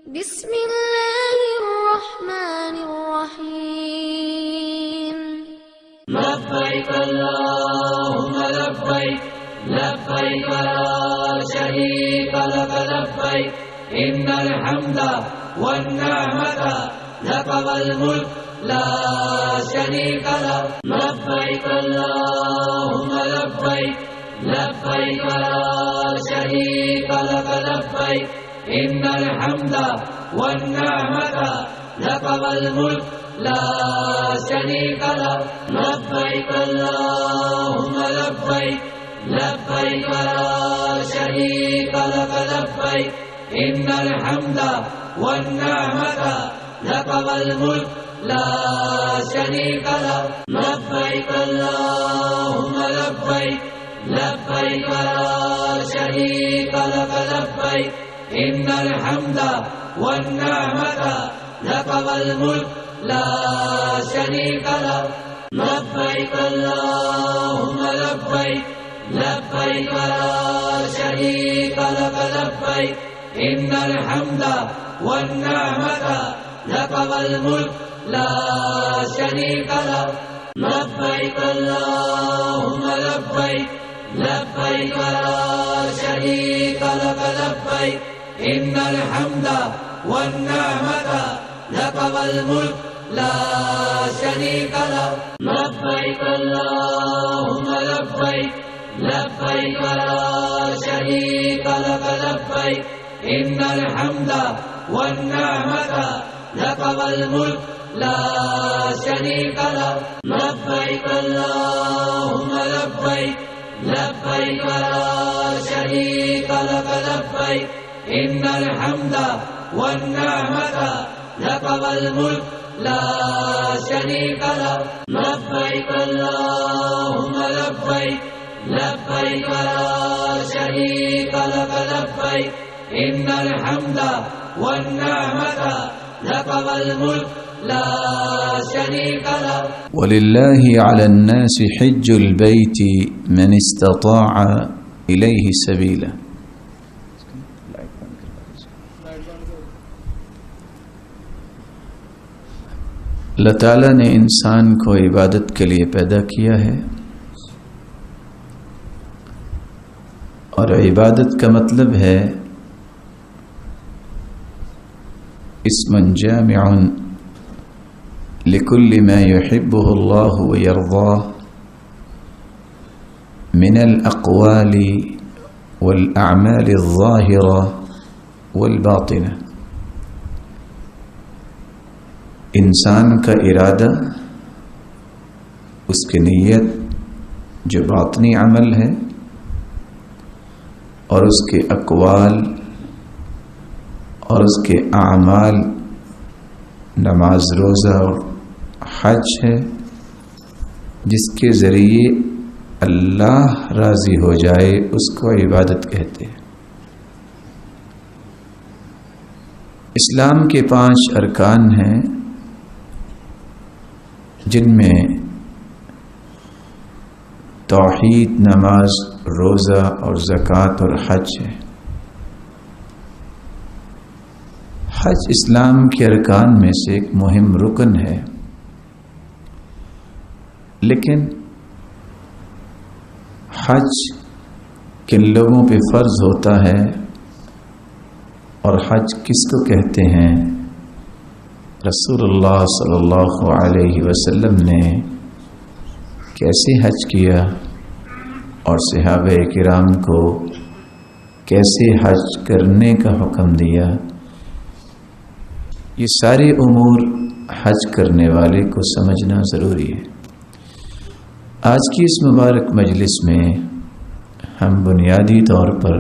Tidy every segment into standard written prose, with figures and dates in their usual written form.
بسم الله الرحمن الرحيم. لبيك اللهم لبيك لبيك لا شريك لك لبيك إن الحمد والنعمة لك والملك لا شريك لك لبيك اللهم لبيك لبيك لا شريك لك لبيك إن الحمد والنعمة لك والملك لا شريك لك لبيك اللهم لبيك لبيك لا شريك لك لبيك إن الحمد والنعمة لك والملك لا شريك لك لبيك اللهم لبيك لبيك لا شريك لك لبيك إن الحمد والنعمة لك والملك لا شريك لك لبيك اللهم لبيك لبيك لا شريك لك لبيك إن الحمد والنعمة لك والملك لا شريك لك لبيك اللهم لبيك لبيك لا شريك لك لبيك إن الحمد والنعمة لك والملك لا شريك لك لبيك اللهم لبيك لبيك لا شريك لك لبيك إن الحمد والنعمة لك والملك لا شريك لك لبيك اللهم لبيك لبيك لا شريك لك لبيك إن الحمد والنعمة لك والملك لا شريك لك لبيك اللهم لبيك لبيك لا شريك لك لبيك إن الحمد والنعمة لك والملك لا شريك لك. ولله على الناس حج البيت من استطاع إليه سبيلا. اللہ تعالیٰ نے انسان کو عبادت کے لیے پیدا کیا ہے، اور عبادت کا مطلب ہے اسم جامع لكل ما يحبه الله ويرضاه من الأقوال والأعمال الظاهرة والباطنة. انسان کا ارادہ، اس کی نیت جو باطنی عمل ہے، اور اس کے اقوال اور اس کے اعمال، نماز، روزہ اور حج ہے، جس کے ذریعے اللہ راضی ہو جائے، اس کو عبادت کہتے ہیں. اسلام کے 5 ارکان ہیں، جن میں توحید، نماز، روزہ اور زکوٰۃ اور حج ہے. حج اسلام کے ارکان میں سے ایک مہم رکن ہے، لیکن حج کن لوگوں پہ فرض ہوتا ہے اور حج کس کو کہتے ہیں؟ رسول اللہ صلی اللہ علیہ وسلم نے کیسے حج کیا اور صحابہ کرام کو کیسے حج کرنے کا حکم دیا، یہ سارے امور حج کرنے والے کو سمجھنا ضروری ہے. آج کی اس مبارک مجلس میں ہم بنیادی طور پر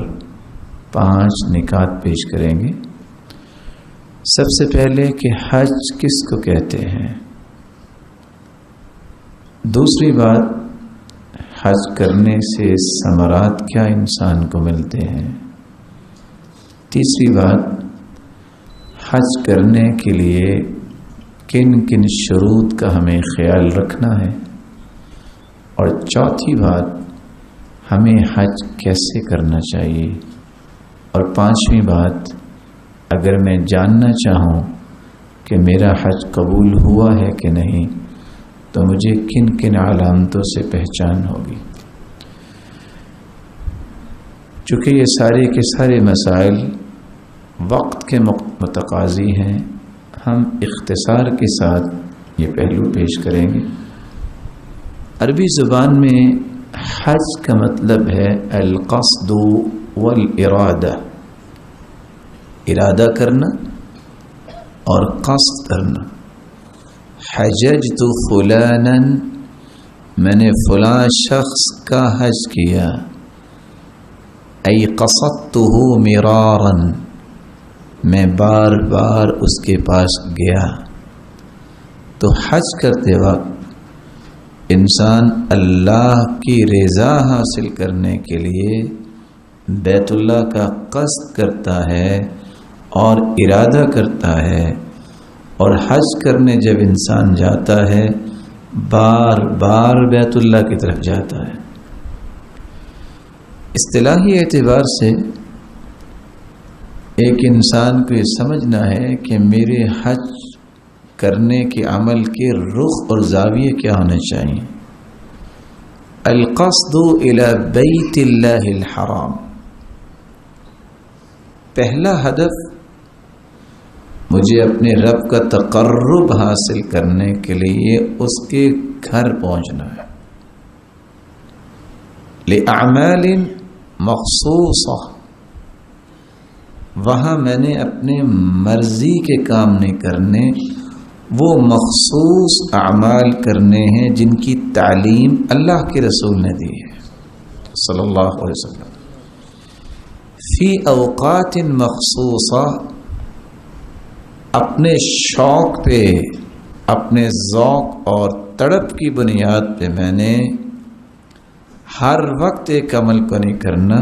5 نکات پیش کریں گے. سب سے پہلے کہ حج کس کو کہتے ہیں، دوسری بات حج کرنے سے ثمرات کیا انسان کو ملتے ہیں، تیسری بات حج کرنے کے لیے کن کن شروط کا ہمیں خیال رکھنا ہے، اور چوتھی بات ہمیں حج کیسے کرنا چاہیے، اور 5ویں بات اگر میں جاننا چاہوں کہ میرا حج قبول ہوا ہے کہ نہیں تو مجھے کن کن علامتوں سے پہچان ہوگی؟ چونکہ یہ سارے کے سارے مسائل وقت کے متقاضی ہیں، ہم اختصار کے ساتھ یہ پہلو پیش کریں گے۔ عربی زبان میں حج کا مطلب ہے القصد والارادہ، ارادہ کرنا اور قصد کرنا۔ حججت فلانا، میں نے فلاں شخص کا حج کیا، ای قصدتہ مرارا، میں بار بار اس کے پاس گیا۔ تو حج کرتے وقت انسان اللہ کی رضا حاصل کرنے کے لیے بیت اللہ کا قصد کرتا ہے اور ارادہ کرتا ہے، اور حج کرنے جب انسان جاتا ہے بار بار بیت اللہ کی طرف جاتا ہے۔ اصطلاحی اعتبار سے ایک انسان کو یہ سمجھنا ہے کہ میرے حج کرنے کے عمل کے رخ اور زاویے کیا ہونے چاہیے۔ القصد الى بیت اللہ الحرام، پہلا ہدف مجھے اپنے رب کا تقرب حاصل کرنے کے لیے اس کے گھر پہنچنا ہے، لأعمال مخصوصہ، وہاں میں نے اپنے مرضی کے کام نہیں کرنے، وہ مخصوص اعمال کرنے ہیں جن کی تعلیم اللہ کے رسول نے دی ہے صلی اللہ علیہ وسلم، فی اوقات مخصوصہ، اپنے شوق پہ، اپنے ذوق اور تڑپ کی بنیاد پہ میں نے ہر وقت ایک عمل کو نہیں کرنا،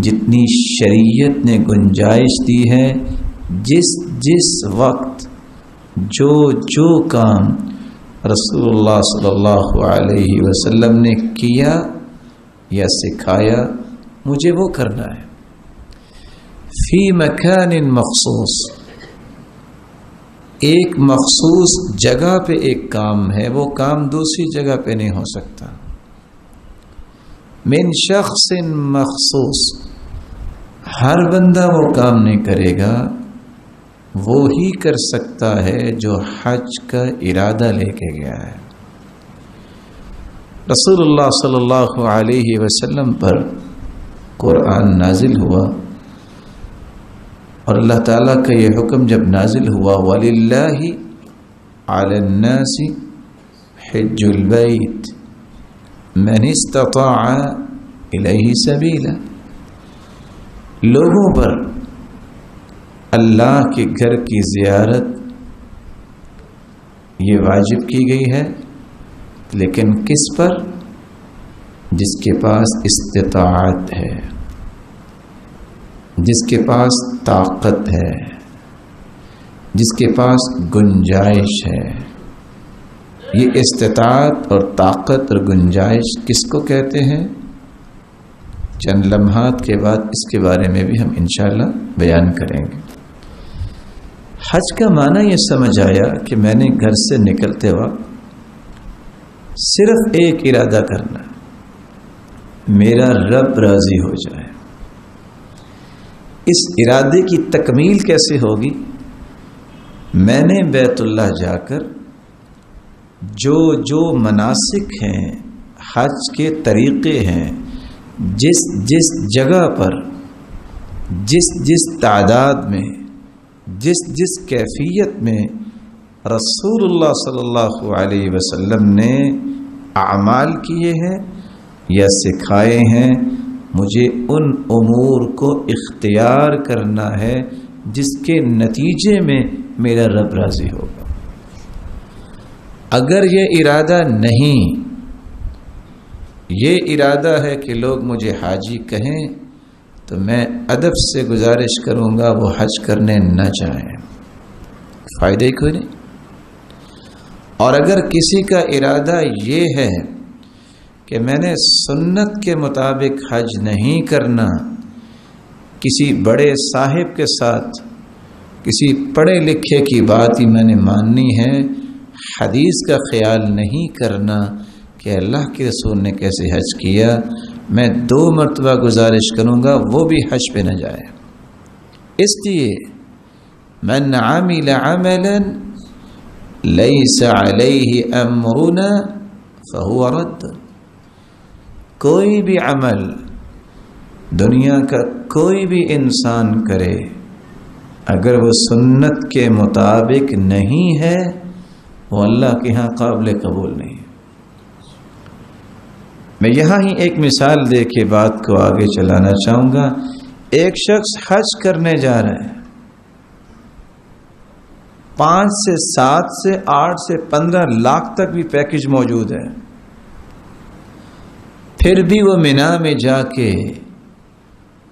جتنی شریعت نے گنجائش دی ہے، جس وقت جو کام رسول اللہ صلی اللہ علیہ وسلم نے کیا یا سکھایا مجھے وہ کرنا ہے۔ فی مکان مخصوص، ایک مخصوص جگہ پہ ایک کام ہے، وہ کام دوسری جگہ پہ نہیں ہو سکتا۔ من شخص مخصوص، ہر بندہ وہ کام نہیں کرے گا، وہ ہی کر سکتا ہے جو حج کا ارادہ لے کے گیا ہے۔ رسول اللہ صلی اللہ علیہ وسلم پر قرآن نازل ہوا، اور اللہ تعالیٰ کا یہ حکم جب نازل ہوا، وَلِلَّهِ عَلَى النَّاسِ حِجُّ الْبَيْتِ مَنِ اسْتَطَاعَ إِلَيْهِ سَبِيلًا، لوگوں پر اللہ کے گھر کی زیارت یہ واجب کی گئی ہے، لیکن کس پر؟ جس کے پاس استطاعت ہے، جس کے پاس طاقت ہے، جس کے پاس گنجائش ہے۔ یہ استطاعت اور طاقت اور گنجائش کس کو کہتے ہیں؟ چند لمحات کے بعد اس کے بارے میں بھی ہم انشاءاللہ بیان کریں گے۔ حج کا معنی یہ سمجھ آیا کہ میں نے گھر سے نکلتے وقت صرف ایک ارادہ کرنا، میرا رب راضی ہو جائے۔ اس ارادے کی تکمیل کیسے ہوگی؟ میں نے بیت اللہ جا کر جو مناسک ہیں، حج کے طریقے ہیں، جس جگہ پر، جس تعداد میں، جس کیفیت میں رسول اللہ صلی اللہ علیہ وسلم نے اعمال کیے ہیں یا سکھائے ہیں، مجھے ان امور کو اختیار کرنا ہے جس کے نتیجے میں میرا رب راضی ہوگا۔ اگر یہ ارادہ نہیں، یہ ارادہ ہے کہ لوگ مجھے حاجی کہیں، تو میں ادب سے گزارش کروں گا وہ حج کرنے نہ چاہیں، فائدہ ہی کوئی نہیں۔ اور اگر کسی کا ارادہ یہ ہے کہ میں نے سنت کے مطابق حج نہیں کرنا، کسی بڑے صاحب کے ساتھ کسی پڑھے لکھے کی بات ہی میں نے ماننی ہے، حدیث کا خیال نہیں کرنا کہ اللہ کے رسول نے کیسے حج کیا۔ میں 2 مرتبہ گزارش کروں گا وہ بھی حج پہ نہ جائے۔ اس لیے من عمل عملا لیس علیہ امرنا فہو رد، کوئی بھی عمل دنیا کا کوئی بھی انسان کرے اگر وہ سنت کے مطابق نہیں ہے وہ اللہ کے ہاں قابل قبول نہیں۔ میں یہاں ہی ایک مثال دے کے بات کو آگے چلانا چاہوں گا۔ ایک شخص حج کرنے جا رہا ہے، 5 سے 7 سے 8 سے 15 لاکھ تک بھی پیکج موجود ہے، پھر بھی وہ مینا میں جا کے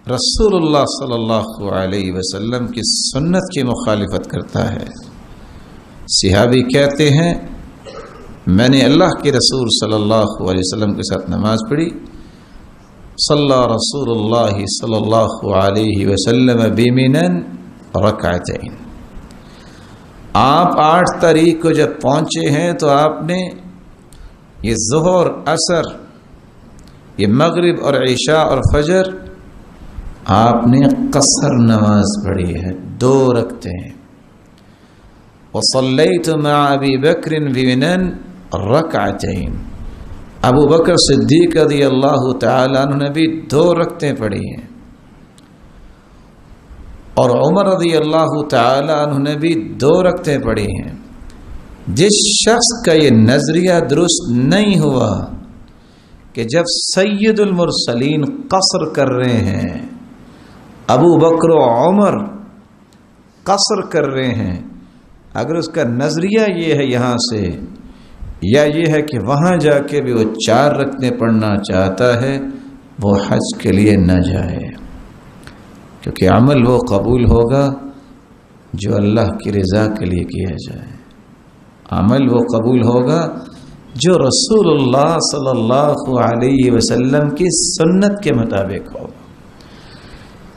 رسول اللہ صلی اللہ علیہ وسلم کی سنت کی مخالفت کرتا ہے۔ صحابی کہتے ہیں میں نے اللہ کے رسول صلی اللہ علیہ وسلم کے ساتھ نماز پڑھی، صلی رسول اللہ صلی اللہ علیہ وسلم بمنن رکعتین، آپ 8 تاریخ کو جب پہنچے ہیں تو آپ نے یہ ظہر، عصر، یہ مغرب اور عشاء اور فجر آپ نے قصر نماز پڑھی ہے، 2 رکعتیں۔ وصلیت مع ابی بکر بمنن رکعتین، ابو بکر صدیق رضی اللہ تعالیٰ عنہ نے بھی 2 رکعتیں پڑھی ہیں، اور عمر رضی اللہ تعالیٰ عنہ نے بھی 2 رکعتیں پڑھی ہیں۔ جس شخص کا یہ نظریہ درست نہیں ہوا کہ جب سید المرسلین قصر کر رہے ہیں، ابو بکر و عمر قصر کر رہے ہیں، اگر اس کا نظریہ یہ ہے یہاں سے، یا یہ ہے کہ وہاں جا کے بھی وہ 4 رکعتیں پڑھنا چاہتا ہے، وہ حج کے لیے نہ جائے، کیونکہ عمل وہ قبول ہوگا جو اللہ کی رضا کے لیے کیا جائے، عمل وہ قبول ہوگا جو رسول اللہ صلی اللہ علیہ وسلم کی سنت کے مطابق ہوگا۔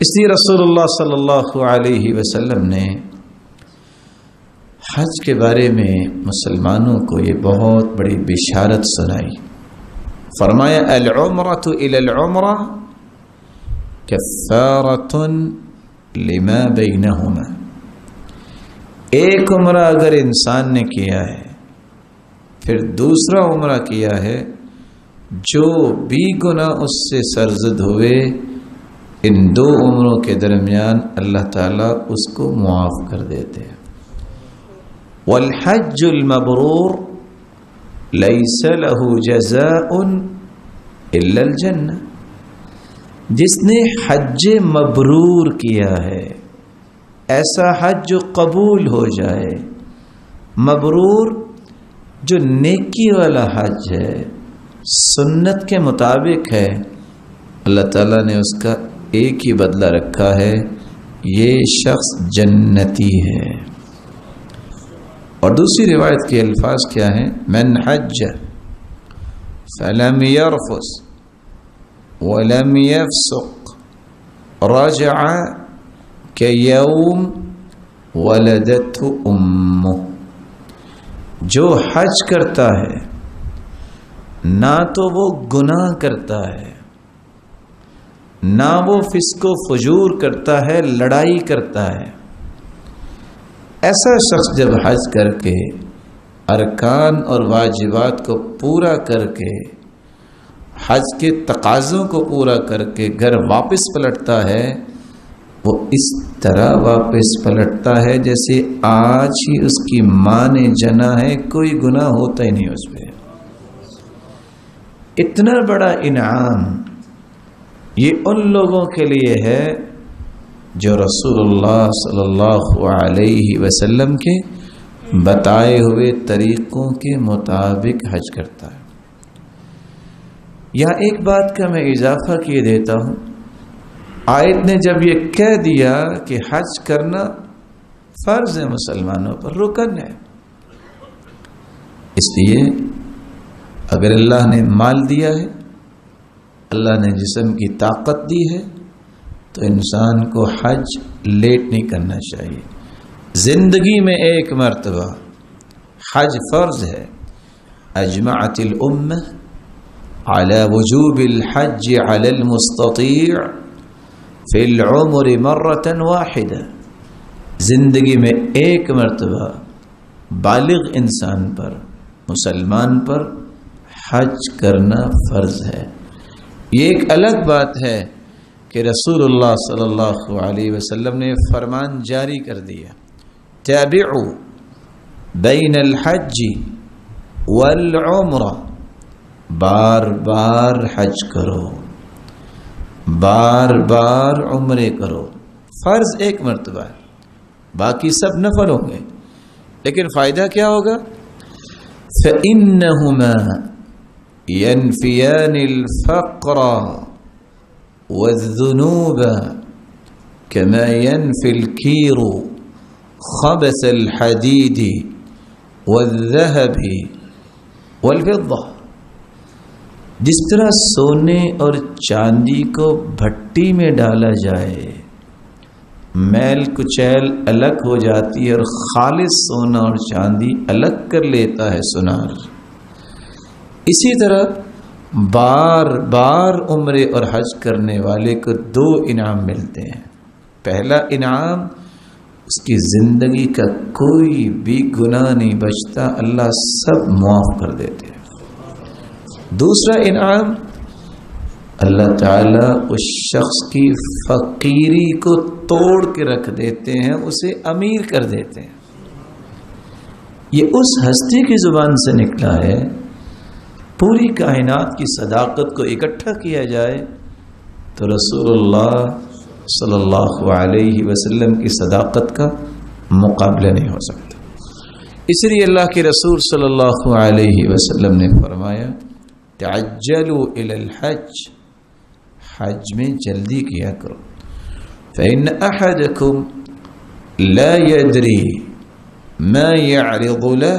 اس لیے رسول اللہ صلی اللہ علیہ وسلم نے حج کے بارے میں مسلمانوں کو یہ بہت بڑی بشارت سنائی۔ فرمایا العمرۃ الی العمرہ کفارۃ لما بینہما، ایک عمرہ اگر انسان نے کیا ہے پھر دوسرا عمرہ کیا ہے، جو بھی گناہ اس سے سرزد ہوئے ان 2 عمروں کے درمیان اللہ تعالیٰ اس کو معاف کر دیتے ہیں۔ والحج المبرور لیس له جزاء الا الجنہ، جس نے حج مبرور کیا ہے، ایسا حج جو قبول ہو جائے، مبرور جو نیکی والا حج ہے، سنت کے مطابق ہے، اللہ تعالیٰ نے اس کا ایک ہی بدلہ رکھا ہے، یہ شخص جنتی ہے۔ اور دوسری روایت کے الفاظ کیا ہیں؟ من حج فلم يرفث ولم يفسق رجع كيوم ولدته امه، جو حج کرتا ہے نہ تو وہ گناہ کرتا ہے، نہ وہ فسق و فجور کرتا ہے، لڑائی کرتا ہے، ایسا شخص جب حج کر کے ارکان اور واجبات کو پورا کر کے، حج کے تقاضوں کو پورا کر کے گھر واپس پلٹتا ہے، وہ اس طرح واپس پلٹتا ہے جیسے آج ہی اس کی ماں نے جنا ہے، کوئی گناہ ہوتا ہی نہیں اس پہ۔ اتنا بڑا انعام یہ ان لوگوں کے لیے ہے جو رسول اللہ صلی اللہ علیہ وسلم کے بتائے ہوئے طریقوں کے مطابق حج کرتا ہے۔ یہاں ایک بات کا میں اضافہ کیے دیتا ہوں، آیت نے جب یہ کہہ دیا کہ حج کرنا فرض ہے مسلمانوں پر، رکن ہے، اس لیے اگر اللہ نے مال دیا ہے، اللہ نے جسم کی طاقت دی ہے، تو انسان کو حج لیٹ نہیں کرنا چاہیے، زندگی میں ایک مرتبہ حج فرض ہے. اجمعت الامہ على وجوب الحج على المستطيع في العمر مرة واحدة. زندگی میں ایک مرتبہ بالغ انسان پر، مسلمان پر حج کرنا فرض ہے. یہ ایک الگ بات ہے کہ رسول اللہ صلی اللہ علیہ وسلم نے فرمان جاری کر دیا، تابعوا بین الحج والعمرہ، بار بار حج کرو، بار بار عمرے کرو. فرض ایک مرتبہ ہے، باقی سب نفل ہوں گے، لیکن فائدہ کیا ہوگا؟ فَإِنَّهُمَا يَنْفِيَانِ الْفَقْرَ وَالذُّنُوبَ كَمَا يَنْفِي الْكِيرُ خَبَثَ الْحَدِيدِ وَالذَّهَبِ وَالْفِضَّةِ. جس طرح سونے اور چاندی کو بھٹی میں ڈالا جائے، میل کچیل الگ ہو جاتی ہے اور خالص سونا اور چاندی الگ کر لیتا ہے سونار، اسی طرح بار بار عمرے اور حج کرنے والے کو دو انعام ملتے ہیں. پہلا انعام، اس کی زندگی کا کوئی بھی گناہ نہیں بچتا، اللہ سب معاف کر دیتے ہیں. دوسرا انعام، اللہ تعالیٰ اس شخص کی فقیری کو توڑ کے رکھ دیتے ہیں، اسے امیر کر دیتے ہیں. یہ اس ہستی کی زبان سے نکلا ہے. پوری کائنات کی صداقت کو اکٹھا کیا جائے تو رسول اللہ صلی اللہ علیہ وسلم کی صداقت کا مقابلہ نہیں ہو سکتا. اس لیے اللہ کے رسول صلی اللہ علیہ وسلم نے فرمایا، تعجلوا الی الحج، حج میں جلدی کیا کرو. فإن أحدكم لا يدري ما يعرض له،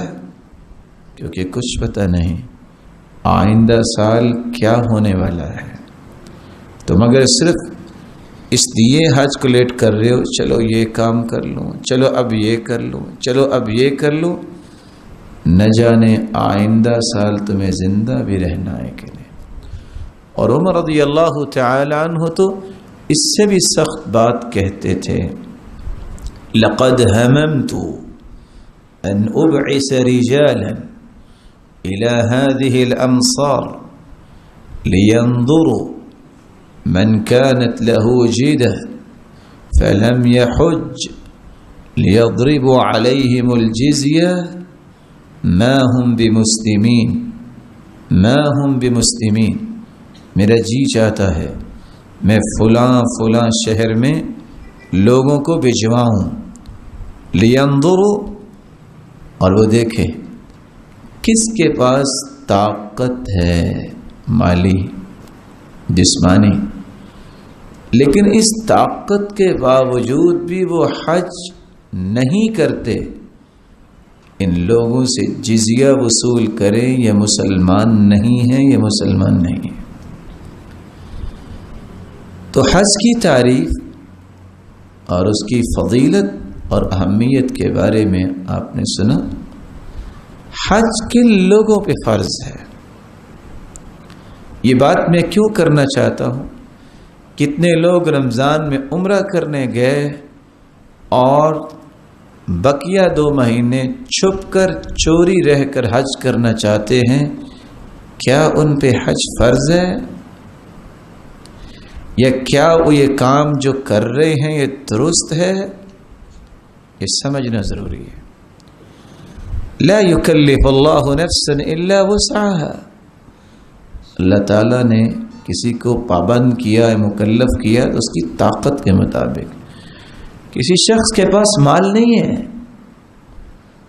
کیونکہ کچھ پتہ نہیں آئندہ سال کیا ہونے والا ہے. تم اگر صرف اس لیے حج کو لیٹ کر رہے ہو، چلو یہ کام کر لوں، چلو اب یہ کر لوں، چلو اب یہ کر لوں، نہ جانے آئندہ سال تمہیں زندہ بھی رہنا ہے کہ نہیں. اور عمر رضی اللہ تعالی عنہ تو اس سے بھی سخت بات کہتے تھے، لقد هممت ان ابعث رجالا الى هذه الامصار لينظروا من كانت له جدة فلم يحج ليضربوا عليهم الجزية ما هم بمسلمين ما هم بمسلمين. میرا جی چاہتا ہے میں فلاں شہر میں لوگوں کو بھجواؤں، لینظروا، اور وہ دیکھے کس کے پاس طاقت ہے مالی جسمانی، لیکن اس طاقت کے باوجود بھی وہ حج نہیں کرتے. ان لوگوں سے جزیہ وصول کریں، یہ مسلمان نہیں ہیں، یہ مسلمان نہیں ہیں. تو حج کی تعریف اور اس کی فضیلت اور اہمیت کے بارے میں آپ نے سنا. حج کن لوگوں پہ فرض ہے؟ یہ بات میں کیوں کرنا چاہتا ہوں؟ کتنے لوگ رمضان میں عمرہ کرنے گئے اور بقیہ 2 مہینے چھپ کر چوری رہ کر حج کرنا چاہتے ہیں. کیا ان پہ حج فرض ہے؟ یا کیا وہ یہ کام جو کر رہے ہیں یہ درست ہے؟ یہ سمجھنا ضروری ہے. لا یکلف اللہ نفسا الا وسعها. اللہ تعالیٰ نے کسی کو پابند کیا ہے، مکلف کیا تو اس کی طاقت کے مطابق. کسی شخص کے پاس مال نہیں ہے،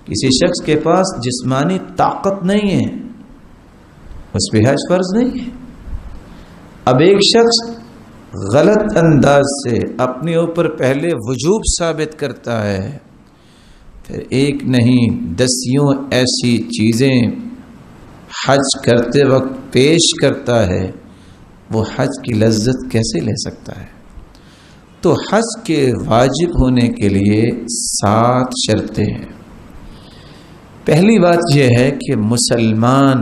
کسی شخص کے پاس جسمانی طاقت نہیں ہے، اس پہ حج فرض نہیں ہے. اب ایک شخص غلط انداز سے اپنے اوپر پہلے وجوب ثابت کرتا ہے، پھر ایک نہیں 10 ایسی چیزیں حج کرتے وقت پیش کرتا ہے، وہ حج کی لذت کیسے لے سکتا ہے؟ تو حج کے واجب ہونے کے لیے 7 شرطیں ہیں۔ پہلی بات یہ ہے کہ مسلمان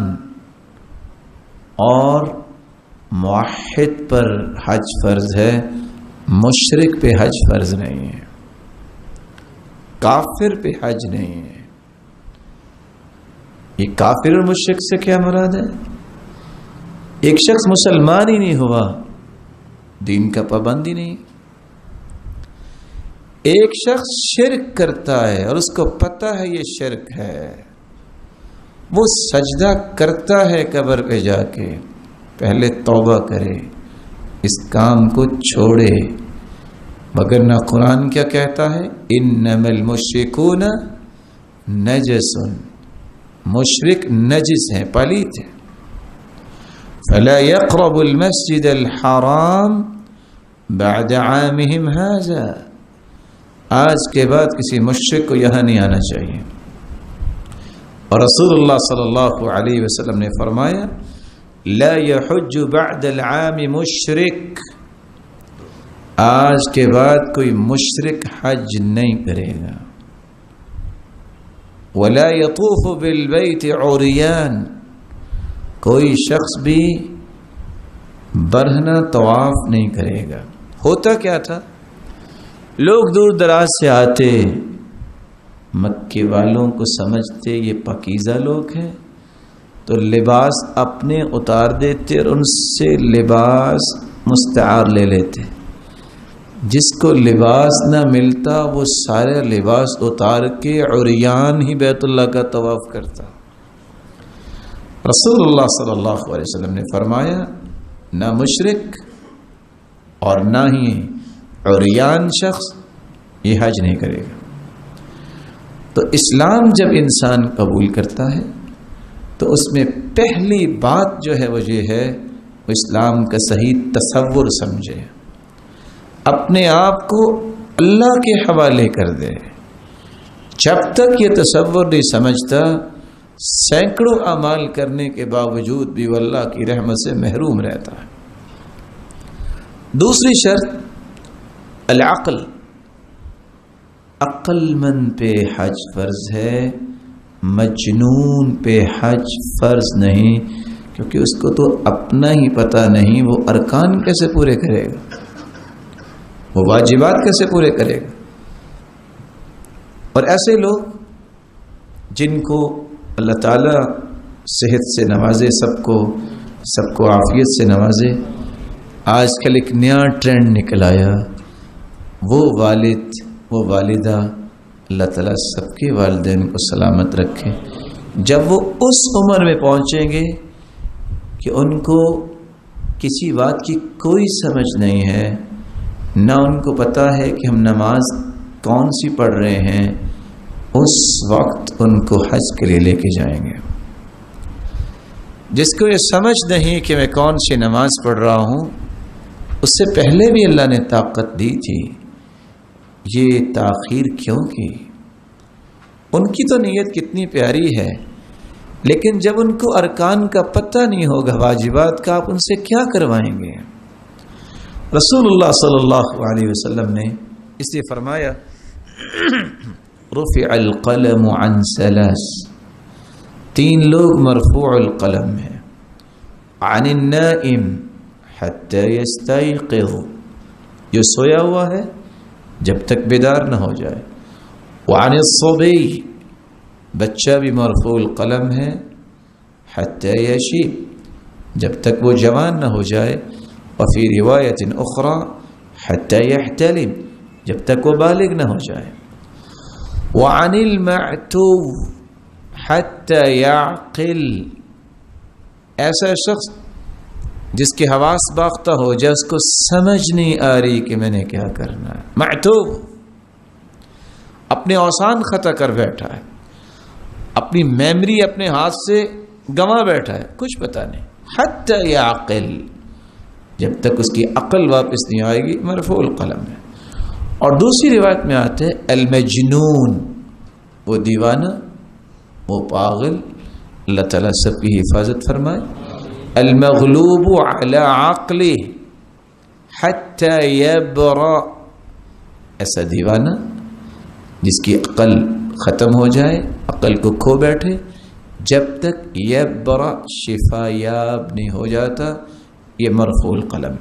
اور موحد پر حج فرض ہے، مشرک پہ حج فرض نہیں ہے، کافر پہ حج نہیں ہے۔ یہ کافر اور مشرک سے کیا مراد ہے؟ ایک شخص مسلمان ہی نہیں ہوا، دین کا پابند ہی نہیں، ایک شخص شرک کرتا ہے اور اس کو پتہ ہے یہ شرک ہے، وہ سجدہ کرتا ہے قبر پہ جا کے، پہلے توبہ کرے، اس کام کو چھوڑے، مگر نہ قرآن کیا کہتا ہے؟ انما المشرکون نجس، مشرک نجس ہیں، پلیت ہیں۔ فلا يقرب المسجد الحرام بعد عامهم هذا، آج کے بعد کسی مشرک کو یہاں نہیں آنا چاہیے۔ اور رسول اللہ صلی اللہ علیہ وسلم نے فرمایا لا يحج بعد العام مشرک، آج کے بعد کوئی مشرک حج نہیں کرے گا۔ ولا يطوف بالبيت عريان، کوئی شخص بھی برہنہ طواف نہیں کرے گا۔ ہوتا کیا تھا؟ لوگ دور دراز سے آتے، مکے والوں کو سمجھتے یہ پاکیزہ لوگ ہیں، تو لباس اپنے اتار دیتے اور ان سے لباس مستعار لے لیتے۔ جس کو لباس نہ ملتا وہ سارے لباس اتار کے عریان ہی بیت اللہ کا طواف کرتا۔ رسول اللہ صلی اللہ علیہ وسلم نے فرمایا نہ مشرک اور نہ ہی عریان شخص یہ حج نہیں کرے گا۔ تو اسلام جب انسان قبول کرتا ہے تو اس میں پہلی بات جو ہے وہ یہ ہے وہ اسلام کا صحیح تصور سمجھے، اپنے آپ کو اللہ کے حوالے کر دے۔ جب تک یہ تصور نہیں سمجھتا، سینکڑوں اعمال کرنے کے باوجود بھی وہ اللہ کی رحمت سے محروم رہتا ہے۔ دوسری شرط العقل، عقل مند پہ حج فرض ہے، مجنون پہ حج فرض نہیں، کیونکہ اس کو تو اپنا ہی پتہ نہیں وہ ارکان کیسے پورے کرے گا، وہ واجبات کیسے پورے کرے گا۔ اور ایسے لوگ جن کو اللہ تعالیٰ صحت سے نوازے، سب کو عافیت سے نوازے، آج کل ایک نیا ٹرینڈ نکل آیا، وہ والد وہ والدہ، اللہ تعالیٰ سب کے والدین کو سلامت رکھے، جب وہ اس عمر میں پہنچیں گے کہ ان کو کسی بات کی کوئی سمجھ نہیں ہے، نہ ان کو پتہ ہے کہ ہم نماز کون سی پڑھ رہے ہیں، اس وقت ان کو حج کے لیے لے کے جائیں گے۔ جس کو یہ سمجھ نہیں کہ میں کون سی نماز پڑھ رہا ہوں، اس سے پہلے بھی اللہ نے طاقت دی تھی، یہ تاخیر کیوں کی؟ ان کی تو نیت کتنی پیاری ہے، لیکن جب ان کو ارکان کا پتہ نہیں ہوگا، واجبات کا، آپ ان سے کیا کروائیں گے؟ رسول اللہ صلی اللہ علیہ وسلم نے اس لیے فرمایا رفع القلم عن ثلاث، 3 لوگ مرفوع القلم ہیں، عن النائم حتی یستیقظ، جو سویا ہوا ہے جب تک بیدار نہ ہو جائے، وعن الصبی، بچہ بھی مرفوع القلم ہے، حتی یشیب، جب تک وہ جوان نہ ہو جائے، وفی روایت اخری حتی یحتلم، جب تک وہ بالغ نہ ہو جائے، وعن المعتو حتی یعقل، ایسا شخص جس کے حواس باختہ ہو جائے، اس کو سمجھ نہیں آ رہی کہ میں نے کیا کرنا ہے، معتو، اپنے اوسان خطا کر بیٹھا ہے، اپنی میمری اپنے ہاتھ سے گنوا بیٹھا ہے، کچھ پتہ نہیں، حتی یعقل، جب تک اس کی عقل واپس نہیں آئے گی، مرفوع القلم ہے۔ اور دوسری روایت میں آتے ہیں المجنون، وہ دیوانہ، وہ پاگل، اللہ تعالیٰ سب کی حفاظت فرمائے، المغلوب علی عقلہ حتی یبرأ ایسا دیوانہ جس کی عقل ختم ہو جائے، عقل کو کھو بیٹھے، جب تک یبرأ شفا یاب نہیں ہو جاتا، یہ مرفوع القلم۔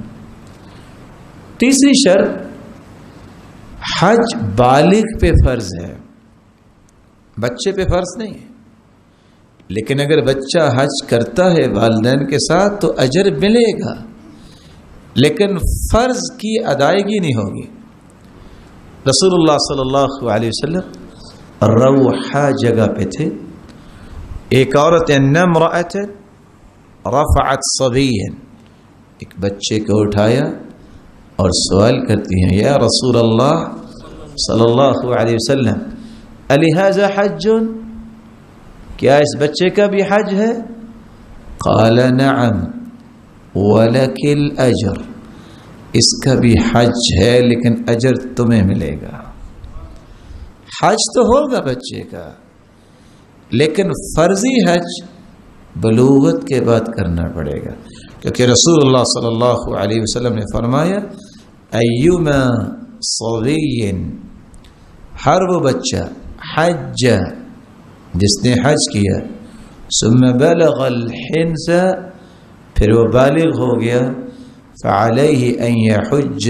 تیسری شرط، حج بالغ پہ فرض ہے، بچے پہ فرض نہیں ہے، لیکن اگر بچہ حج کرتا ہے والدین کے ساتھ تو اجر ملے گا، لیکن فرض کی ادائیگی نہیں ہوگی۔ رسول اللہ صلی اللہ علیہ وسلم روحہ جگہ پہ تھے، ایک عورت امرأۃ رفعت صبیا، ایک بچے کو اٹھایا اور سوال کرتی ہیں، یا رسول اللہ صلی اللہ علیہ وسلم الہذا حج، کیا اس بچے کا بھی حج ہے؟ قال نعم ولک الاجر، اس کا بھی حج ہے لیکن اجر تمہیں ملے گا۔ حج تو ہوگا بچے کا، لیکن فرضی حج بلوغت کے بعد کرنا پڑے گا، کیونکہ رسول اللہ صلی اللہ علیہ وسلم نے فرمایا ایما صبی، ہر وہ بچہ حج جس نے حج کیا ثم بلغ الحنس، پھر وہ بالغ ہو گیا، فعلیہ ان یحج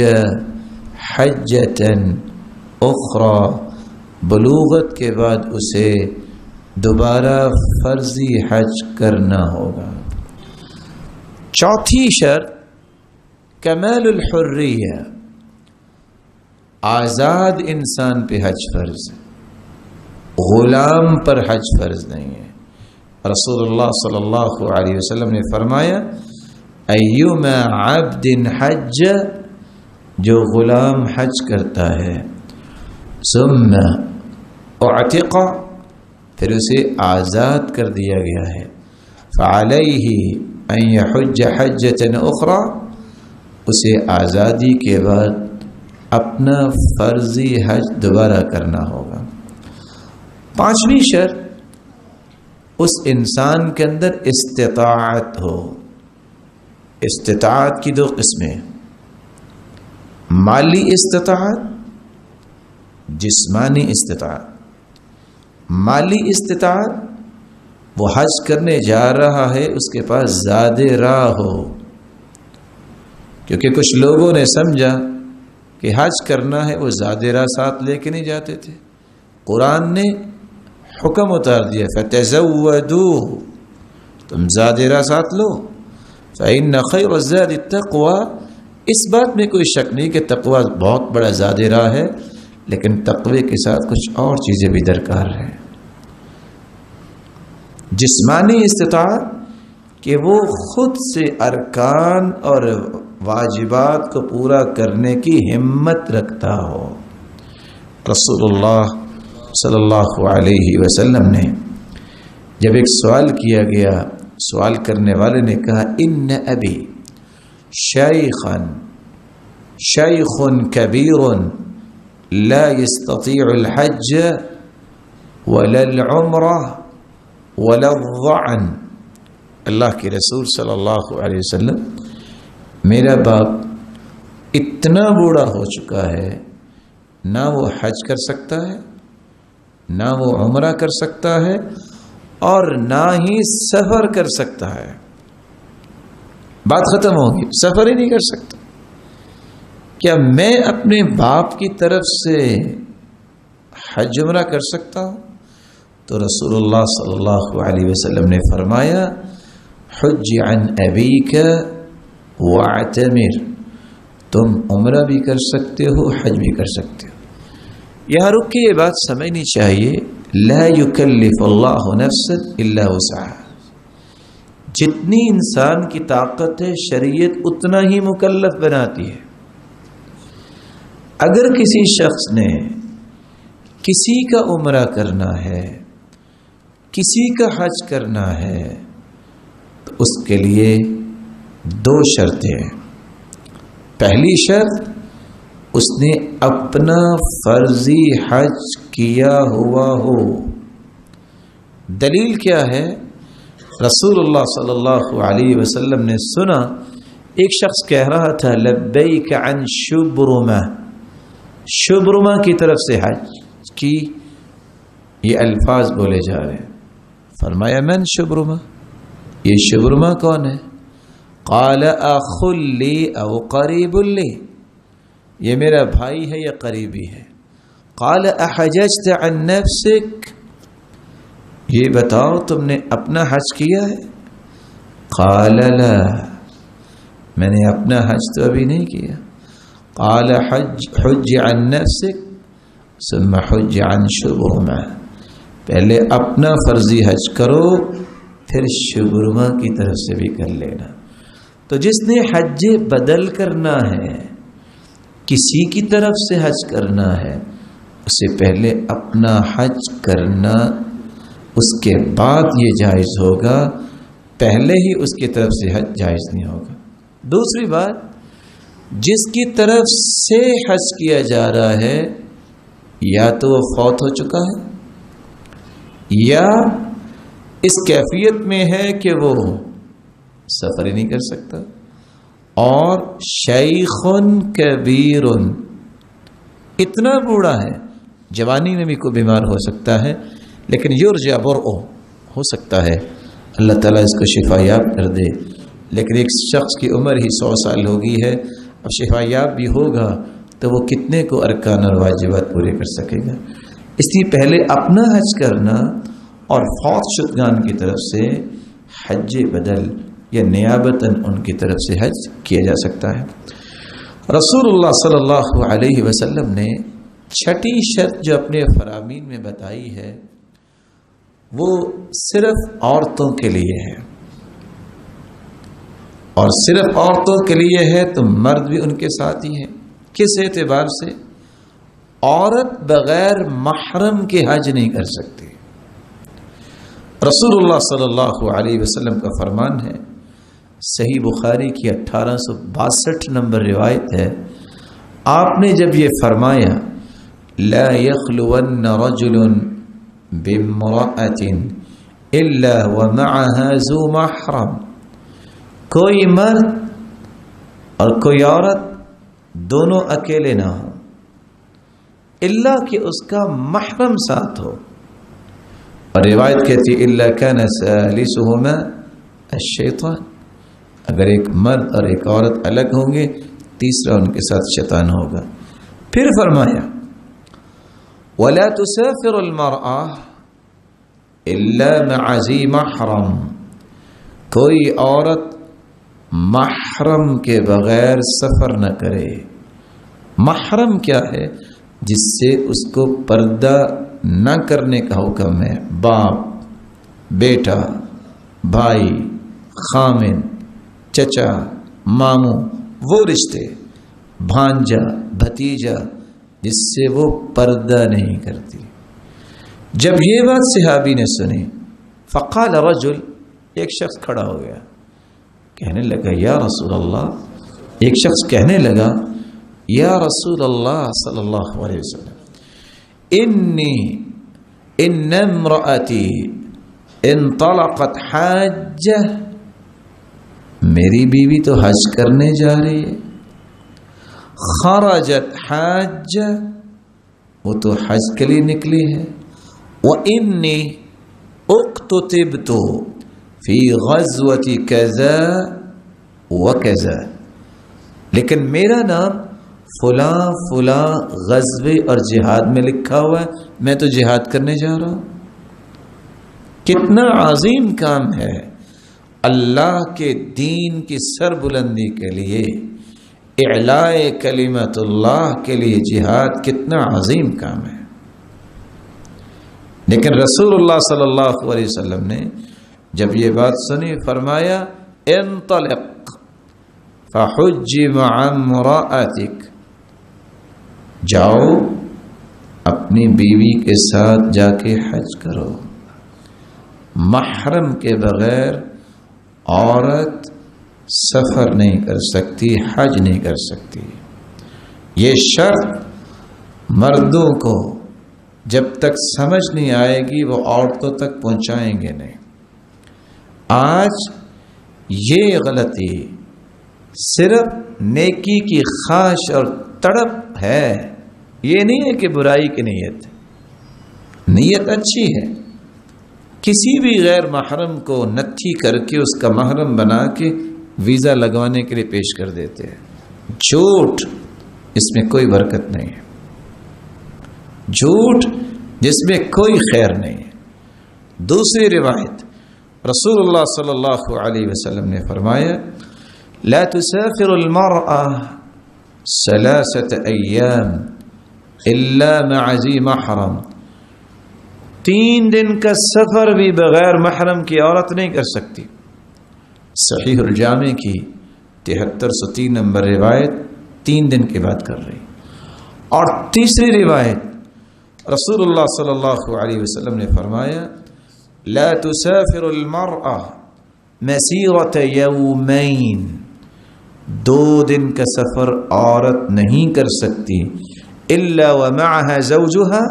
حجۃ اخری، بلوغت کے بعد اسے دوبارہ فرضی حج کرنا ہوگا۔ چوتھی شرط کمال الحریہ، آزاد انسان پہ حج فرض ہے، غلام پر حج فرض نہیں ہے۔ رسول اللہ صلی اللہ علیہ وسلم نے فرمایا ایما عبد حج، جو غلام حج کرتا ہے ثم اعتق، پھر اسے آزاد کر دیا گیا ہے، فعلیہ ان یحج حجۃ اخری، اسے آزادی کے بعد اپنا فرضی حج دوبارہ کرنا ہوگا۔ پانچویں شرط، اس انسان کے اندر استطاعت ہو۔ استطاعت کی دو قسمیں، مالی استطاعت، جسمانی استطاعت۔ مالی استطاعت، وہ حج کرنے جا رہا ہے، اس کے پاس زیادہ راہ ہو، کیونکہ کچھ لوگوں نے سمجھا کہ حج کرنا ہے وہ زیادہ راہ ساتھ لے کے نہیں جاتے تھے۔ قرآن نے حکم اتار دیا فتزودوا، تم زیادہ راہ ساتھ لو، فإن خیر الزاد التقوی، اس بات میں کوئی شک نہیں کہ تقوی بہت بڑا زیادہ راہ ہے، لیکن تقوی کے ساتھ کچھ اور چیزیں بھی درکار ہیں۔ جسمانی استطاعت، کہ وہ خود سے ارکان اور واجبات کو پورا کرنے کی ہمت رکھتا ہو۔ رسول اللہ صلی اللہ علیہ وسلم نے جب ایک سوال کیا گیا، سوال کرنے والے نے کہا ان ابی شیخ کبیر لا يستطيع الحج ولا العمرہ ولا الظعن۔ اللہ کے رسول صلی اللہ علیہ وسلم، میرا باپ اتنا بوڑھا ہو چکا ہے، نہ وہ حج کر سکتا ہے، نہ وہ عمرہ کر سکتا ہے، اور نہ ہی سفر کر سکتا ہے۔ بات ختم ہوگی، سفر ہی نہیں کر سکتا۔ کیا میں اپنے باپ کی طرف سے حج عمرہ کر سکتا ہوں؟ تو رسول اللہ صلی اللہ علیہ وسلم نے فرمایا حج عن ابیک واعتمر، تم عمرہ بھی کر سکتے ہو، حج بھی کر سکتے ہو۔ یہاں رک کے یہ بات سمجھنی چاہیے، لا یکلف اللہ نفسا الا وسعها، جتنی انسان کی طاقت ہے شریعت اتنا ہی مکلف بناتی ہے۔ اگر کسی شخص نے کسی کا عمرہ کرنا ہے، کسی کا حج کرنا ہے، تو اس کے لیے دو شرطیں ہیں۔ پہلی شرط، اس نے اپنا فرضی حج کیا ہوا ہو۔ دلیل کیا ہے؟ رسول اللہ صلی اللہ علیہ وسلم نے سنا ایک شخص کہہ رہا تھا لبیک عن شبرمہ، شبرما کی طرف سے حج کی، یہ الفاظ بولے جا رہے ہیں. فرمایا من شبرما، یہ شبرما کون ہے؟ قال اخ لی او قریب لی، یہ میرا بھائی ہے یا قریبی ہے. قال احججت عن نفسک، یہ بتاؤ تم نے اپنا حج کیا ہے؟ قال لا، میں نے اپنا حج تو ابھی نہیں کیا. قال حج عن نفسک ثم حج عن شبرما، پہلے اپنا فرضی حج کرو پھر شبرما کی طرف سے بھی کر لینا. تو جس نے حج بدل کرنا ہے، کسی کی طرف سے حج کرنا ہے، اسے پہلے اپنا حج کرنا، اس کے بعد یہ جائز ہوگا، پہلے ہی اس کی طرف سے حج جائز نہیں ہوگا. دوسری بات، جس کی طرف سے حج کیا جا رہا ہے یا تو وہ فوت ہو چکا ہے یا اس کیفیت میں ہے کہ وہ سفر ہی نہیں کر سکتا، اور شیخ کبیر، اتنا بوڑھا ہے، جوانی میں بھی کوئی بیمار ہو سکتا ہے لیکن یرجع برؤ، ہو سکتا ہے اللہ تعالیٰ اس کو شفا یاب کر دے. لیکن ایک شخص کی عمر ہی 100 سال ہو گئی ہے، اب شفا یاب بھی ہوگا تو وہ کتنے کو ارکان اور واجبات پورے کر سکے گا. اس لیے پہلے اپنا حج کرنا اور فوت شدگان کی طرف سے حج بدل یا نیابتاً ان کی طرف سے حج کیا جا سکتا ہے. رسول اللہ صلی اللہ علیہ وسلم نے چھٹی شرط جو اپنے فرامین میں بتائی ہے وہ صرف عورتوں کے لیے ہے، اور صرف عورتوں کے لیے ہے تو مرد بھی ان کے ساتھ ہی ہیں. کس اعتبار سے؟ عورت بغیر محرم کے حج نہیں کر سکتی. رسول اللہ صلی اللہ علیہ وسلم کا فرمان ہے، صحیح بخاری کی 1862 نمبر روایت ہے، آپ نے جب یہ فرمایا لا يخلون رجل بامرأة الا ومعها ذو محرم، کوئی مرد اور کوئی عورت دونوں اکیلے نہ ہوں اللہ کہ اس کا محرم ساتھ ہو. اور روایت کہتی الا كان ثالثهما الشیطان، اگر ایک مرد اور ایک عورت الگ ہوں گے تیسرا ان کے ساتھ شیطان ہوگا. پھر فرمایا ولا تسافر المرأة الا مع ذی محرم، کوئی عورت محرم کے بغیر سفر نہ کرے. محرم کیا ہے؟ جس سے اس کو پردہ نہ کرنے کا حکم ہے. باپ، بیٹا، بھائی، خامن، چچا، ماموں، وہ رشتے، بھانجا، بھتیجا جس سے وہ پردہ نہیں کرتی. جب یہ بات صحابی نے سنی فقال رجل، ایک شخص کھڑا ہو گیا، کہنے لگا یا رسول اللہ، ایک شخص کہنے لگا یا رسول اللہ صلی اللہ علیہ وسلم ان امرأتی انطلقت حاجہ، میری بیوی تو حج کرنے جا رہی ہے، خرجت حاجہ، وہ تو حج کے لیے نکلی ہے، وانی اکتتبت فی غزوۃ کذا وکذا، لیکن میرا نام فلاں فلاں غزوے اور جہاد میں لکھا ہوا ہے، میں تو جہاد کرنے جا رہا ہوں. کتنا عظیم کام ہے، اللہ کے دین کی سربلندی کے لیے، اعلاء کلمت اللہ کے لیے جہاد کتنا عظیم کام ہے. لیکن رسول اللہ صلی اللہ علیہ وسلم نے جب یہ بات سنی فرمایا انطلق فحج مع امرأتک، جاؤ اپنی بیوی کے ساتھ جا کے حج کرو. محرم کے بغیر عورت سفر نہیں کر سکتی، حج نہیں کر سکتی. یہ شرط مردوں کو جب تک سمجھ نہیں آئے گی وہ عورتوں تک پہنچائیں گے نہیں. آج یہ غلطی صرف نیکی کی خواہش اور تڑپ ہے یہ نہیں ہے کہ برائی کی نیت اچھی ہے. کسی بھی غیر محرم کو نتھی کر کے اس کا محرم بنا کے ویزا لگوانے کے لیے پیش کر دیتے ہیں. جھوٹ، اس میں کوئی برکت نہیں ہے. جھوٹ جس میں کوئی خیر نہیں ہے. دوسری روایت رسول اللہ صلی اللہ علیہ وسلم نے فرمایا لا تسافر المرأة 3 أيام الا مع ذي محرم. 3 دن کا سفر بھی بغیر محرم کی عورت نہیں کر سکتی. صحیح الجامع کی 7303 نمبر روایت 3 دن کی بات کر رہی. اور تیسری روایت رسول اللہ صلی اللہ علیہ وسلم نے فرمایا لا تسافر المرأة مسيرة يومين. 2 دن کا سفر عورت نہیں کر سکتی الا ومعها زوجها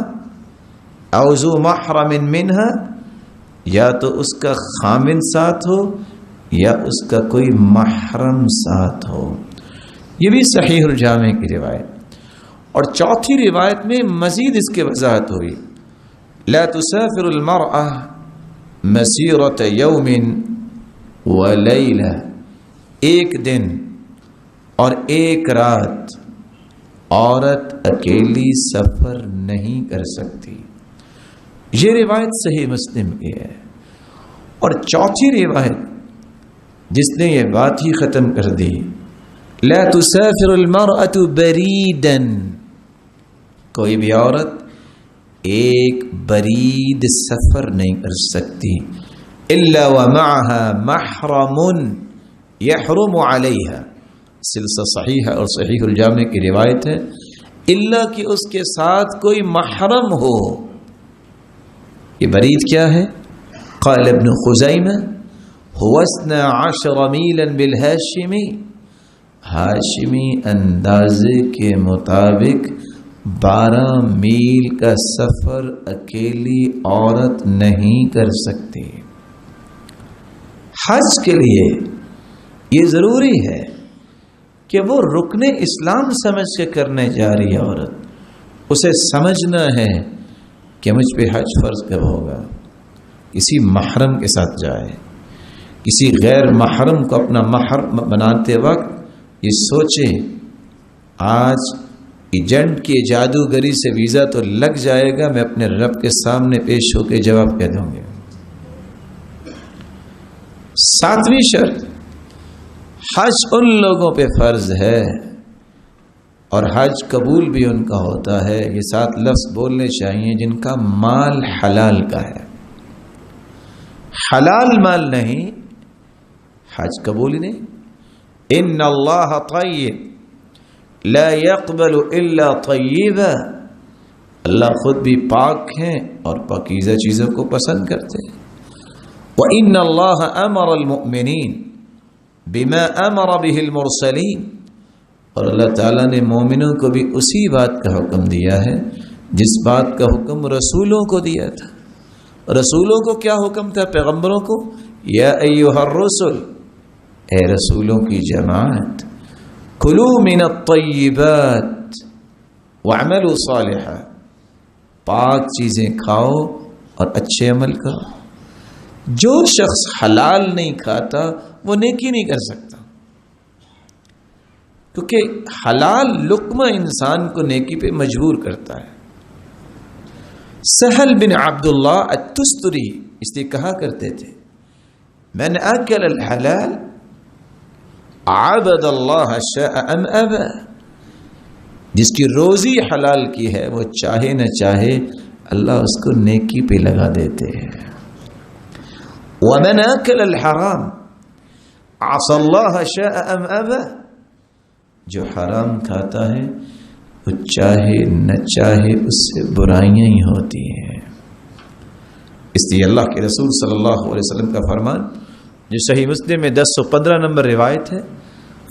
او ذو محرم منها، یا تو اس کا خامن ساتھ ہو یا اس کا کوئی محرم ساتھ ہو. یہ بھی صحیح الجامع کی روایت. اور چوتھی روایت میں مزید اس کی وضاحت ہوئی لا تسافر المرأة مسیرت یوم ولیلہ. 1 دن اور 1 رات عورت اکیلی سفر نہیں کر سکتی. یہ روایت صحیح مسلم کی ہے. اور چوتھی روایت جس نے یہ بات ہی ختم کر دی لا تسافر المرأة بریدا. کوئی بھی عورت ایک برید سفر نہیں کر سکتی الا ومعها محرم يحرم عليها. سلسلہ صحیح اور صحیح الجامع کی روایت ہے الا کہ اس کے ساتھ کوئی محرم ہو. یہ برید کیا ہے؟ قال ابن خزیمہ هو 12 میلا بالهاشمی. ہاشمی اندازے کے مطابق 12 میل کا سفر اکیلی عورت نہیں کر سکتی. حج کے لیے یہ ضروری ہے کہ وہ رکن اسلام سمجھ کے کرنے جا رہی ہے عورت. اسے سمجھنا ہے کہ مجھ پہ حج فرض کب ہوگا. کسی محرم کے ساتھ جائے. کسی غیر محرم کو اپنا محرم بناتے وقت یہ سوچے آج ایجنٹ کی جادوگری سے ویزا تو لگ جائے گا، میں اپنے رب کے سامنے پیش ہو کے جواب کہہ دوں گے. 7ویں شرط حج ان لوگوں پہ فرض ہے اور حج قبول بھی ان کا ہوتا ہے. یہ 7 لفظ بولنے چاہیے جن کا مال حلال کا ہے. حلال مال نہیں حج قبول ہی نہیں. ان اللہ طیب لا يقبل الا طیبا. اللہ خود بھی پاک ہیں اور پاکیزہ چیزوں کو پسند کرتے ہیں. وَإِنَّ اللَّهَ أَمَرَ الْمُؤْمِنِينَ بِمَا أَمَرَ بِهِ الْمُرْسَلِينَ. اور اللہ تعالیٰ نے مومنوں کو بھی اسی بات کا حکم دیا ہے جس بات کا حکم رسولوں کو دیا تھا. رسولوں کو کیا حکم تھا؟ پیغمبروں کو یا ایھا الرسل، اے رسولوں کی جماعت، کلوا من الطیبات واعملوا صالحا، پاک چیزیں کھاؤ اور اچھے عمل کرو. جو شخص حلال نہیں کھاتا وہ نیکی نہیں کر سکتا، کیونکہ حلال لقمہ انسان کو نیکی پہ مجبور کرتا ہے. سہل بن عبداللہ التستری اس لیے کہا کرتے تھے من اکل الحلال عبد اللہ شاء ام ابا. جس کی روزی حلال کی ہے وہ چاہے نہ چاہے اللہ اس کو نیکی پہ لگا دیتے ہیں. ومن اکل الحرام عصى اللہ شاء ام ابا. جو حرام کھاتا ہے وہ چاہے نہ چاہے اس سے برائیاں ہی ہوتی ہیں. اس لیے اللہ کے رسول صلی اللہ علیہ وسلم کا فرمان جو صحیح مسلم میں 1015 نمبر روایت ہے،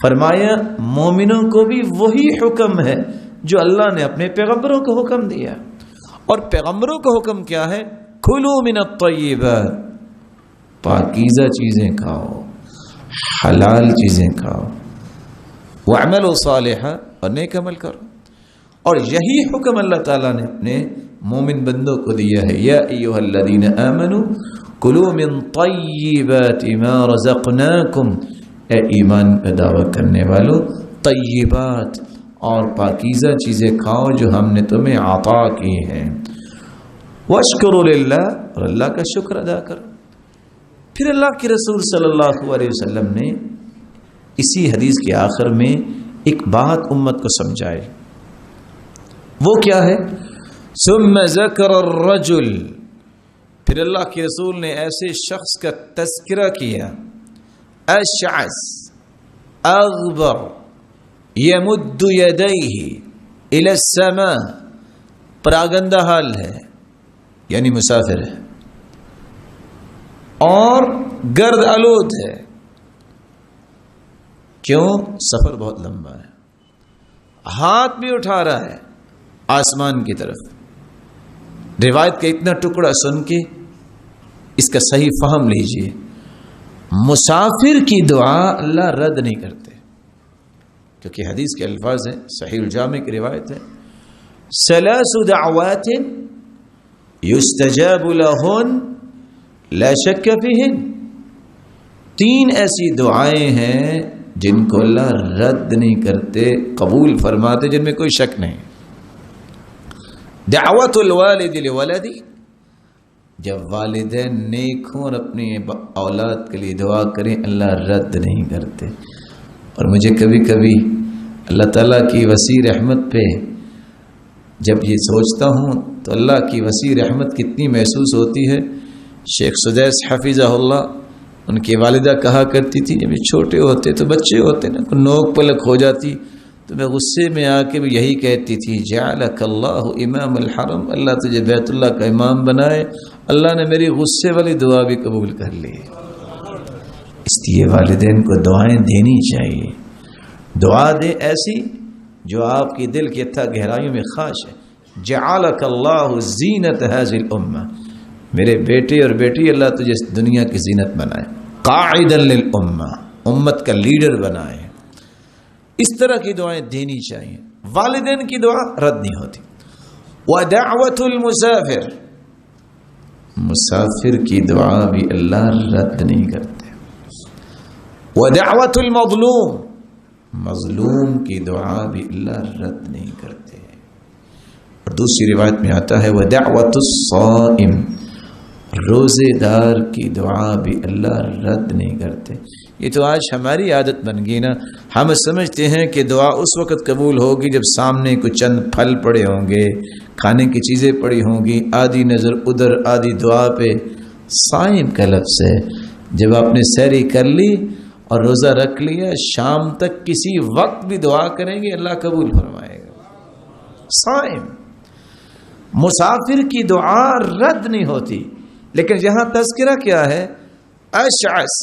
فرمایا مومنوں کو بھی وہی حکم ہے جو اللہ نے اپنے پیغمبروں کو حکم دیا. اور پیغمبروں کو حکم کیا ہے؟ کلوا من الطیبات، پاکیزہ چیزیں کھاؤ، حلال چیزیں کھاؤ، واعملوا صالحا، اور نیک عمل کرو. اور یہی حکم اللہ تعالیٰ نے اپنے مومن بندوں کو دیا ہے، یا ایھا الذین آمنوا کلوا من طیبات ما رزقناکم، اے ایمان کا دعویٰ کرنے والو طیبات اور پاکیزہ چیزیں کھاؤ جو ہم نے تمہیں عطا کی ہیں، واشکروا للہ، اور اللہ کا شکر ادا کرو۔ پھر اللہ کے رسول صلی اللہ علیہ وسلم نے اسی حدیث کے آخر میں ایک بات امت کو سمجھائے، وہ کیا ہے؟ ثم ذکر الرجل، پھر اللہ کے رسول نے ایسے شخص کا تذکرہ کیا، اشعث اغبر یمد یدیہ الی السماء، پراگندہ حال ہے یعنی مسافر ہے، اور گرد آلود ہے، کیوں؟ سفر بہت لمبا ہے، ہاتھ بھی اٹھا رہا ہے آسمان کی طرف۔ روایت کا اتنا ٹکڑا سن کے اس کا صحیح فہم لیجئے، مسافر کی دعا اللہ رد نہیں کرتے، کیونکہ حدیث کے الفاظ ہیں، صحیح الجامع کی روایت ہے، ثلاث دعوات یستجاب لہن لا شک فیہن، تین ایسی دعائیں ہیں جن کو اللہ رد نہیں کرتے، قبول فرماتے، جن میں کوئی شک نہیں۔ دعوت الوالد لولدی، جب والدین نیک ہوں اور اپنی اولاد کے لیے دعا کریں اللہ رد نہیں کرتے۔ اور مجھے کبھی کبھی اللہ تعالیٰ کی وسیع رحمت پہ جب یہ سوچتا ہوں تو اللہ کی وسیع رحمت کتنی محسوس ہوتی ہے۔ شیخ سدیس حفظہ اللہ، ان کی والدہ کہا کرتی تھی جب یہ چھوٹے ہوتے تو بچے ہوتے نا، نوک پلک ہو جاتی تو میں غصے میں آ کے بھی یہی کہتی تھی، جعلک اللہ امام الحرم، اللہ تجھے بیت اللہ کا امام بنائے۔ اللہ نے میری غصے والی دعا بھی قبول کر لی۔ اس لیے والدین کو دعائیں دینی چاہیے، دعا دیں ایسی جو آپ کی دل کی اتھا گہرائیوں میں خواہش ہے۔ جعلک اللہ زینت ھذہ الامہ، میرے بیٹے اور بیٹی اللہ تجھے اس دنیا کی زینت بنائے، قاعدا للامہ، امت کا لیڈر بنائے۔ اس طرح کی دعائیں دینی چاہیے، والدین کی دعا رد نہیں ہوتی۔ ودعوت المسافر، مسافر کی دعا بھی اللہ رد نہیں کرتے۔ ودعوت المظلوم، مظلوم کی دعا بھی اللہ رد نہیں کرتے۔ اور دوسری روایت میں آتا ہے ودعوت الصائم، روزے دار کی دعا بھی اللہ رد نہیں کرتے۔ یہ تو آج ہماری عادت بن گئی نا، ہم سمجھتے ہیں کہ دعا اس وقت قبول ہوگی جب سامنے کچھ چند پھل پڑے ہوں گے، کھانے کی چیزیں پڑی ہوں گی، آدھی نظر ادھر آدھی دعا پہ۔ صائم کا لفظ ہے، جب آپ نے سحری کر لی اور روزہ رکھ لیا، شام تک کسی وقت بھی دعا کریں گے اللہ قبول فرمائے گا۔ صائم، مسافر کی دعا رد نہیں ہوتی، لیکن یہاں تذکرہ کیا ہے؟ اشعث،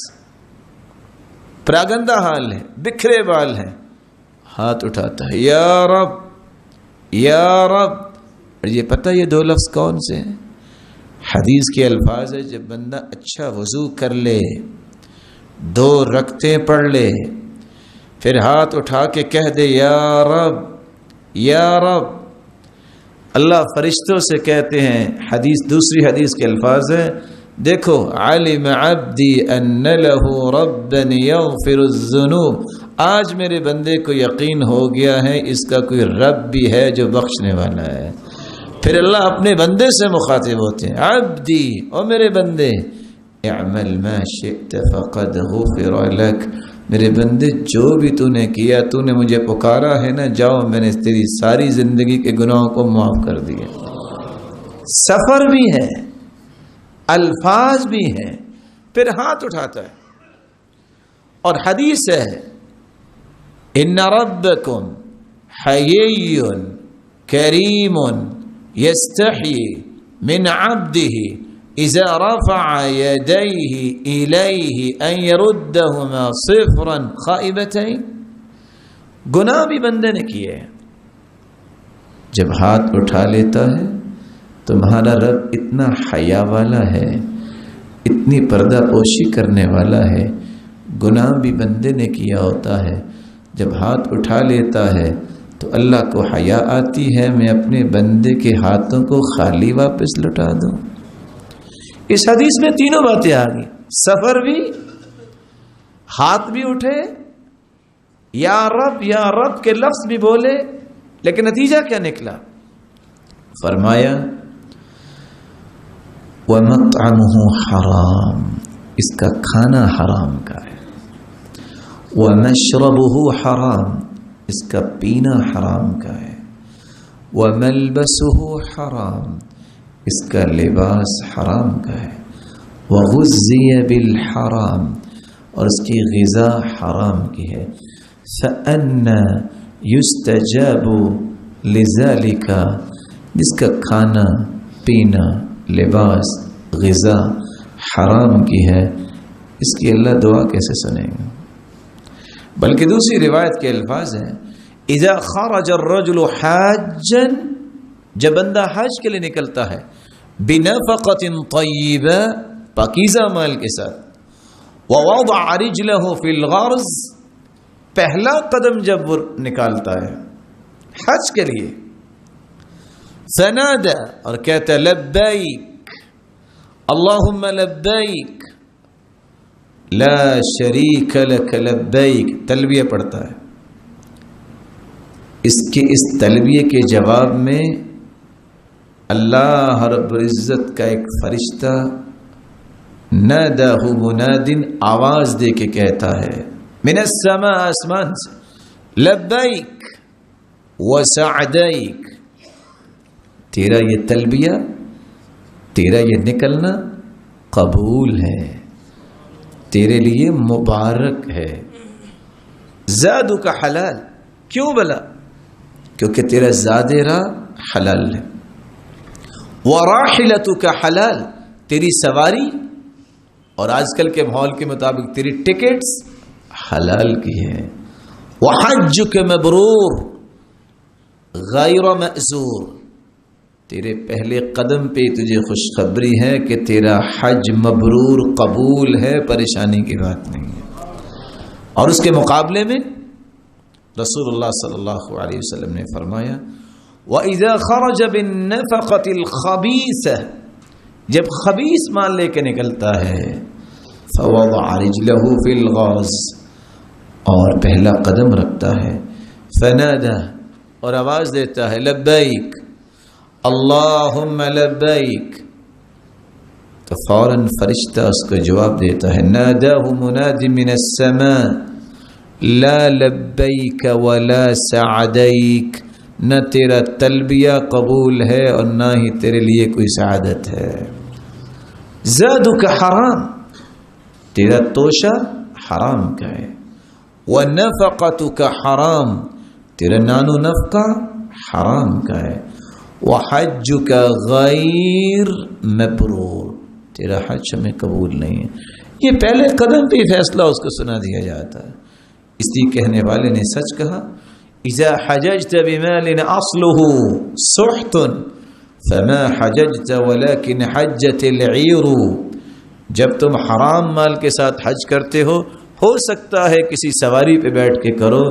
پراگندہ حال ہے، بکھرے بال ہے، ہاتھ اٹھاتا ہے یا رب یا رب۔ اور یہ پتہ یہ دو لفظ کون سے ہیں؟ حدیث کے الفاظ ہے، جب بندہ اچھا وضو کر لے، 2 رکعتیں پڑھ لے، پھر ہاتھ اٹھا کے کہہ دے یا رب یا رب، اللہ فرشتوں سے کہتے ہیں، حدیث دوسری حدیث کے الفاظ ہیں، دیکھو علم عبدی ان لہ ربا یغفر الذنوب، آج میرے بندے کو یقین ہو گیا ہے اس کا کوئی رب بھی ہے جو بخشنے والا ہے۔ پھر اللہ اپنے بندے سے مخاطب ہوتے ہیں، عبدی، او میرے بندے، اعمل ما شئت فقد غفر لک، میرے بندے جو بھی تو نے کیا، تو نے مجھے پکارا ہے نا، جاؤ میں نے تیری ساری زندگی کے گناہوں کو معاف کر دیا۔ سفر بھی ہے، الفاظ بھی ہیں، پھر ہاتھ اٹھاتا ہے۔ اور حدیث ہے ان ربکم حیی کریم یستحی من عبده اذا رفع یدیہ الیہ ان یردہما صفرا خائبتین، گناہ بھی بندے نے کیے ہیں، جب ہاتھ اٹھا لیتا ہے تمہارا رب اتنا حیا والا ہے، اتنی پردہ پوشی کرنے والا ہے، گناہ بھی بندے نے کیا ہوتا ہے، جب ہاتھ اٹھا لیتا ہے تو اللہ کو حیا آتی ہے میں اپنے بندے کے ہاتھوں کو خالی واپس لوٹا دوں؟ اس حدیث میں تینوں باتیں آ گئی، سفر بھی، ہاتھ بھی اٹھے، یا رب کے لفظ بھی بولے، لیکن نتیجہ کیا نکلا؟ فرمایا وَمَطْعَمُهُ حرام، اس کا کھانا حرام کا ہے، وَمَشْرَبُهُ حرام، اس کا پینا حرام کا ہے، وَمَلْبَسُهُ حرام، اس کا لباس حرام کا ہے، وَغُذِّيَ بِالْحَرام، اور اس کی غذا حرام کی ہے، فَأَنَّا يُسْتَجَابُ لِذَلِكَ، جس کا کھانا پینا لباس غذا حرام کی ہے، اس کی اللہ دعا کیسے سنے گا؟ بلکہ دوسری روایت کے الفاظ ہیں اذا خرج الرجل حاجا، جب بندہ حج کے لیے نکلتا ہے، بنفقۃ طیبہ، پاکیزہ مال کے ساتھ، ووضع رجلہ فی الغرض، پہلا قدم جب وہ نکالتا ہے حج کے لیے، فنادى، اور کہتا ہے لبیک اللہم لبیک لا شریک لک لبیک، تلبیہ پڑھتا ہے، اس تلبیہ کے جواب میں اللہ رب العزت کا ایک فرشتہ ناداہ مناد، آواز دے کے کہتا ہے من السماء، آسمان سے، لبیک وسعدیک، تیرا یہ تلبیہ، تیرا یہ نکلنا قبول ہے، تیرے لیے مبارک ہے، زادک حلال، کیوں بلا؟ کیونکہ تیرا زاد راہ حلال ہے، وراحلتک حلال، تیری سواری اور آج کل کے ماحول کے مطابق تیری ٹکٹس حلال کی ہے، وحجک مبرور غیر مأزور، تیرے پہلے قدم پہ تجھے خوشخبری ہے کہ تیرا حج مبرور قبول ہے، پریشانی کی بات نہیں ہے۔ اور اس کے مقابلے میں رسول اللہ صلی اللہ علیہ وسلم نے فرمایا وَإِذَا خَرَجَ بِالنَّفَقَةِ الْخَبِيثَةِ، جب خبیث مال لے کے نکلتا ہے، فَوَضَعَ رِجْلَهُ فِي الْغَرَضِ، اور پہلا قدم رکھتا ہے، فَنَادَى، اور آواز دیتا ہے لبیک اللہم لبیک، تو فوراً فرشتہ اس کو جواب دیتا ہے ناداہ مناد من السماء لا لبیک ولا سعدیک، نہ تیرا تلبیہ قبول ہے اور نہ ہی تیرے لیے کوئی سعادت ہے، زادک حرام، تیرا توشہ حرام کا ہے، ونفقتک حرام، تیرا نان و نفقہ حرام کا ہے، وحجک غیر مبرور، تیرا حج ہمیں قبول نہیں ہے۔ یہ پہلے قدم پہ فیصلہ اس کو سنا دیا جاتا ہے، اس لیے کہنے والے نے سچ کہا اذا حججت بمال اصله سحت فما حججت ولكن حجت العیر، جب تم حرام مال کے ساتھ حج کرتے ہو سکتا ہے کسی سواری پہ بیٹھ کے کرو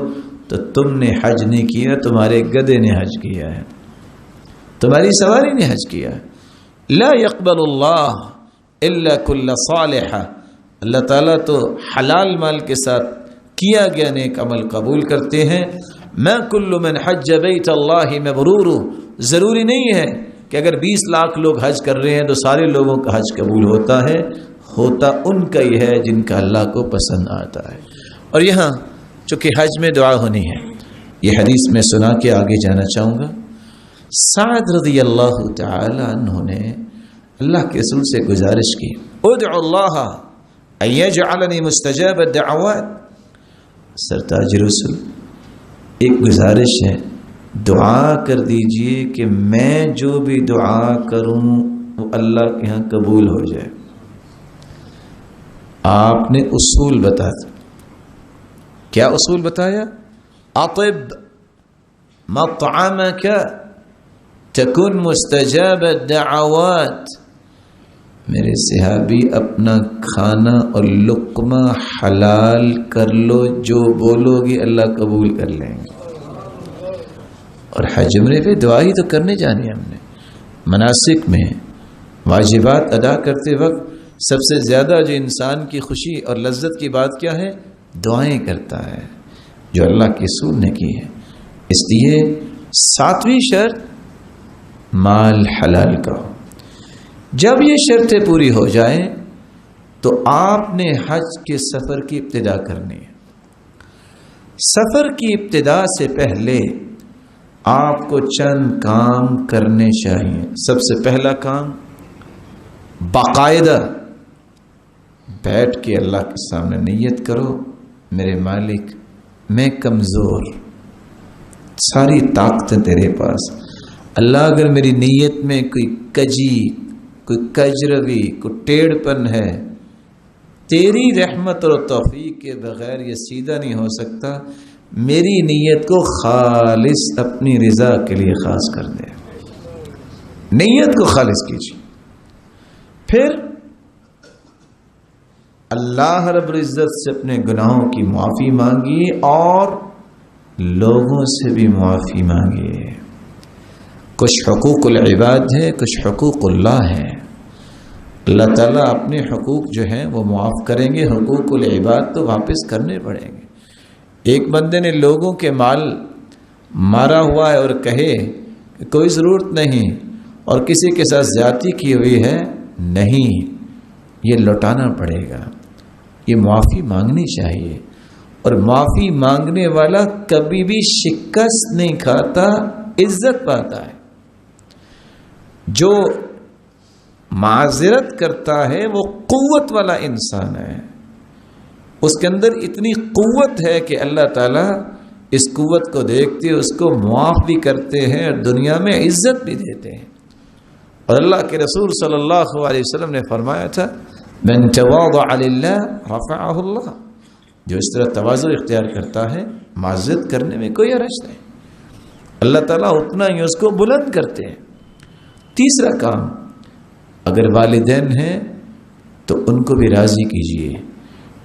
تو تم نے حج نہیں کیا، تمہارے گدھے نے حج کیا ہے، تمہاری سواری نے حج کیا۔ لا يقبل اللہ الا کل صالح، اللہ تعالیٰ تو حلال مال کے ساتھ کیا گیا نیک عمل قبول کرتے ہیں۔ ما کل من حج بیت اللہ مبرور، ضروری نہیں ہے کہ اگر 20 لاکھ لوگ حج کر رہے ہیں تو سارے لوگوں کا حج قبول ہوتا ہے، ہوتا ان کا ہی ہے جن کا اللہ کو پسند آتا ہے۔ اور یہاں چونکہ حج میں دعا ہونی ہے، یہ حدیث میں سنا کے آگے جانا چاہوں گا۔ سعد رضی اللہ تعالی عنہ نے اللہ کے رسول سے گزارش کی ادعو اللہ ان یجعلنی مستجاب الدعوات، سرتاج رسول ایک گزارش ہے، دعا کر دیجئے کہ میں جو بھی دعا کروں وہ اللہ کے ہاں قبول ہو جائے۔ آپ نے اصول بتایا، کیا اصول بتایا؟ اطب مطعمک تکن مستجاب الدعوات، میرے صحابی اپنا کھانا اور لقمہ حلال کر لو، جو بولو گے اللہ قبول کر لیں گے۔ اور حج عمرے پہ دعا ہی تو کرنے جانی ہے ہم نے. مناسک میں واجبات ادا کرتے وقت سب سے زیادہ جو انسان کی خوشی اور لذت کی بات کیا ہے؟ دعائیں کرتا ہے جو اللہ کے رسول نے کی ہے. اس لیے 7ویں شرط مال حلال کا ہو. جب یہ شرطیں پوری ہو جائیں تو آپ نے حج کے سفر کی ابتدا کرنی ہے. سفر کی ابتدا سے پہلے آپ کو چند کام کرنے چاہیے. سب سے پہلا کام، باقاعدہ بیٹھ کے اللہ کے سامنے نیت کرو، میرے مالک میں کمزور، ساری طاقتیں تیرے پاس. اللہ اگر میری نیت میں کوئی کجی، کوئی کجروی، کوئی ٹیڑھ پن ہے، تیری رحمت اور توفیق کے بغیر یہ سیدھا نہیں ہو سکتا. میری نیت کو خالص اپنی رضا کے لیے خاص کر دے. نیت کو خالص کیجیے. پھر اللہ رب العزت سے اپنے گناہوں کی معافی مانگی اور لوگوں سے بھی معافی مانگیے. کچھ حقوق العباد ہے، کچھ حقوق اللہ ہے. اللہ تعالیٰ اپنے حقوق جو ہیں وہ معاف کریں گے، حقوق العباد تو واپس کرنے پڑیں گے. ایک بندے نے لوگوں کے مال مارا ہوا ہے اور کہے کہ کوئی ضرورت نہیں، اور کسی کے ساتھ زیادتی کی ہوئی ہے، نہیں، یہ لوٹانا پڑے گا. یہ معافی مانگنی چاہیے. اور معافی مانگنے والا کبھی بھی شکست نہیں کھاتا، عزت پاتا ہے. جو معذرت کرتا ہے وہ قوت والا انسان ہے. اس کے اندر اتنی قوت ہے کہ اللہ تعالیٰ اس قوت کو دیکھتے اس کو معاف بھی کرتے ہیں اور دنیا میں عزت بھی دیتے ہیں. اور اللہ کے رسول صلی اللہ علیہ وسلم نے فرمایا تھا، من تواضع للہ رفعہ اللہ. جو اس طرح تواضع اختیار کرتا ہے، معذرت کرنے میں کوئی حرج نہیں، اللہ تعالیٰ اتنا ہی اس کو بلند کرتے ہیں. تیسرا کام، اگر والدین ہیں تو ان کو بھی راضی کیجیے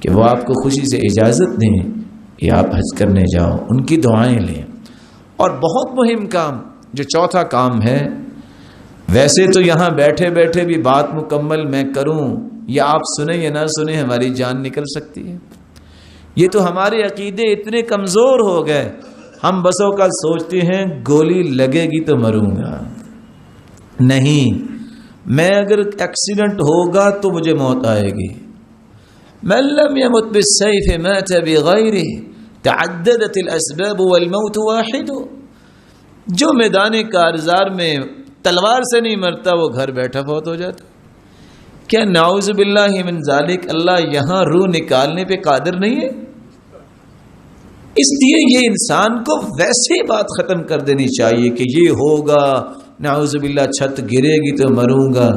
کہ وہ آپ کو خوشی سے اجازت دیں کہ آپ حج کرنے جاؤ، ان کی دعائیں لیں. اور بہت مہم کام جو چوتھا کام ہے، ویسے تو یہاں بیٹھے بیٹھے بھی بات مکمل میں کروں یا آپ سنیں یا نہ سنیں ہماری جان نکل سکتی ہے. یہ تو ہمارے عقیدے اتنے کمزور ہو گئے، ہم بسوں کا سوچتے ہیں گولی لگے گی تو مروں گا. نہیں، میں اگر ایکسیڈنٹ ہوگا تو مجھے موت آئے گی. من لم يمت بالسيف مات بغيره تعددت الاسباب والموت واحد. جو میدان کارزار میں تلوار سے نہیں مرتا وہ گھر بیٹھا فوت ہو جاتا. کیا نعوذ باللہ من ذالک اللہ یہاں روح نکالنے پہ قادر نہیں ہے؟ اس لیے یہ انسان کو ویسے بات ختم کر دینی چاہیے کہ یہ ہوگا، نعوذ باللہ چھت گرے گی تو مروں گا.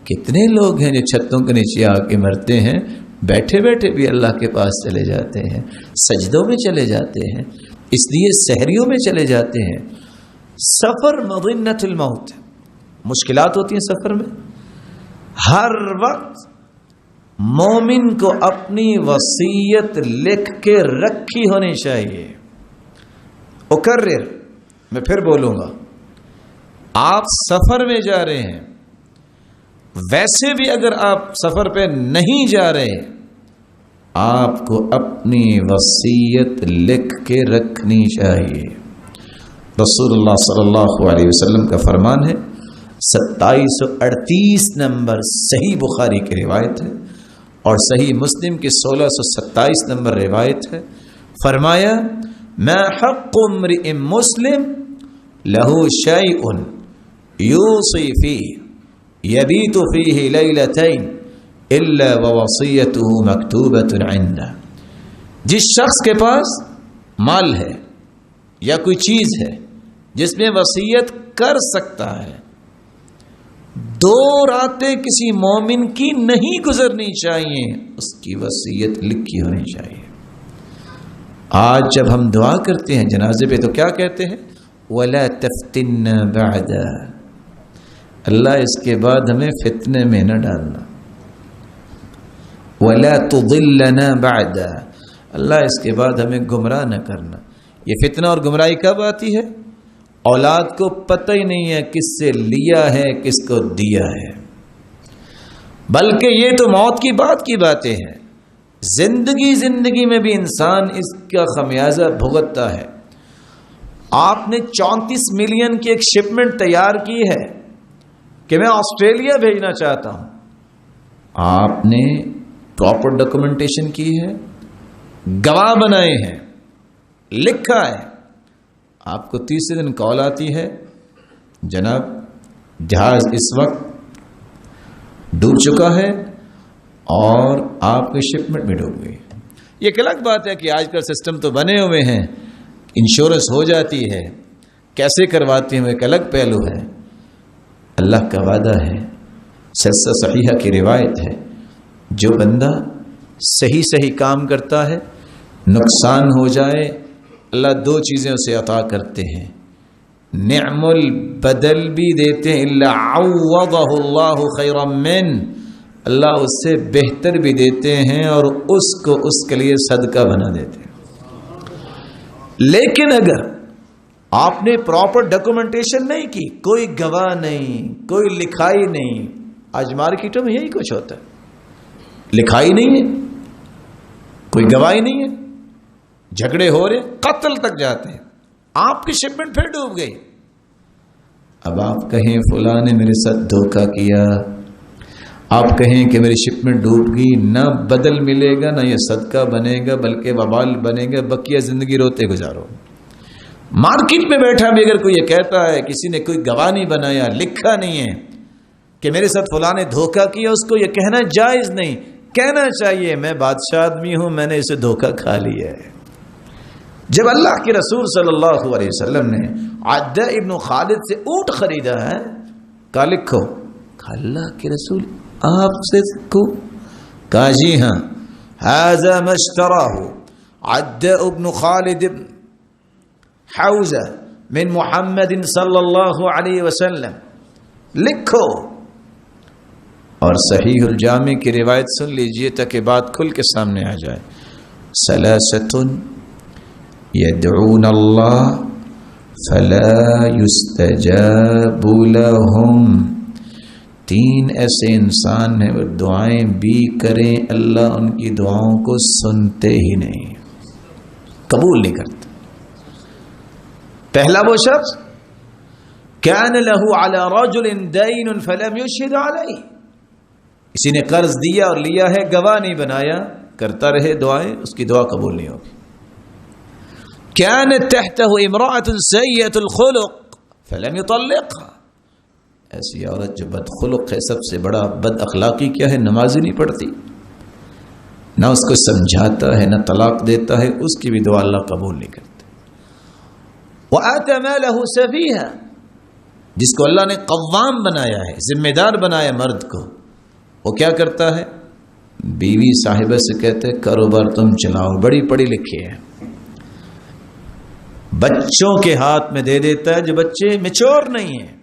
کتنے لوگ ہیں جو چھتوں کے نیچے آ کے مرتے ہیں، بیٹھے بیٹھے بھی اللہ کے پاس چلے جاتے ہیں، سجدوں میں چلے جاتے ہیں، اس لیے سحریوں میں چلے جاتے ہیں. سفر مظنۃ الموت، مشکلات ہوتی ہیں سفر میں. ہر وقت مومن کو اپنی وصیت لکھ کے رکھی ہونی چاہیے. اکرر، میں پھر بولوں گا، آپ سفر میں جا رہے ہیں، ویسے بھی اگر آپ سفر پہ نہیں جا رہے، آپ کو اپنی وصیت لکھ کے رکھنی چاہیے. رسول اللہ صلی اللہ علیہ وسلم کا فرمان ہے، 2738 نمبر صحیح بخاری کی روایت ہے اور صحیح مسلم کی 1627 نمبر روایت ہے. فرمایا، ما حق امرئ مسلم له شیء یوصی فیہ یبیت فیہ لیلتین الا ووصیتہ مکتوبۃ عنده. جس شخص کے پاس مال ہے یا کوئی چیز ہے جس میں وصیت کر سکتا ہے، 2 راتیں کسی مومن کی نہیں گزرنی چاہیے، اس کی وصیت لکھی ہونی چاہیے. آج جب ہم دعا کرتے ہیں جنازے پہ تو کیا کہتے ہیں؟ وَلَا تَفْتِنَّا بَعْدَ. اللہ اس کے بعد ہمیں فتنے میں نہ ڈالنا. وَلَا تُضِلَّنَا بَعْدَ. اللہ اس کے بعد ہمیں گمراہ نہ کرنا. یہ فتنہ اور گمراہی کب آتی ہے؟ اولاد کو پتہ ہی نہیں ہے کس سے لیا ہے کس کو دیا ہے، بلکہ یہ تو موت کی باتیں ہیں۔ زندگی میں بھی انسان اس کا خمیازہ بھگتتا ہے۔ آپ نے 34 ملین کی ایک شپمنٹ تیار کی ہے کہ میں آسٹریلیا بھیجنا چاہتا ہوں، آپ نے پراپر ڈاکومنٹیشن کی ہے، گواہ بنائے ہیں، لکھا ہے، آپ کو تیسرے دن کال آتی ہے جناب جہاز اس وقت ڈوب چکا ہے اور آپ کی شپمنٹ بھی ڈوب گئی۔ یہ ایک الگ بات ہے کہ آج کل سسٹم تو بنے ہوئے ہیں، انشورنس ہو جاتی ہے، کیسے کرواتے ہیں وہ ایک الگ پہلو ہے۔ اللہ کا وعدہ ہے، سلسلہ صحیحہ کی روایت ہے، جو بندہ صحیح کام کرتا ہے نقصان ہو جائے اللہ 2 چیزیں اسے عطا کرتے ہیں، نعم البدل بھی دیتے ہیں، الا عوضہ اللہ خیرا من، اللہ اس سے بہتر بھی دیتے ہیں اور اس کو اس کے لیے صدقہ بنا دیتے ہیں۔ لیکن اگر آپ نے پراپر ڈاکومنٹیشن نہیں کی، کوئی گواہ نہیں، کوئی لکھائی نہیں، آج مارکیٹوں میں یہی کچھ ہوتا ہے، لکھائی نہیں ہے، کوئی گواہی نہیں ہے، جھگڑے ہو رہے، قتل تک جاتے ہیں، آپ کی شپمنٹ پھر ڈوب گئی۔ اب آپ کہیں فلاں نے میرے ساتھ دھوکہ کیا، آپ کہیں کہ میری شپمنٹ ڈوب گئی، نہ بدل ملے گا نہ یہ صدقہ بنے گا بلکہ وبال بنے گا، بقیہ زندگی روتے گزارو۔ مارکیٹ میں بیٹھا بھی اگر کوئی یہ کہتا ہے کسی نے کوئی گواہ نہیں بنایا، لکھا نہیں ہے کہ میرے ساتھ فلاں نے دھوکہ کیا، اس کو یہ کہنا جائز نہیں، کہنا چاہیے میں بادشاہ آدمی ہوں، میں نے اسے دھوکہ کھا لیا ہے۔ جب اللہ کے رسول صلی اللہ علیہ وسلم نے عدہ ابن خالد سے اونٹ خریدا ہے، کہا لکھو، کہا اللہ کے رسول آپ سے کو، کہا جی ہاں، ھذا ما اشتراہ عدہ ابن خالد ابن حوزہ من محمد صلی اللہ علیہ وسلم، لکھو۔ اور صحیح الجامع کی روایت سن لیجئے تاکہ بات کھل کے سامنے آ جائے۔ ثلاثۃ یدعون اللہ فلا یستجاب لهم، 3 ایسے انسان ہیں وہ دعائیں بھی کریں اللہ ان کی دعاؤں کو سنتے ہی نہیں، قبول نہیں کرتے۔ پہلا وہ شخص کان له علی رجل دین فلم یشهد علیہ، کسی نے قرض دیا اور لیا ہے، گواہ نہیں بنایا، کرتا رہے دعائیں، اس کی دعا قبول نہیں ہوگی۔ كانت تحته امرأة سيئة الخلق فلم يطلقها، ایسی عورت جو بد خلق ہے، سب سے بڑا بد اخلاقی کیا ہے، نماز ہی نہیں پڑھتی، نہ اس کو سمجھاتا ہے نہ طلاق دیتا ہے، اس کی بھی دعا اللہ قبول نہیں کرتے۔ وآتى ماله سفيها، جس کو اللہ نے قوام بنایا ہے، ذمہ دار بنایا مرد کو، وہ کیا کرتا ہے، بیوی صاحبہ سے کہتے کاروبار تم چلاؤ، بڑی پڑھی لکھی ہے، بچوں کے ہاتھ میں دے دیتا ہے جو بچے میچور نہیں ہیں،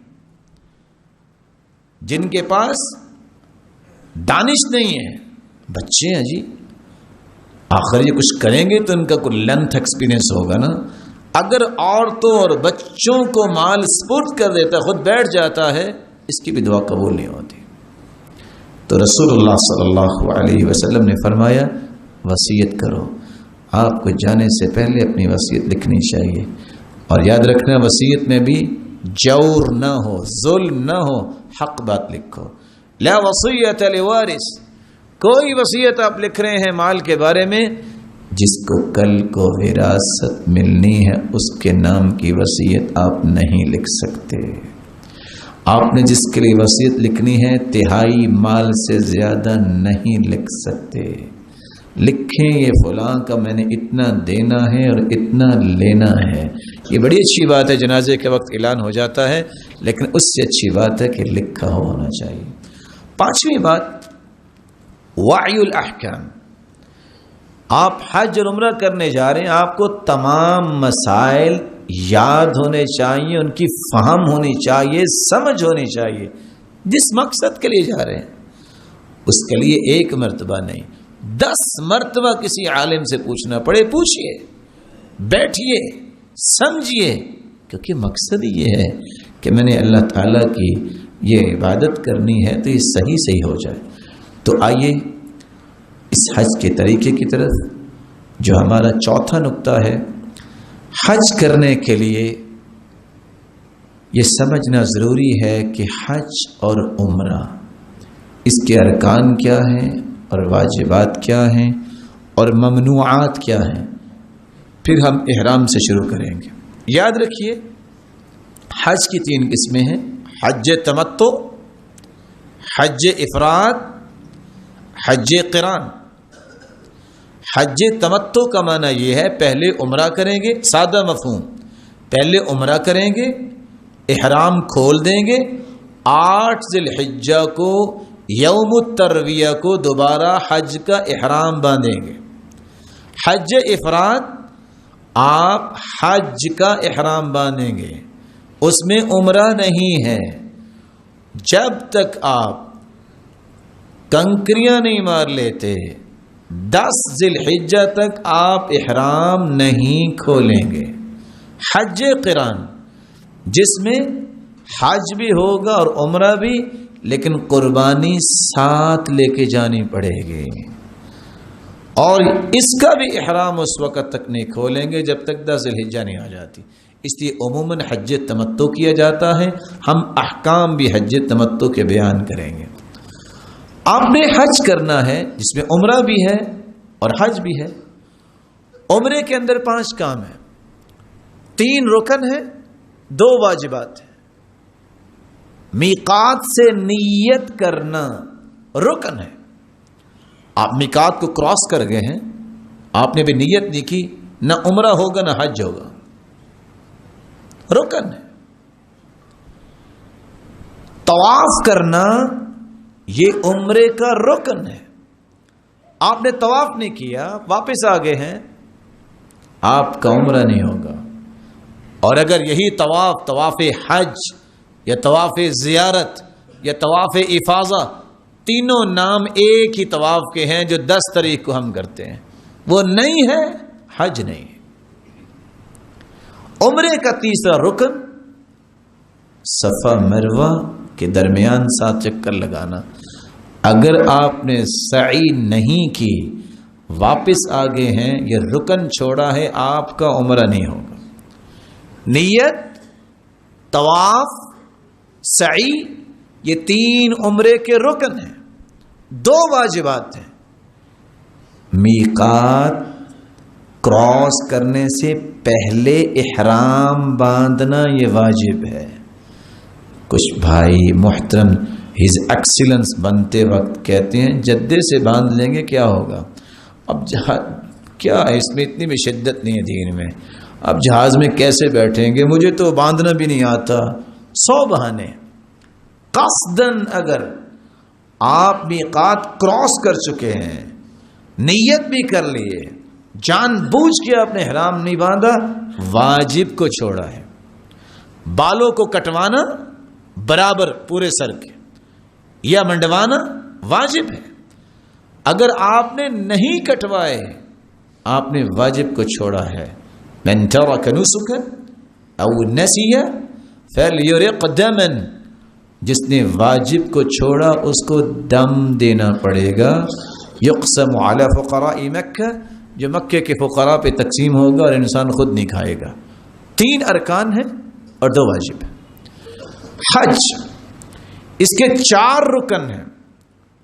جن کے پاس دانش نہیں ہے، بچے ہیں جی، آخر یہ کچھ کریں گے تو ان کا کوئی لینتھ ایکسپیرینس ہوگا نا۔ اگر عورتوں اور بچوں کو مال سپرد کر دیتا ہے، خود بیٹھ جاتا ہے، اس کی بھی دعا قبول نہیں ہوتی۔ تو رسول اللہ صلی اللہ علیہ وسلم نے فرمایا وصیت کرو، آپ کو جانے سے پہلے اپنی وصیت لکھنی چاہیے، اور یاد رکھنا وصیت میں بھی جور نہ ہو، ظلم نہ ہو، حق بات لکھو۔ لا وصیت لوارث، کوئی وصیت آپ لکھ رہے ہیں مال کے بارے میں جس کو کل کو وراثت ملنی ہے، اس کے نام کی وصیت آپ نہیں لکھ سکتے۔ آپ نے جس کے لیے وصیت لکھنی ہے تہائی مال سے زیادہ نہیں لکھ سکتے۔ لکھیں یہ فلاں کا میں نے اتنا دینا ہے اور اتنا لینا ہے، یہ بڑی اچھی بات ہے، جنازے کے وقت اعلان ہو جاتا ہے، لیکن اس سے اچھی بات ہے کہ لکھا ہونا چاہیے۔ 5ویں بات وعی الاحکام، آپ حج اور عمرہ کرنے جا رہے ہیں، آپ کو تمام مسائل یاد ہونے چاہیے، ان کی فہم ہونی چاہیے، سمجھ ہونی چاہیے، جس مقصد کے لیے جا رہے ہیں۔ اس کے لیے 1 مرتبہ نہیں، 10 مرتبہ کسی عالم سے پوچھنا پڑے، پوچھئے، بیٹھئے، سمجھئے، کیونکہ مقصد یہ ہے کہ میں نے اللہ تعالیٰ کی یہ عبادت کرنی ہے تو یہ صحیح ہو جائے۔ تو آئیے اس حج کے طریقے کی طرف، جو ہمارا چوتھا نقطہ ہے۔ حج کرنے کے لیے یہ سمجھنا ضروری ہے کہ حج اور عمرہ، اس کے ارکان کیا ہیں اور واجبات کیا ہیں اور ممنوعات کیا ہیں۔ پھر ہم احرام سے شروع کریں گے۔ یاد رکھیے حج کی 3 قسمیں ہیں: حج تمتع، حج افراد، حج قران۔ حج تمتع کا معنی یہ ہے پہلے عمرہ کریں گے، سادہ مفہوم، پہلے عمرہ کریں گے، احرام کھول دیں گے، 8 ذی الحجہ کو یوم الترویہ کو دوبارہ حج کا احرام باندھیں گے۔ حج افراد، آپ حج کا احرام باندھیں گے، اس میں عمرہ نہیں ہے۔ جب تک آپ کنکریاں نہیں مار لیتے 10 ذی الحجہ تک آپ احرام نہیں کھولیں گے۔ حج قران، جس میں حج بھی ہوگا اور عمرہ بھی، لیکن قربانی ساتھ لے کے جانی پڑے گی، اور اس کا بھی احرام اس وقت تک نہیں کھولیں گے جب تک 10 ذی الحجہ نہیں آ جاتی۔ اس لیے عموماً حج تمتع کیا جاتا ہے۔ ہم احکام بھی حج تمتع کے بیان کریں گے۔ آپ نے حج کرنا ہے جس میں عمرہ بھی ہے اور حج بھی ہے۔ عمرے کے اندر 5 کام ہیں، 3 رکن ہیں، 2 واجبات ہیں۔ میقات سے نیت کرنا رکن ہے۔ آپ میقات کو کراس کر گئے ہیں، آپ نے بھی نیت نہیں کی، نہ عمرہ ہوگا نہ حج ہوگا، رکن ہے۔ طواف کرنا یہ عمرے کا رکن ہے۔ آپ نے طواف نہیں کیا، واپس آ گئے ہیں، آپ کا عمرہ نہیں ہوگا۔ اور اگر یہی طواف حج یا طواف زیارت یا طواف افاضہ، تینوں نام ایک ہی طواف کے ہیں جو 10 تاریخ کو ہم کرتے ہیں، وہ نہیں ہے، حج نہیں ہے۔ عمرے کا تیسرا رکن صفا مروہ کے درمیان 7 چکر لگانا۔ اگر آپ نے سعی نہیں کی، واپس آ گئے ہیں، یہ رکن چھوڑا ہے، آپ کا عمرہ نہیں ہوگا۔ نیت، طواف، سعی، یہ 3 عمرے کے رکن ہیں۔ 2 واجبات ہیں۔ میقات کراس کرنے سے پہلے احرام باندھنا یہ واجب ہے۔ کچھ بھائی محترم ہز ایکسیلنس بنتے وقت کہتے ہیں جدے سے باندھ لیں گے کیا ہوگا؟ اب کیا ہے اس میں اتنی بھی شدت نہیں ہے دین میں، اب جہاز میں کیسے بیٹھیں گے، مجھے تو باندھنا بھی نہیں آتا، 100 بہانے۔ قصدن اگر آپ میقات کراس کر چکے ہیں، نیت بھی کر لیے، جان بوجھ کے آپ نے احرام نہیں باندھا، واجب کو چھوڑا ہے۔ بالوں کو کٹوانا برابر پورے سر کے یا منڈوانا واجب ہے۔ اگر آپ نے نہیں کٹوائے، آپ نے واجب کو چھوڑا ہے۔ من ترک نسکا او نسی فلیرق دما، جس نے واجب کو چھوڑا اس کو دم دینا پڑے گا۔ یقسم علی فقراء مکہ، جو مکے کے فقراء پہ تقسیم ہوگا اور انسان خود نہیں کھائے گا۔ 3 ارکان ہیں اور 2 واجب ہیں۔ حج، اس کے 4 رکن ہیں،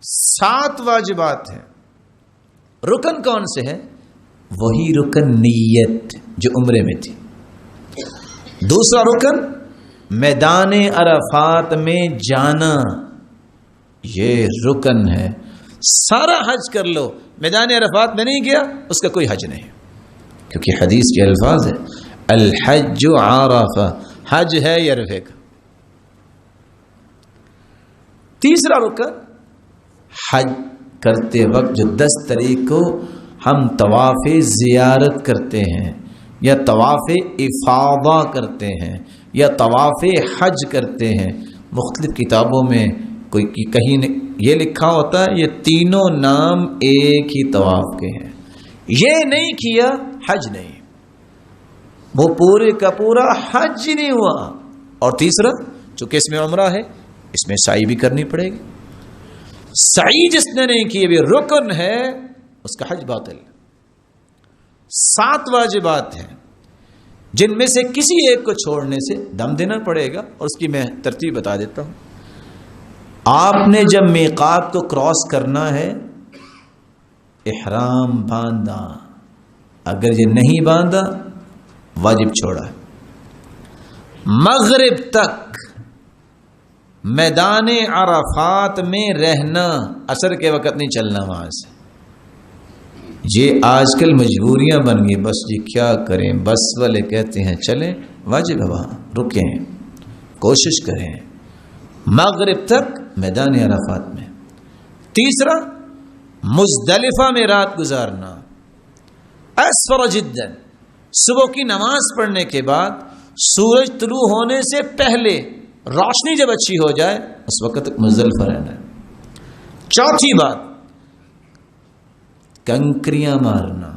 7 واجبات ہیں۔ رکن کون سے ہیں؟ وہی رکن نیت جو عمرے میں تھی۔ دوسرا رکن میدان عرفات میں جانا، یہ رکن ہے۔ سارا حج کر لو، میدان عرفات میں نہیں گیا، اس کا کوئی حج نہیں، کیونکہ حدیث کے الفاظ ہے الحج عرفہ، حج ہے یہ عرفے کا۔ تیسرا رکن، حج کرتے وقت جو 10 تاریخ کو ہم طواف زیارت کرتے ہیں یا طواف افاضہ کرتے ہیں یا طواف حج کرتے ہیں، مختلف کتابوں میں کوئی کہیں یہ لکھا ہوتا ہے یہ تینوں نام ایک ہی طواف کے ہیں، یہ نہیں کیا حج نہیں۔ وہ پورے کا پورا حج ہی نہیں ہوا. اور تیسرا چونکہ اس میں عمرہ ہے اس میں سعی بھی کرنی پڑے گی. سعی جس نے نہیں کی بھی رکن ہے اس کا حج باطل. 7 واجبات ہیں جن میں سے کسی ایک کو چھوڑنے سے دم دینا پڑے گا اور اس کی میں ترتیب بتا دیتا ہوں. آپ نے جب میقات کو کراس کرنا ہے احرام باندھا, اگر یہ نہیں باندھا واجب چھوڑا ہے. مغرب تک میدان عرفات میں رہنا, عصر کے وقت نہیں چلنا وہاں سے. یہ آج کل مجبوریاں بن گئی, بس جی کیا کریں, بس والے کہتے ہیں چلیں, واجب ہے وہاں رکیں, کوشش کریں. مغرب تک میدان عرفات میں. تیسرا مزدلفہ میں رات گزارنا. اسفر جدا, صبح کی نماز پڑھنے کے بعد سورج طلوع ہونے سے پہلے روشنی جب اچھی ہو جائے اس وقت تک مزدلفہ رہنا ہے. چوتھی بات کنکریاں مارنا.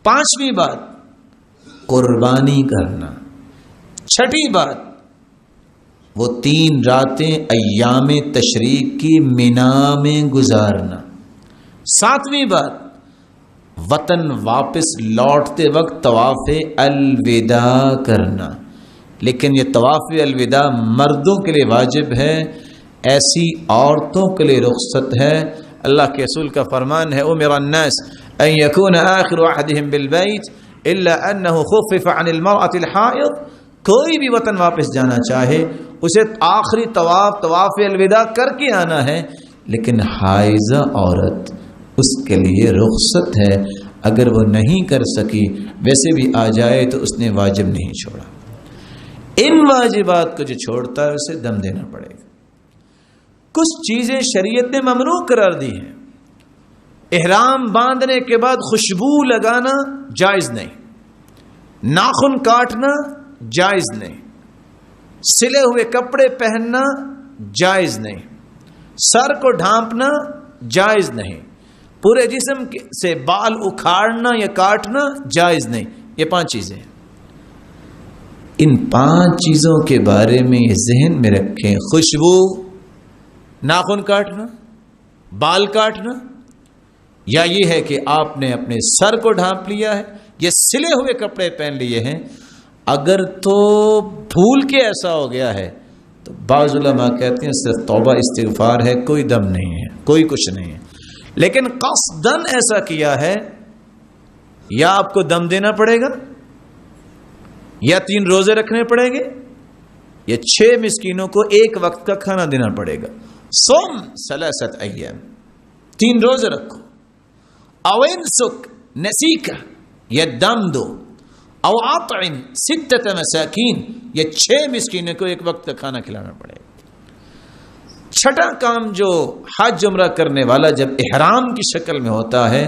پانچویں بات قربانی کرنا. چھٹی بات وہ 3 راتیں ایام تشریق کی مینا میں گزارنا. 7ویں بات وطن واپس لوٹتے وقت طواف الوداع کرنا. لیکن یہ طواف الوداع مردوں کے لیے واجب ہے, ایسی عورتوں کے لیے رخصت ہے. اللہ کے رسول کا فرمان ہے امر الناس ان يكون آخر عهدهم بالبيت الا انه خفف عن المرأة الحائض. کوئی بھی وطن واپس جانا چاہے اسے آخری طواف الوداع کر کے آنا ہے, لیکن حائضہ عورت اس کے لیے رخصت ہے. اگر وہ نہیں کر سکی ویسے بھی آ جائے تو اس نے واجب نہیں چھوڑا. ان واجبات کو جو چھوڑتا ہے اسے دم دینا پڑے گا. کچھ چیزیں شریعت نے ممنوع قرار دی ہیں. احرام باندھنے کے بعد خوشبو لگانا جائز نہیں, ناخن کاٹنا جائز نہیں, سلے ہوئے کپڑے پہننا جائز نہیں, سر کو ڈھانپنا جائز نہیں, پورے جسم سے بال اکھاڑنا یا کاٹنا جائز نہیں. یہ 5 چیزیں ہیں. ان 5 چیزوں کے بارے میں یہ ذہن میں رکھیں. خوشبو, ناخن کاٹنا, بال کاٹنا, یا یہ ہے کہ آپ نے اپنے سر کو ڈھانپ لیا ہے, یہ سلے ہوئے کپڑے پہن لیے ہیں. اگر تو بھول کے ایسا ہو گیا ہے تو بعض علماء کہتے ہیں صرف توبہ استغفار ہے, کوئی دم نہیں ہے, کوئی کچھ نہیں ہے. لیکن قصدن ایسا کیا ہے یا آپ کو دم دینا پڑے گا, یا 3 روزے رکھنے پڑیں گے, یا 6 مسکینوں کو 1 وقت کا کھانا دینا پڑے گا. صوم 3 ایام, 3 روزے رکھو. او انسک نسیکا, یا دم دو. او اطعم 6 مساکین, یا 6 مسکینوں کو 1 وقت کا کھانا کھلانا پڑے گا. چھٹا کام جو حج عمرہ کرنے والا جب احرام کی شکل میں ہوتا ہے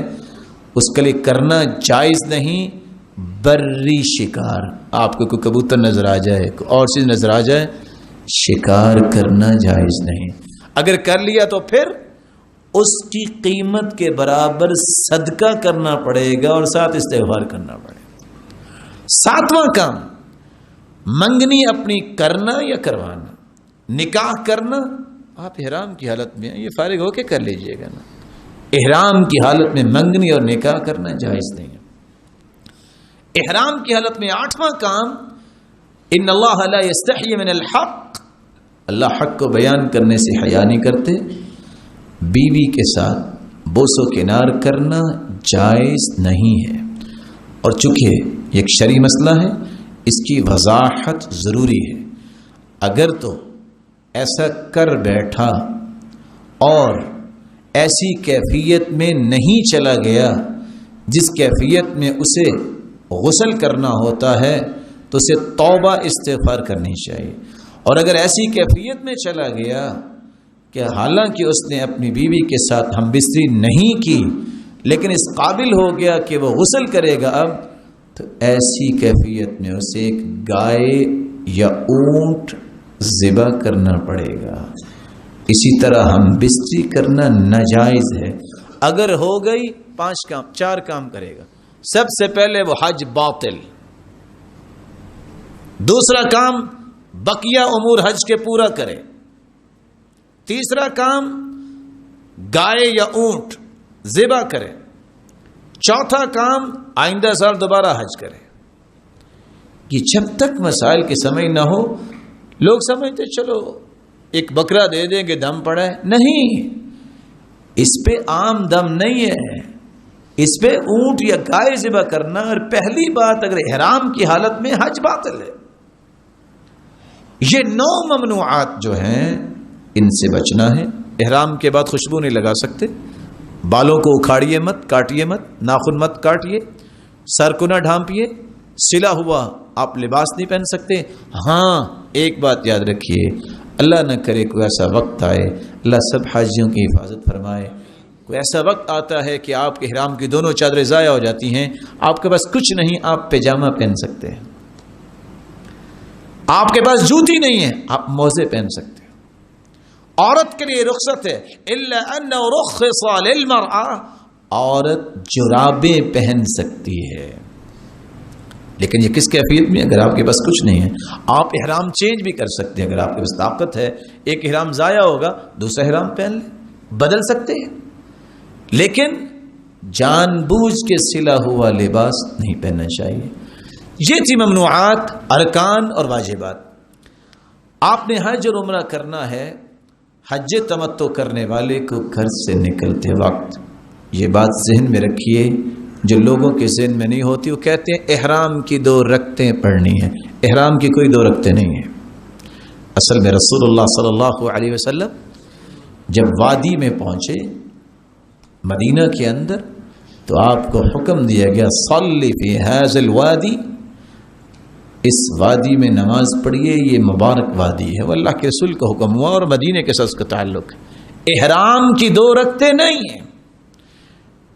اس کے لیے کرنا جائز نہیں بری شکار. آپ کو کوئی کبوتر نظر آ جائے, کوئی اور چیز نظر آ جائے, شکار کرنا جائز نہیں. اگر کر لیا تو پھر اس کی قیمت کے برابر صدقہ کرنا پڑے گا اور ساتھ استغفار کرنا پڑے گا. 7واں کام منگنی اپنی کرنا یا کروانا. نکاح کرنا آپ احرام کی حالت میں یہ فارغ ہو کے کر لیجئے گا نا. احرام کی حالت میں منگنی اور نکاح کرنا جائز نہیں ہے. احرام کی حالت میں 8واں کام ان اللہ لا یستحی من الحق, اللہ حق کو بیان کرنے سے حیا نہیں کرتے. بیوی کے ساتھ بوس و کنار کرنا جائز نہیں ہے. اور چونکہ یہ ایک شرعی مسئلہ ہے اس کی وضاحت ضروری ہے. اگر تو ایسا کر بیٹھا اور ایسی کیفیت میں نہیں چلا گیا جس کیفیت میں اسے غسل کرنا ہوتا ہے تو اسے توبہ استغفار کرنی چاہیے. اور اگر ایسی کیفیت میں چلا گیا کہ حالانکہ اس نے اپنی بیوی کے ساتھ ہم بستری نہیں کی لیکن اس قابل ہو گیا کہ وہ غسل کرے گا اب, تو ایسی کیفیت میں اسے ایک گائے یا اونٹ ذبح کرنا پڑے گا. اسی طرح ہم بستری کرنا ناجائز ہے. اگر ہو گئی 4 کام کرے گا. سب سے پہلے وہ حج باطل, دوسرا کام بقیہ امور حج کے پورا کرے. تیسرا کام گائے یا اونٹ ذبح کرے. چوتھا کام آئندہ سال دوبارہ حج کرے. یہ جب تک مسائل کی سمجھ نہ ہو، لوگ سمجھتے چلو ایک بکرا دے دیں کہ دم پڑا ہے. نہیں، اس پہ عام دم نہیں ہے. اس پہ اونٹ یا گائے ذبح کرنا. اور پہلی بات، اگر احرام کی حالت میں حج باطل ہے. یہ 9 ممنوعات جو ہیں ان سے بچنا ہے. احرام کے بعد خوشبو نہیں لگا سکتے. بالوں کو اکھاڑیے مت، کاٹیے مت، ناخن مت کاٹیے، سر کو نہ ڈھانپیے، سلا ہوا آپ لباس نہیں پہن سکتے. ہاں ایک بات یاد رکھیے، اللہ نہ کرے کوئی ایسا وقت آئے، اللہ سب حاجیوں کی حفاظت فرمائے، کوئی ایسا وقت آتا ہے کہ آپ کے احرام کی دونوں چادریں ضائع ہو جاتی ہیں، آپ کے پاس کچھ نہیں، آپ پیجامہ پہن سکتے ہیں. آپ کے پاس جوتی نہیں ہے، آپ موزے پہن سکتے ہیں. عورت کے لیے رخصت ہے، الا ان رخص للمرأة، عورت جرابیں پہن سکتی ہے. لیکن یہ کس کیفیت میں؟ اگر آپ کے پاس کچھ نہیں ہے. آپ احرام چینج بھی کر سکتے ہیں. اگر آپ کے پاس طاقت ہے، ایک احرام ضائع ہوگا دوسرا احرام پہن لیں، بدل سکتے ہیں. لیکن جان بوجھ کے سلا ہوا لباس نہیں پہننا چاہیے. یہ تھی ممنوعات، ارکان اور واجبات. آپ نے حج اور عمرہ کرنا ہے. حج تمتع کرنے والے کو گھر سے نکلتے وقت یہ بات ذہن میں رکھیے، جو لوگوں کے ذہن میں نہیں ہوتی. وہ کہتے ہیں احرام کی 2 رکعتیں پڑھنی ہیں. احرام کی کوئی 2 رکعتیں نہیں ہیں. اصل میں رسول اللہ صلی اللہ علیہ وسلم جب وادی میں پہنچے مدینہ کے اندر، تو آپ کو حکم دیا گیا صلی فی ھذا الوادی، اس وادی میں نماز پڑھیے، یہ مبارک وادی ہے. وہ اللہ کے رسول کا حکم ہوا اور مدینے کے ساتھ اس کا تعلق ہے. احرام کی 2 رکعتیں نہیں ہیں.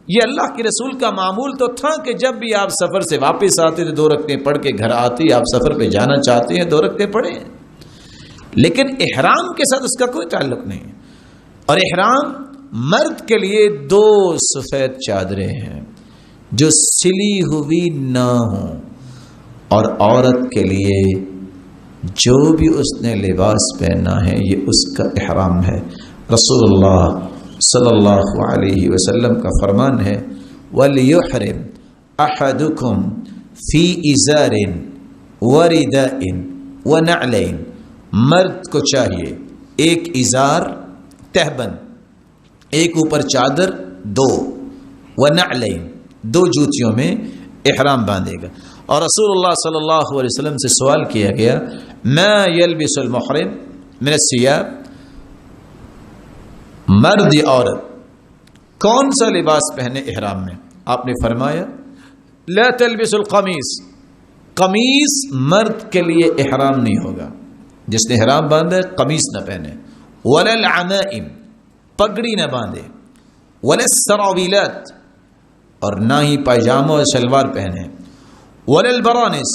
یہ اللہ کے رسول کا معمول تو تھا کہ جب بھی آپ سفر سے واپس آتے تو 2 رکعتیں پڑھ کے گھر آتے. آپ سفر پہ جانا چاہتے ہیں 2 رکعتیں پڑھیں. لیکن احرام کے ساتھ اس کا کوئی تعلق نہیں ہے. اور احرام مرد کے لیے 2 سفید چادریں ہیں جو سلی ہوئی نہ ہوں، اور عورت کے لیے جو بھی اس نے لباس پہنا ہے یہ اس کا احرام ہے. رسول اللہ صلی اللہ علیہ وسلم کا فرمان ہے وَلْيُحْرِمْ أَحَدُكُمْ فِي إِزَارٍ وَرِدَاءٍ وَنَعْلَيْن. مرد کو چاہیے ایک ازار تہبند، ایک اوپر چادر، 2 وَنَعْلَيْن، 2 جوتیوں میں احرام باندھے گا. اور رسول اللہ صلی اللہ علیہ وسلم سے سوال کیا گیا ما يلبس المحرم من الثياب، مرد یا عورت کون سا لباس پہنے احرام میں؟ آپ نے فرمایا لا تلبس القمیص، قمیص مرد کے لیے احرام نہیں ہوگا. جس نے احرام باندھا قمیص نہ پہنے. ولا العمائم، پگڑی نہ باندھے. ولا السراویلات، اور نہ ہی پائجامہ اور شلوار پہنے. ولا البرانس،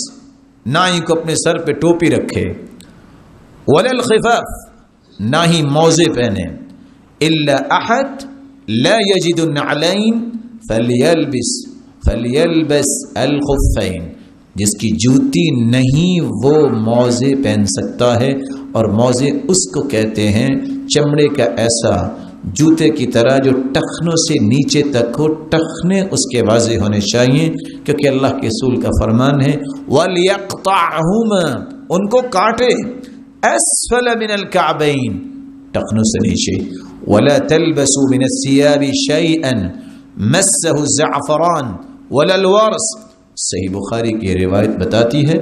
نہ ہی کو اپنے سر پہ ٹوپی رکھے. ولا الخفاف، نہ ہی موزے پہنے. الا احد لا يجد النعلين فليلبس الخفين، جس کی جوتی نہیں وہ موزے پہن سکتا ہے. اور موزے اس کو کہتے ہیں چمڑے کا ایسا جوتے کی طرح جو ٹخنوں سے نیچے تک ہو. ٹخنے اس کے واضح ہونے چاہیے، کیونکہ اللہ کے رسول کا فرمان ہے وَلْيَقْطَعْهُمَا، ان کو کاٹے أَسْفَلَ مِنَ الْكَعْبَيْن، ٹخنوں سے نیچے. وَلَا تَلْبَسُوا مِنَ الثِّيَابِ شَيْئًا مَسَّهُ الزَّعْفَرَانُ وَلَا الْوَرْثُ. صحیح بخاری کی روایت بتاتی ہے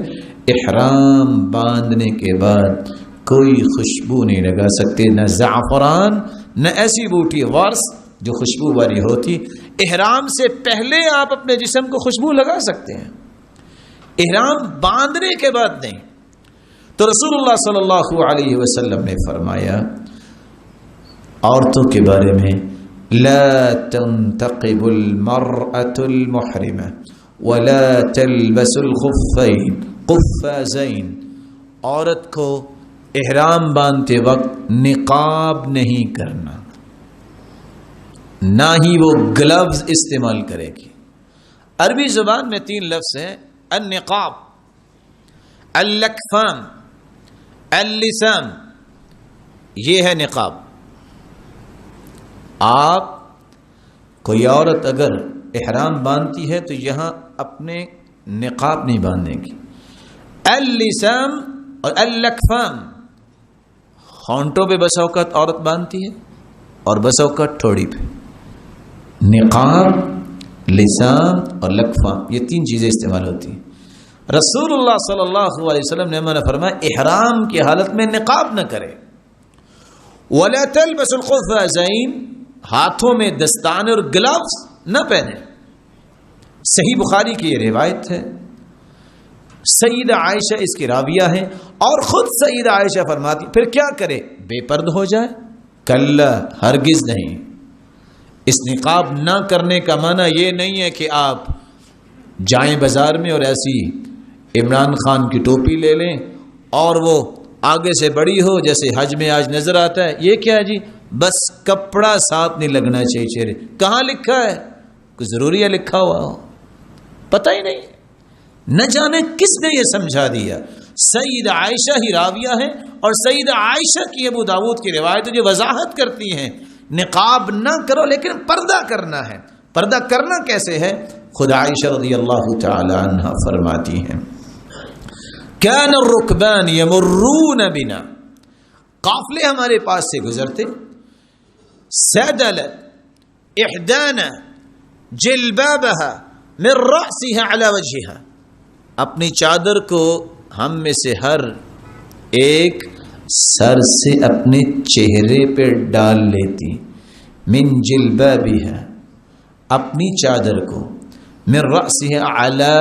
احرام باندھنے کے بعد کوئی خوشبو نہیں لگا سکتے، نہ زعفران، نہ ایسی بوٹی ورس جو خوشبو والی ہوتی. احرام سے پہلے آپ اپنے جسم کو خوشبو لگا سکتے ہیں، احرام باندھنے کے بعد نہیں. تو رسول اللہ صلی اللہ علیہ وسلم نے فرمایا عورتوں کے بارے میں لا تنتقب المرأة المحرمة ولا تلبس الخفين قفازين، عورت کو احرام باندھتے وقت نقاب نہیں کرنا، نہ ہی وہ گلوز استعمال کرے گی. عربی زبان میں 3 لفظ ہیں النقاب. اللکفان، اللسان، یہ ہے نقاب. آپ کوئی عورت اگر احرام باندھتی ہے تو یہاں اپنے نقاب نہیں باندھنے کی. اللسان اور اللکفان، ہونٹوں پہ بس اوقات عورت باندھتی ہے اور بس اوقات ٹھوڑی پہ. نقاب، لسان اور لکفان، یہ تین چیزیں استعمال ہوتی ہیں. رسول اللہ صلی اللہ علیہ وسلم نے ہمیں فرمایا احرام کی حالت میں نقاب نہ کرے. وَلَا تَلْبَسُ الْقُفَّازَيْنِ، ہاتھوں میں دستانے اور گلوز نہ پہنے. صحیح بخاری کی یہ روایت ہے. سیدہ عائشہ اس کی راویہ ہیں اور خود سیدہ عائشہ فرماتی پھر کیا کرے؟ بے پرد ہو جائے؟ کلا، ہرگز نہیں. اس نقاب نہ کرنے کا معنی یہ نہیں ہے کہ آپ جائیں بازار میں اور ایسی عمران خان کی ٹوپی لے لیں اور وہ آگے سے بڑی ہو جیسے حج میں آج نظر آتا ہے. یہ کیا جی؟ بس کپڑا ساتھ نہیں لگنا چاہیے چہرے. کہاں لکھا ہے؟ کوئی ضروری ہے لکھا ہوا ہو؟ پتہ ہی نہیں. نہ جانے کس نے یہ سمجھا دیا. سیدہ عائشہ ہی راویہ ہیں اور سیدہ عائشہ کی ابو داؤد کی روایت جو وضاحت کرتی ہیں نقاب نہ کرو لیکن پردہ کرنا ہے. پردہ کرنا کیسے ہے؟ خود عائشہ رضی اللہ تعالی عنہ فرماتی ہیں کان الرکبان یمرون بنا، قافلے ہمارے پاس سے گزرتے. سدلت احدانا جلبابها من رأسها على وجهها، اپنی چادر کو ہم میں سے ہر ایک سر سے اپنے چہرے پہ ڈال لیتی. من جلبابها، اپنی چادر کو، من رأسها على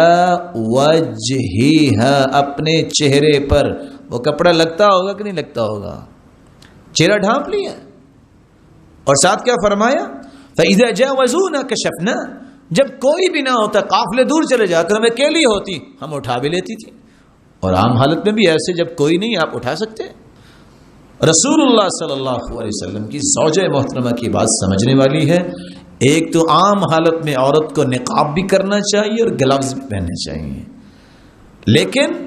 وجهها، اپنے چہرے پر. وہ کپڑا لگتا ہوگا کہ نہیں لگتا ہوگا؟ چہرہ ڈھانپ لیا. اور ساتھ کیا فرمایا؟ فَإِذَا جَاوَزُونَا كَشَفْنَا، جب کوئی بھی نہ ہوتا، قافلے دور چلے جاتے ہمیں اکیلی ہوتی ہم اٹھا بھی لیتی تھی. اور عام حالت میں بھی ایسے جب کوئی نہیں آپ اٹھا سکتے. رسول اللہ صلی اللہ علیہ وسلم کی زوجہ محترمہ کی بات سمجھنے والی ہے. ایک تو عام حالت میں عورت کو نقاب بھی کرنا چاہیے اور گلوز بھی پہننے چاہیے، لیکن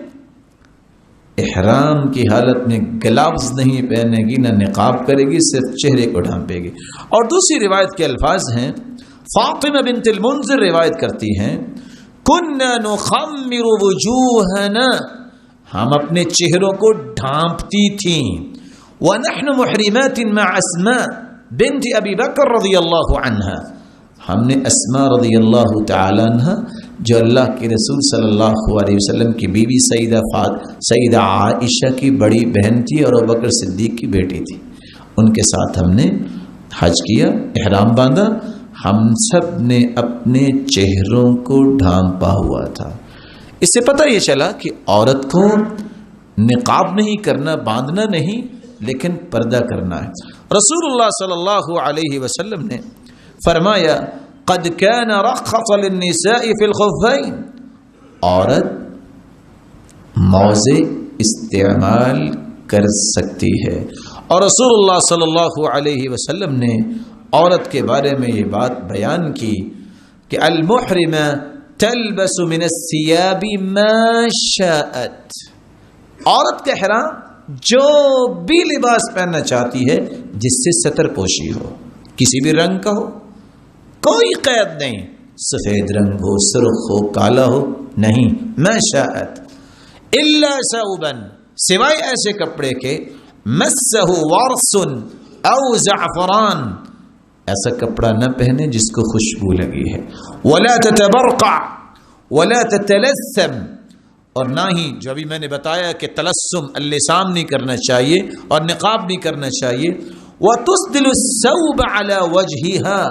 احرام کی حالت میں گلوز نہیں پہنے گی نہ نقاب کرے گی، صرف چہرے کو ڈھانپے گی. اور دوسری روایت کے الفاظ ہیں، فاطمہ بنت المنذر روایت کرتی ہیں کننا نخمر وجوہنا، ہم اپنے چہروں کو ڈھانپتی تھیں. ونحن محرمات مع اسماء بنت ابی بکر رضی اللہ عنہ، ہم نے اسماء رضی اللہ تعالی عنہ جو اللہ کے رسول صلی اللہ علیہ وسلم کی بیوی سیدہ عائشہ کی بڑی بہن تھی اور ابوبکر صدیق کی بیٹی تھی، ان کے ساتھ ہم نے حج کیا، احرام باندھا. ہم سب نے اپنے چہروں کو ڈھانپا ہوا تھا. اس سے پتہ یہ چلا کہ عورت کو نقاب نہیں کرنا، باندھنا نہیں، لیکن پردہ کرنا ہے. رسول اللہ صلی اللہ علیہ وسلم نے فرمایا قد كان رخص للنساء في الخفين، عورت موزے استعمال کر سکتی ہے. اور رسول اللہ صلی اللہ علیہ وسلم نے عورت کے بارے میں یہ بات بیان کی کہ المحرمہ تلبس من الثياب ما شاءت، عورت کا احرام جو بھی لباس پہننا چاہتی ہے جس سے ستر پوشی ہو، کسی بھی رنگ کا ہو، کوئی قید نہیں، سفید رنگ ہو، سرخ ہو، کالا ہو، نہیں، ما شاءت الا ثوبا، سوائے ایسے کپڑے کے مسہ ورس او زعفران، ایسا کپڑا نہ پہنے جس کو خوشبو لگی ہے. ولا تتبرقع ولا تتلثم، اور نہ ہی جو ابھی میں نے بتایا کہ تلثم اللسان نہیں کرنا چاہیے اور نقاب نہیں کرنا چاہیے. وتسدل الثوب على وجهها،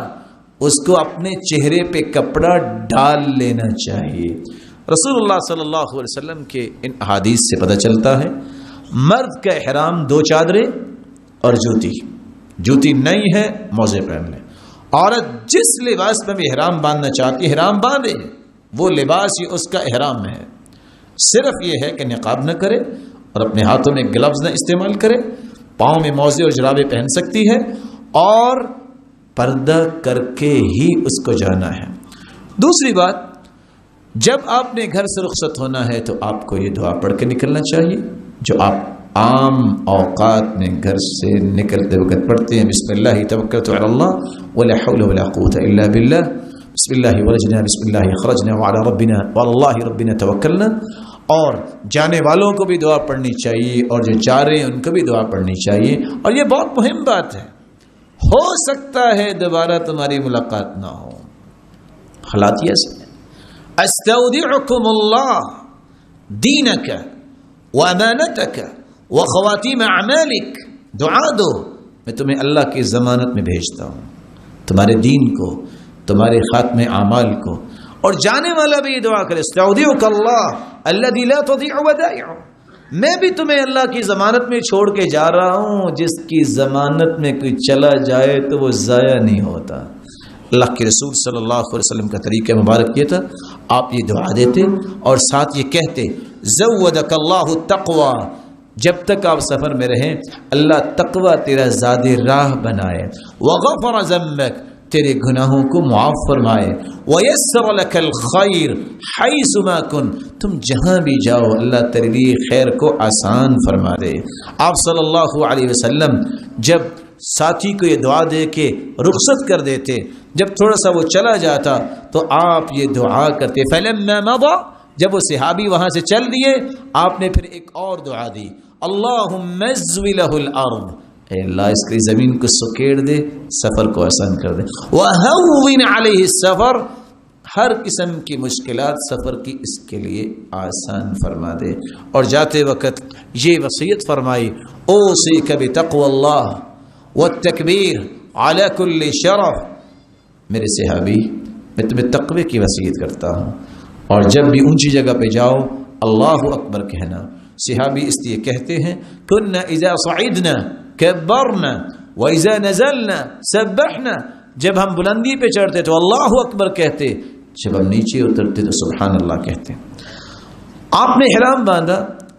اس کو اپنے چہرے پہ کپڑا ڈال لینا چاہیے. رسول اللہ صلی اللہ علیہ وسلم کے ان احادیث سے پتہ چلتا ہے مرد کا احرام 2 چادریں اور جوتی نہیں ہے موزے پہن لے. عورت جس لباس میں بھی احرام باندھنا چاہتی ہے احرام باندھے، وہ لباس ہی اس کا احرام ہے. صرف یہ ہے کہ نقاب نہ کرے اور اپنے ہاتھوں میں گلوز نہ استعمال کرے، پاؤں میں موزے اور جرابیں پہن سکتی ہے اور پردہ کر کے ہی اس کو جانا ہے. دوسری بات، جب آپ نے گھر سے رخصت ہونا ہے تو آپ کو یہ دعا پڑھ کے نکلنا چاہیے جو آپ عام اوقات میں گھر سے نکلتے وقت پڑھتے ہیں. بسم اللہ توکلت علی اللہ ولا حول ولا قوة الا باللہ، بسم اللہ ولجنا بسم اللہ خرجنا وعلی ربنا وعلی اللہ ربنا توکلنا. اور جانے والوں کو بھی دعا پڑھنی چاہیے اور جو جا رہے ہیں ان کو بھی دعا پڑھنی چاہیے. اور یہ بہت مہم بات ہے، ہو سکتا ہے دوبارہ تمہاری ملاقات نہ ہو. حالات یہ ایسے ہیں. استودعکم اللہ دینک وامانتک وخواتیم اعمالک، دعا دو میں تمہیں اللہ کی ضمانت میں بھیجتا ہوں، تمہارے دین کو، تمہارے خاتم اعمال کو. اور جانے والا بھی یہ دعا کرے استودعک اللہ الذی لا تضیع ودائعہ، میں بھی تمہیں اللہ کی ضمانت میں چھوڑ کے جا رہا ہوں جس کی ضمانت میں کوئی چلا جائے تو وہ ضائع نہیں ہوتا. اللہ کے رسول صلی اللہ علیہ وسلم کا طریقہ مبارک یہ تھا، آپ یہ دعا دیتے اور ساتھ یہ کہتے زودک اللہ التقوی، جب تک آپ سفر میں رہیں اللہ تقوی تیرا زاد راہ بنائے، وغفر ذنبک، تیرے گناہوں کو معاف فرمائے، ویسر لک الخیر حیث ما کن، تم جہاں بھی جاؤ اللہ تیرے لیے خیر کو آسان فرما دے. آپ صلی اللہ علیہ وسلم جب ساتھی کو یہ دعا دے کے رخصت کر دیتے، جب تھوڑا سا وہ چلا جاتا تو آپ یہ دعا کرتے. فلما مضى، جب وہ صحابی وہاں سے چل دیے آپ نے پھر ایک اور دعا دی، اللہم ازوی لہ الارض، اے اللہ اس کی زمین کو سکیڑ دے، سفر کو آسان کر دے، وہون علیہ السفر، ہر قسم کی مشکلات سفر کی اس کے لیے آسان فرما دے. اور جاتے وقت یہ وصیت فرمائی، اوصیک بتقوی اللہ والتکبیر علی کل شرف، میرے صحابی میں تمہیں تقوی کی وصیت کرتا ہوں اور جب بھی اونچی جگہ پہ جاؤ اللہ اکبر کہنا. صحابی اس لیے کہتے ہیں کنا اذا صعدنا کبرنا واذا نزلنا سبحنا، جب ہم بلندی پہ چڑھتے تو اللہ اکبر کہتے، جب ہم نیچے اترتے تو سبحان اللہ کہتے. آپ نے احرام باندھا،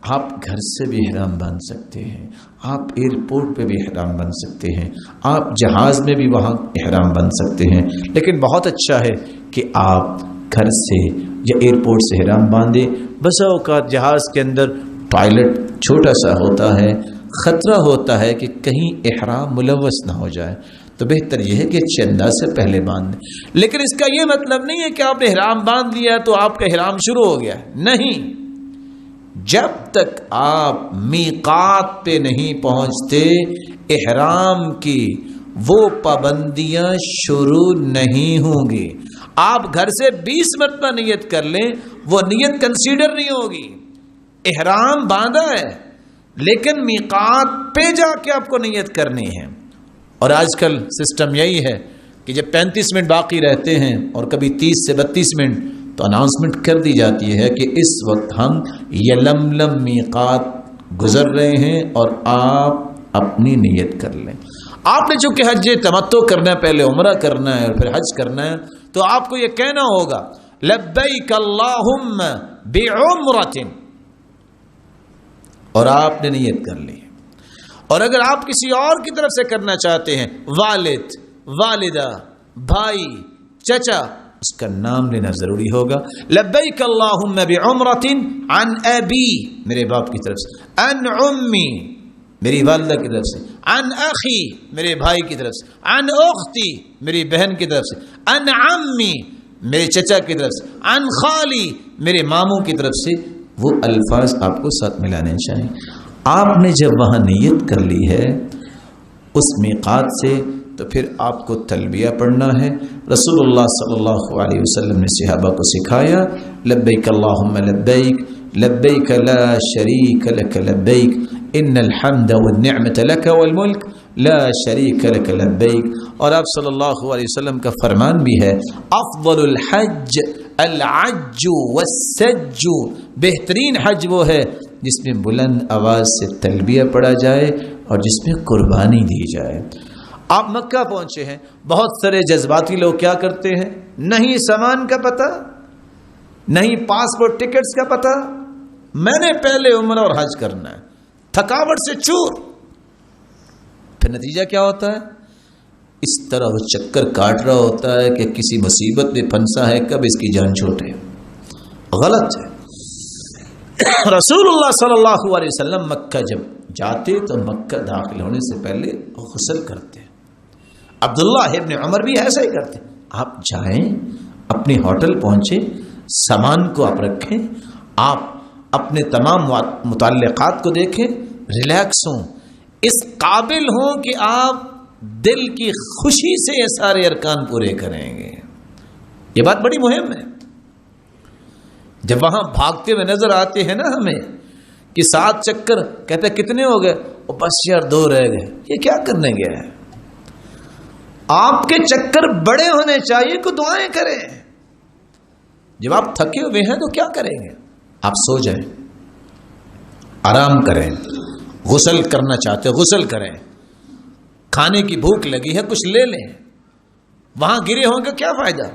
آپ گھر سے بھی احرام باندھ سکتے ہیں، آپ ایئرپورٹ پہ بھی احرام باندھ سکتے ہیں، آپ جہاز میں بھی وہاں احرام باندھ سکتے ہیں. لیکن بہت اچھا ہے کہ آپ گھر سے یا ایئرپورٹ سے احرام باندھیں. بسا اوقات جہاز کے اندر ٹوائلٹ چھوٹا سا ہوتا ہے، خطرہ ہوتا ہے کہ کہیں احرام ملوث نہ ہو جائے، تو بہتر یہ ہے کہ اچھے انداز سے پہلے باندھ دیں. لیکن اس کا یہ مطلب نہیں ہے کہ آپ نے احرام باندھ لیا تو آپ کا احرام شروع ہو گیا، نہیں. جب تک آپ میقات پہ نہیں پہنچتے احرام کی وہ پابندیاں شروع نہیں ہوں گی. آپ گھر سے 20 مرتبہ نیت کر لیں وہ نیت کنسیڈر نہیں ہوگی. احرام باندھا ہے لیکن میقات پہ جا کے آپ کو نیت کرنی ہے. اور آج کل سسٹم یہی ہے کہ جب 35 منٹ باقی رہتے ہیں اور کبھی 30 سے 32 منٹ تو اناؤنسمنٹ کر دی جاتی ہے کہ اس وقت ہم یلملم میقات گزر رہے ہیں اور آپ اپنی نیت کر لیں. آپ نے چونکہ حج تمتع کرنا ہے، پہلے عمرہ کرنا ہے اور پھر حج کرنا ہے، تو آپ کو یہ کہنا ہوگا لبیک اللہم بعمرۃ، اور آپ نے نیت کر لی. اور اگر آپ کسی اور کی طرف سے کرنا چاہتے ہیں، والد، والدہ، بھائی، چچا، اس کا نام لینا ضروری ہوگا. لبیک اللہم بعمرۃ عن ابی، میرے باپ کی طرف سے، عن امی، میری والدہ کی طرف سے، عن اخی، میرے بھائی کی طرف سے، عن اختی، میری بہن کی طرف سے، عن عمی، میرے چچا کی طرف سے، عن خالی، میرے ماموں کی طرف سے. وہ الفاظ آپ کو ساتھ ملانے چاہیے. آپ نے جب وہاں نیت کر لی ہے اس میقات سے تو پھر آپ کو تلبیہ پڑھنا ہے. رسول اللہ صلی اللہ علیہ وسلم نے صحابہ کو سکھایا لبیک اللہم لبیک لبیک لا شریک لک لبیک ان الحمد والنعمت لک والملک لا شریک لک لبیک. اور آپ صلی اللہ علیہ وسلم کا فرمان بھی ہے افضل الحج العج والسج، بہترین حج وہ ہے جس میں بلند آواز سے تلبیہ پڑھا جائے اور جس میں قربانی دی جائے. آپ مکہ پہنچے ہیں، بہت سارے جذباتی لوگ کیا کرتے ہیں، نہیں سامان کا پتہ، نہیں پاسپورٹ ٹکٹس کا پتہ، میں نے پہلے عمرہ اور حج کرنا ہے، تھکاوٹ سے چور. پھر نتیجہ کیا ہوتا ہے، اس طرح وہ چکر کاٹ رہا ہوتا ہے کہ کسی مصیبت میں پھنسا ہے، کب اس کی جان چھوٹے. غلط ہے۔ رسول اللہ صلی اللہ علیہ وسلم مکہ جب جاتے تو مکہ داخل ہونے سے پہلے غسل کرتے، عبداللہ ابن عمر بھی ایسا ہی کرتے۔ آپ جائیں، اپنے ہوٹل پہنچے، سامان کو آپ رکھیں، آپ اپنے تمام متعلقات کو دیکھیں، ریلیکس ہوں، اس قابل ہوں کہ آپ دل کی خوشی سے یہ سارے ارکان پورے کریں گے۔ یہ بات بڑی مہم ہے۔ جب وہاں بھاگتے ہوئے نظر آتے ہیں نا ہمیں کہ 7 چکر، کہتے ہیں کتنے ہو گئے؟ وہ بس یار 2 رہ گئے، یہ کیا کرنے گیا ہے؟ آپ کے چکر بڑے ہونے چاہیے، کو دعائیں کریں۔ جب آپ تھکے ہوئے ہیں تو کیا کریں گے؟ آپ سو جائیں، آرام کریں، غسل کرنا چاہتے غسل کریں، کھانے کی بھوک لگی ہے کچھ لے لیں، وہاں گرے ہوں گے کیا فائدہ؟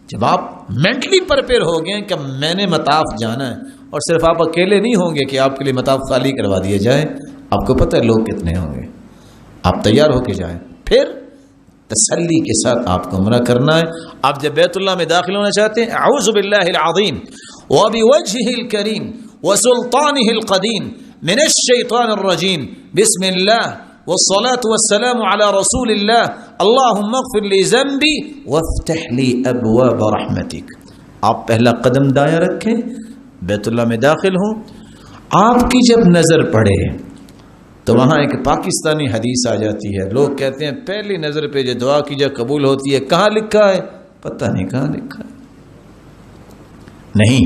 جب آپ مینٹلی پریپئر ہو گئے کہ میں نے مطاف جانا ہے، اور صرف آپ اکیلے نہیں ہوں گے کہ آپ کے لیے مطاف خالی کروا دیا جائے، آپ کو پتہ ہے لوگ کتنے ہوں گے، آپ تیار ہو کے جائیں، پھر تسلی کے ساتھ آپ کو عمرہ کرنا ہے۔ آپ جب بیت اللہ میں داخل ہونا چاہتے ہیں، اعوذ باللہ العظیم وبوجهه الكریم وسلطانه القدیم من الشیطان الرجیم بسم اللہ والصلاة والسلام على رسول اللہ اللہم اغفر لی ذنبی وافتح لی ابواب رحمتک۔ آپ پہلا قدم دائیں رکھیں، بیت اللہ میں داخل ہوں، آپ کی جب نظر پڑے تو وہاں ایک پاکستانی حدیث آ جاتی ہے، لوگ کہتے ہیں پہلی نظر پہ جو دعا کی جا قبول ہوتی ہے، کہاں لکھا ہے؟ پتہ نہیں کہاں لکھا ہے۔ نہیں،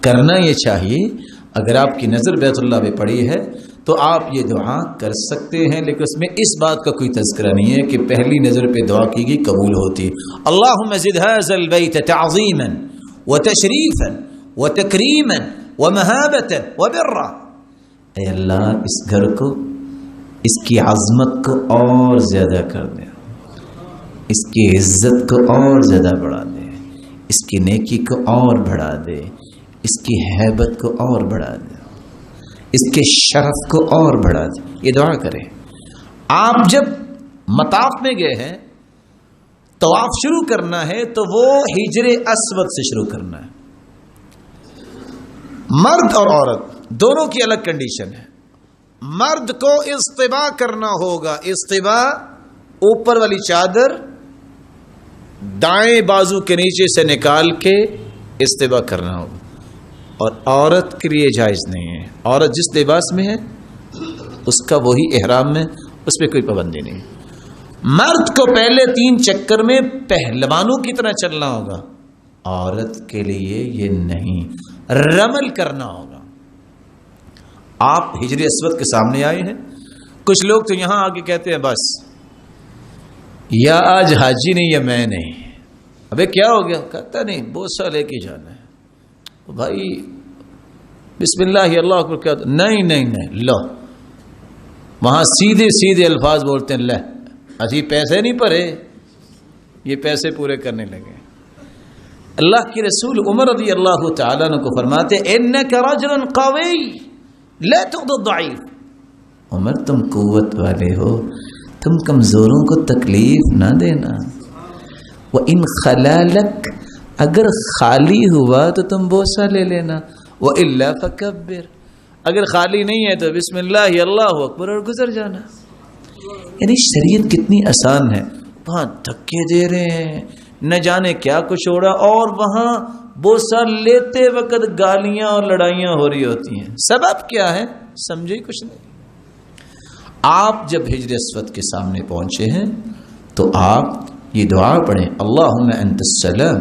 کرنا یہ چاہیے، اگر آپ کی نظر بیت اللہ پہ پڑی ہے تو آپ یہ دعا کر سکتے ہیں، لیکن اس میں اس بات کا کوئی تذکرہ نہیں ہے کہ پہلی نظر پہ دعا کی گئی قبول ہوتی۔ اللہم زد هذا البیت تعظیما وتشریفا وتکریما ومہابتا وبرا۔ اے اللہ اس گھر کو، اس کی عظمت کو اور زیادہ کر دے، اس کی عزت کو اور زیادہ بڑھا دے، اس کی نیکی کو اور بڑھا دے، اس کی ہیبت کو اور بڑھا دے، اس کے شرف کو اور بڑھا دے۔ یہ دعا کریں۔ آپ جب مطاف میں گئے ہیں، طواف شروع کرنا ہے تو وہ حجر اسود سے شروع کرنا ہے۔ مرد اور عورت دونوں کی الگ کنڈیشن ہے۔ مرد کو استباء کرنا ہوگا، استباء اوپر والی چادر دائیں بازو کے نیچے سے نکال کے استباء کرنا ہوگا، اور عورت کے لیے جائز نہیں ہے۔ عورت جس لباس میں ہے اس کا وہی احرام میں، اس پہ کوئی پابندی نہیں۔ مرد کو پہلے 3 چکر میں پہلوانوں کی طرح چلنا ہوگا، عورت کے لیے یہ نہیں، رمل کرنا ہوگا۔ آپ حجر اسود کے سامنے آئے ہیں، کچھ لوگ تو یہاں آ کے کہتے ہیں بس یا آج حاجی نہیں یا میں نہیں۔ ابے کیا ہو گیا؟ کہتا نہیں بوسہ لے کے جانا ہے۔ بھائی بسم اللہ اللہ اکبر کیا؟ نہیں لو، وہاں سیدھے سیدھے الفاظ بولتے ہیں، لے اسی پیسے نہیں پڑے، یہ پیسے پورے کرنے لگے۔ اللہ کی رسول عمر رضی اللہ تعالیٰ عنہ کو فرماتے انک رجل قوی لا تؤذی الضعیف۔ عمر تم قوت والے ہو، تم کمزوروں کو تکلیف نہ دینا۔ وَإِنْ خَلَالَكْ، اگر خالی ہوا تو تم بوسہ لے لینا، وَإِلَّا فَكَبِّرْ، اگر خالی نہیں ہے تو بسم اللہ اللہ اکبر اور گزر جانا۔ یعنی شریعت کتنی آسان ہے۔ وہاں دھکے دے رہے ہیں، نہ جانے کیا کچھ ہو رہا، اور وہاں بوسہ لیتے وقت گالیاں اور لڑائیاں ہو رہی ہوتی ہیں۔ سبب کیا ہے؟ سمجھے کچھ نہیں۔ آپ جب حجر اسود کے سامنے پہنچے ہیں تو آپ یہ دعا پڑھیں، اللہم انت السلام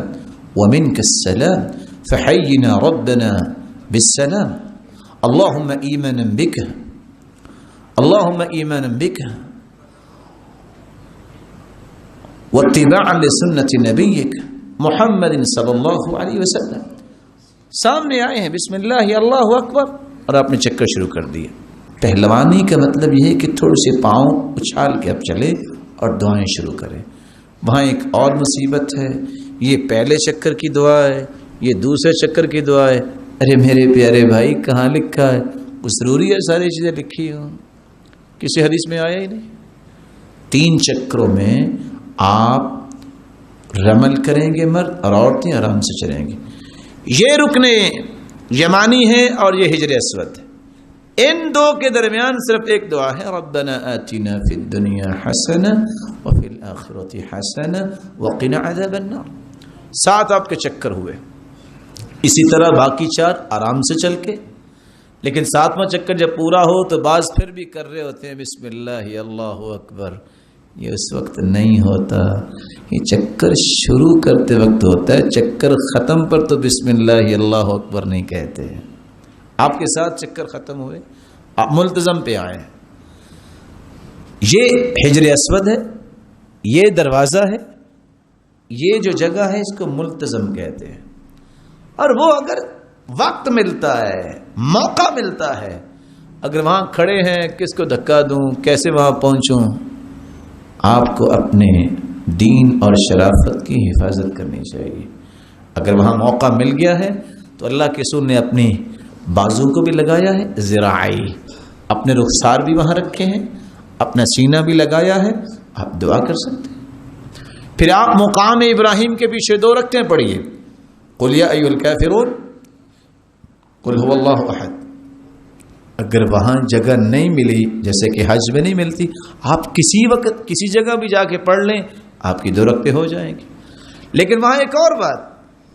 ومنک السلام فحینا ربنا بالسلام، اللہم ایمانا بک، اللہم ایمانا بک واتباعا لسنت نبیک محمد صلی اللہ علیہ وسلم۔ سامنے آئے ہیں، بسم اللہ اللہ اکبر، اور آپ نے چکر شروع کر دیا۔ پہلوانی کا مطلب یہ ہے کہ تھوڑے سے پاؤں اچھال کے اب چلے اور دعائیں شروع کریں۔ وہاں ایک اور مصیبت ہے، یہ پہلے چکر کی دعا ہے، یہ دوسرے چکر کی دعا ہے۔ ارے میرے پیارے بھائی، کہاں لکھا ہے؟ وہ ضروری ہے ساری چیزیں لکھی ہوں؟ کسی حدیث میں آیا ہی نہیں۔ 3 چکروں میں آپ رمل کریں گے مرد، اور عورتیں آرام سے چلیں گی۔ یہ رکن یمانی ہے اور یہ حجر اسود ہے. ان دو کے درمیان صرف ایک دعا ہے، ربنا آتنا فی الدنیا حسنہ وفی الآخرۃ حسنہ وقنا عذاب النار. 7 آپ کے چکر ہوئے. اسی طرح باقی 4 آرام سے چل کے، لیکن 7واں چکر جب پورا ہو تو بعض پھر بھی کر رہے ہوتے ہیں بسم اللہ اللہ اکبر. یہ اس وقت نہیں ہوتا، یہ چکر شروع کرتے وقت ہوتا ہے. چکر ختم پر تو بسم اللہ اللہ اکبر نہیں کہتے. آپ کے ساتھ چکر ختم ہوئے، آپ ملتزم پہ آئے. یہ حجر اسود ہے، یہ دروازہ ہے، یہ جو جگہ ہے اس کو ملتزم کہتے ہیں. اور وہ اگر وقت ملتا ہے، موقع ملتا ہے، اگر وہاں کھڑے ہیں کس کو دھکا دوں، کیسے وہاں پہنچوں، آپ کو اپنے دین اور شرافت کی حفاظت کرنی چاہیے. اگر وہاں موقع مل گیا ہے تو اللہ کے رسول نے اپنی بازو کو بھی لگایا ہے، ذراعی، اپنے رخسار بھی وہاں رکھے ہیں، اپنا سینہ بھی لگایا ہے. آپ دعا کر سکتے ہیں. پھر آپ مقام ابراہیم کے پیچھے 2 رکھتے ہیں پڑھیے، قل یا ایھا الکافرون قل هو اللہ احد. اگر وہاں جگہ نہیں ملی، جیسے کہ حج میں نہیں ملتی، آپ کسی وقت کسی جگہ بھی جا کے پڑھ لیں، آپ کی 2 رکعتیں ہو جائیں گی. لیکن وہاں ایک اور بات،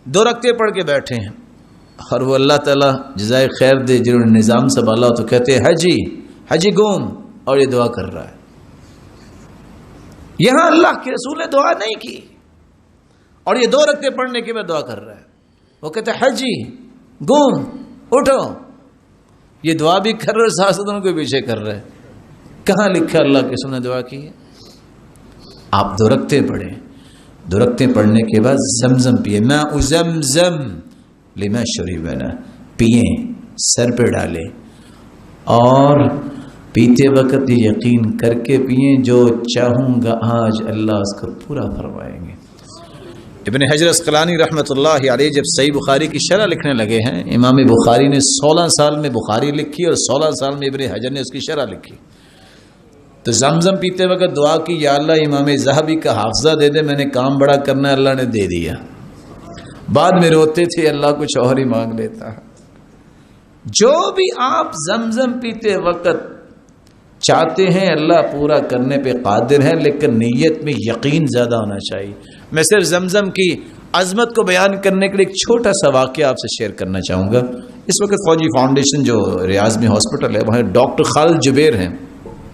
2 رکعتیں پڑھ کے بیٹھے ہیں اور وہ اللہ تعالیٰ جزائے خیر دے جنہوں نے نظام سنبھالا تو کہتے ہیں حجی گوم، اور یہ دعا کر رہا ہے. یہاں اللہ کے رسول نے دعا نہیں کی اور یہ 2 رکعتیں پڑھنے کے بعد دعا کر رہا ہے. وہ کہتے ہیں حجی گوم اٹھو، یہ دعا بھی کر رہے، سیاستوں کے پیچھے کر رہے. کہاں لکھا اللہ کے رسول نے دعا کی ہے؟ آپ 2 رکعتیں پڑھیں، 2 رکعتیں پڑھنے کے بعد زمزم پیے، ماء زمزم لما شربنا، پیئیں، سر پہ ڈالیں اور پیتے وقت یہ یقین کر کے پئیں جو چاہوں گا آج اللہ اس کو پورا فرمائیں گے. ابن حجر اسقلانی رحمۃ اللہ علیہ جب صحیح بخاری کی شرح لکھنے لگے ہیں، امام بخاری نے 16 سال میں بخاری لکھی اور 16 سال میں ابن حجر نے اس کی شرح لکھی. تو زمزم پیتے وقت دعا کی، یا اللہ امام ذہبی کا حافظہ دے دے، میں نے کام بڑا کرنا ہے، اللہ نے دے دیا. بعد میں روتے تھے اللہ کچھ اور ہی مانگ لیتا. جو بھی آپ زمزم پیتے وقت چاہتے ہیں اللہ پورا کرنے پہ قادر ہے، لیکن نیت میں یقین زیادہ ہونا چاہیے. میں صرف زمزم کی عظمت کو بیان کرنے کے لیے ایک چھوٹا سا واقعہ آپ سے شیئر کرنا چاہوں گا. اس وقت فوجی فاؤنڈیشن جو ریاض میں ہاسپٹل ہے، وہاں ڈاکٹر خالد جبیر ہیں،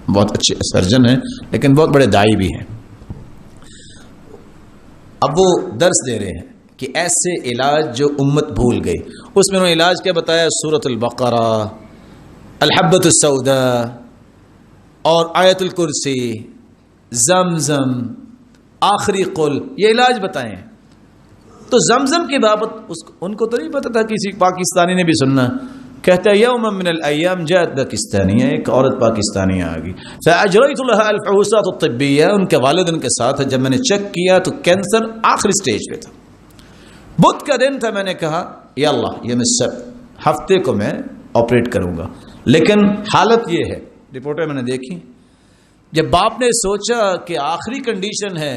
بہت اچھے سرجن ہیں لیکن بہت بڑے داعی بھی ہیں. اب وہ درس دے رہے ہیں کہ ایسے علاج جو امت بھول گئی. اس میں انہوں نے علاج کیا بتایا؟ سورۃ البقرہ، الحبۃ السوداء اور آیت الکرسی، زمزم، آخری قل، یہ علاج بتائیں. تو زمزم کی بابت ان کو تو نہیں پتا تھا، کسی پاکستانی نے بھی سننا. کہتا ہے یوم من الايام جاءت پاکستانیہ، ایک عورت پاکستانی آ گئی، فاجريت لها الفحوصات الطبيه، ان کے والد ان کے ساتھ، جب میں نے چیک کیا تو کینسر آخری سٹیج پہ تھا. بدھ کا دن تھا، میں نے کہا یا اللہ یہ میں سب ہفتے کو میں آپریٹ کروں گا. لیکن حالت یہ ہے، رپورٹیں میں نے دیکھی. جب باپ نے سوچا کہ آخری کنڈیشن ہے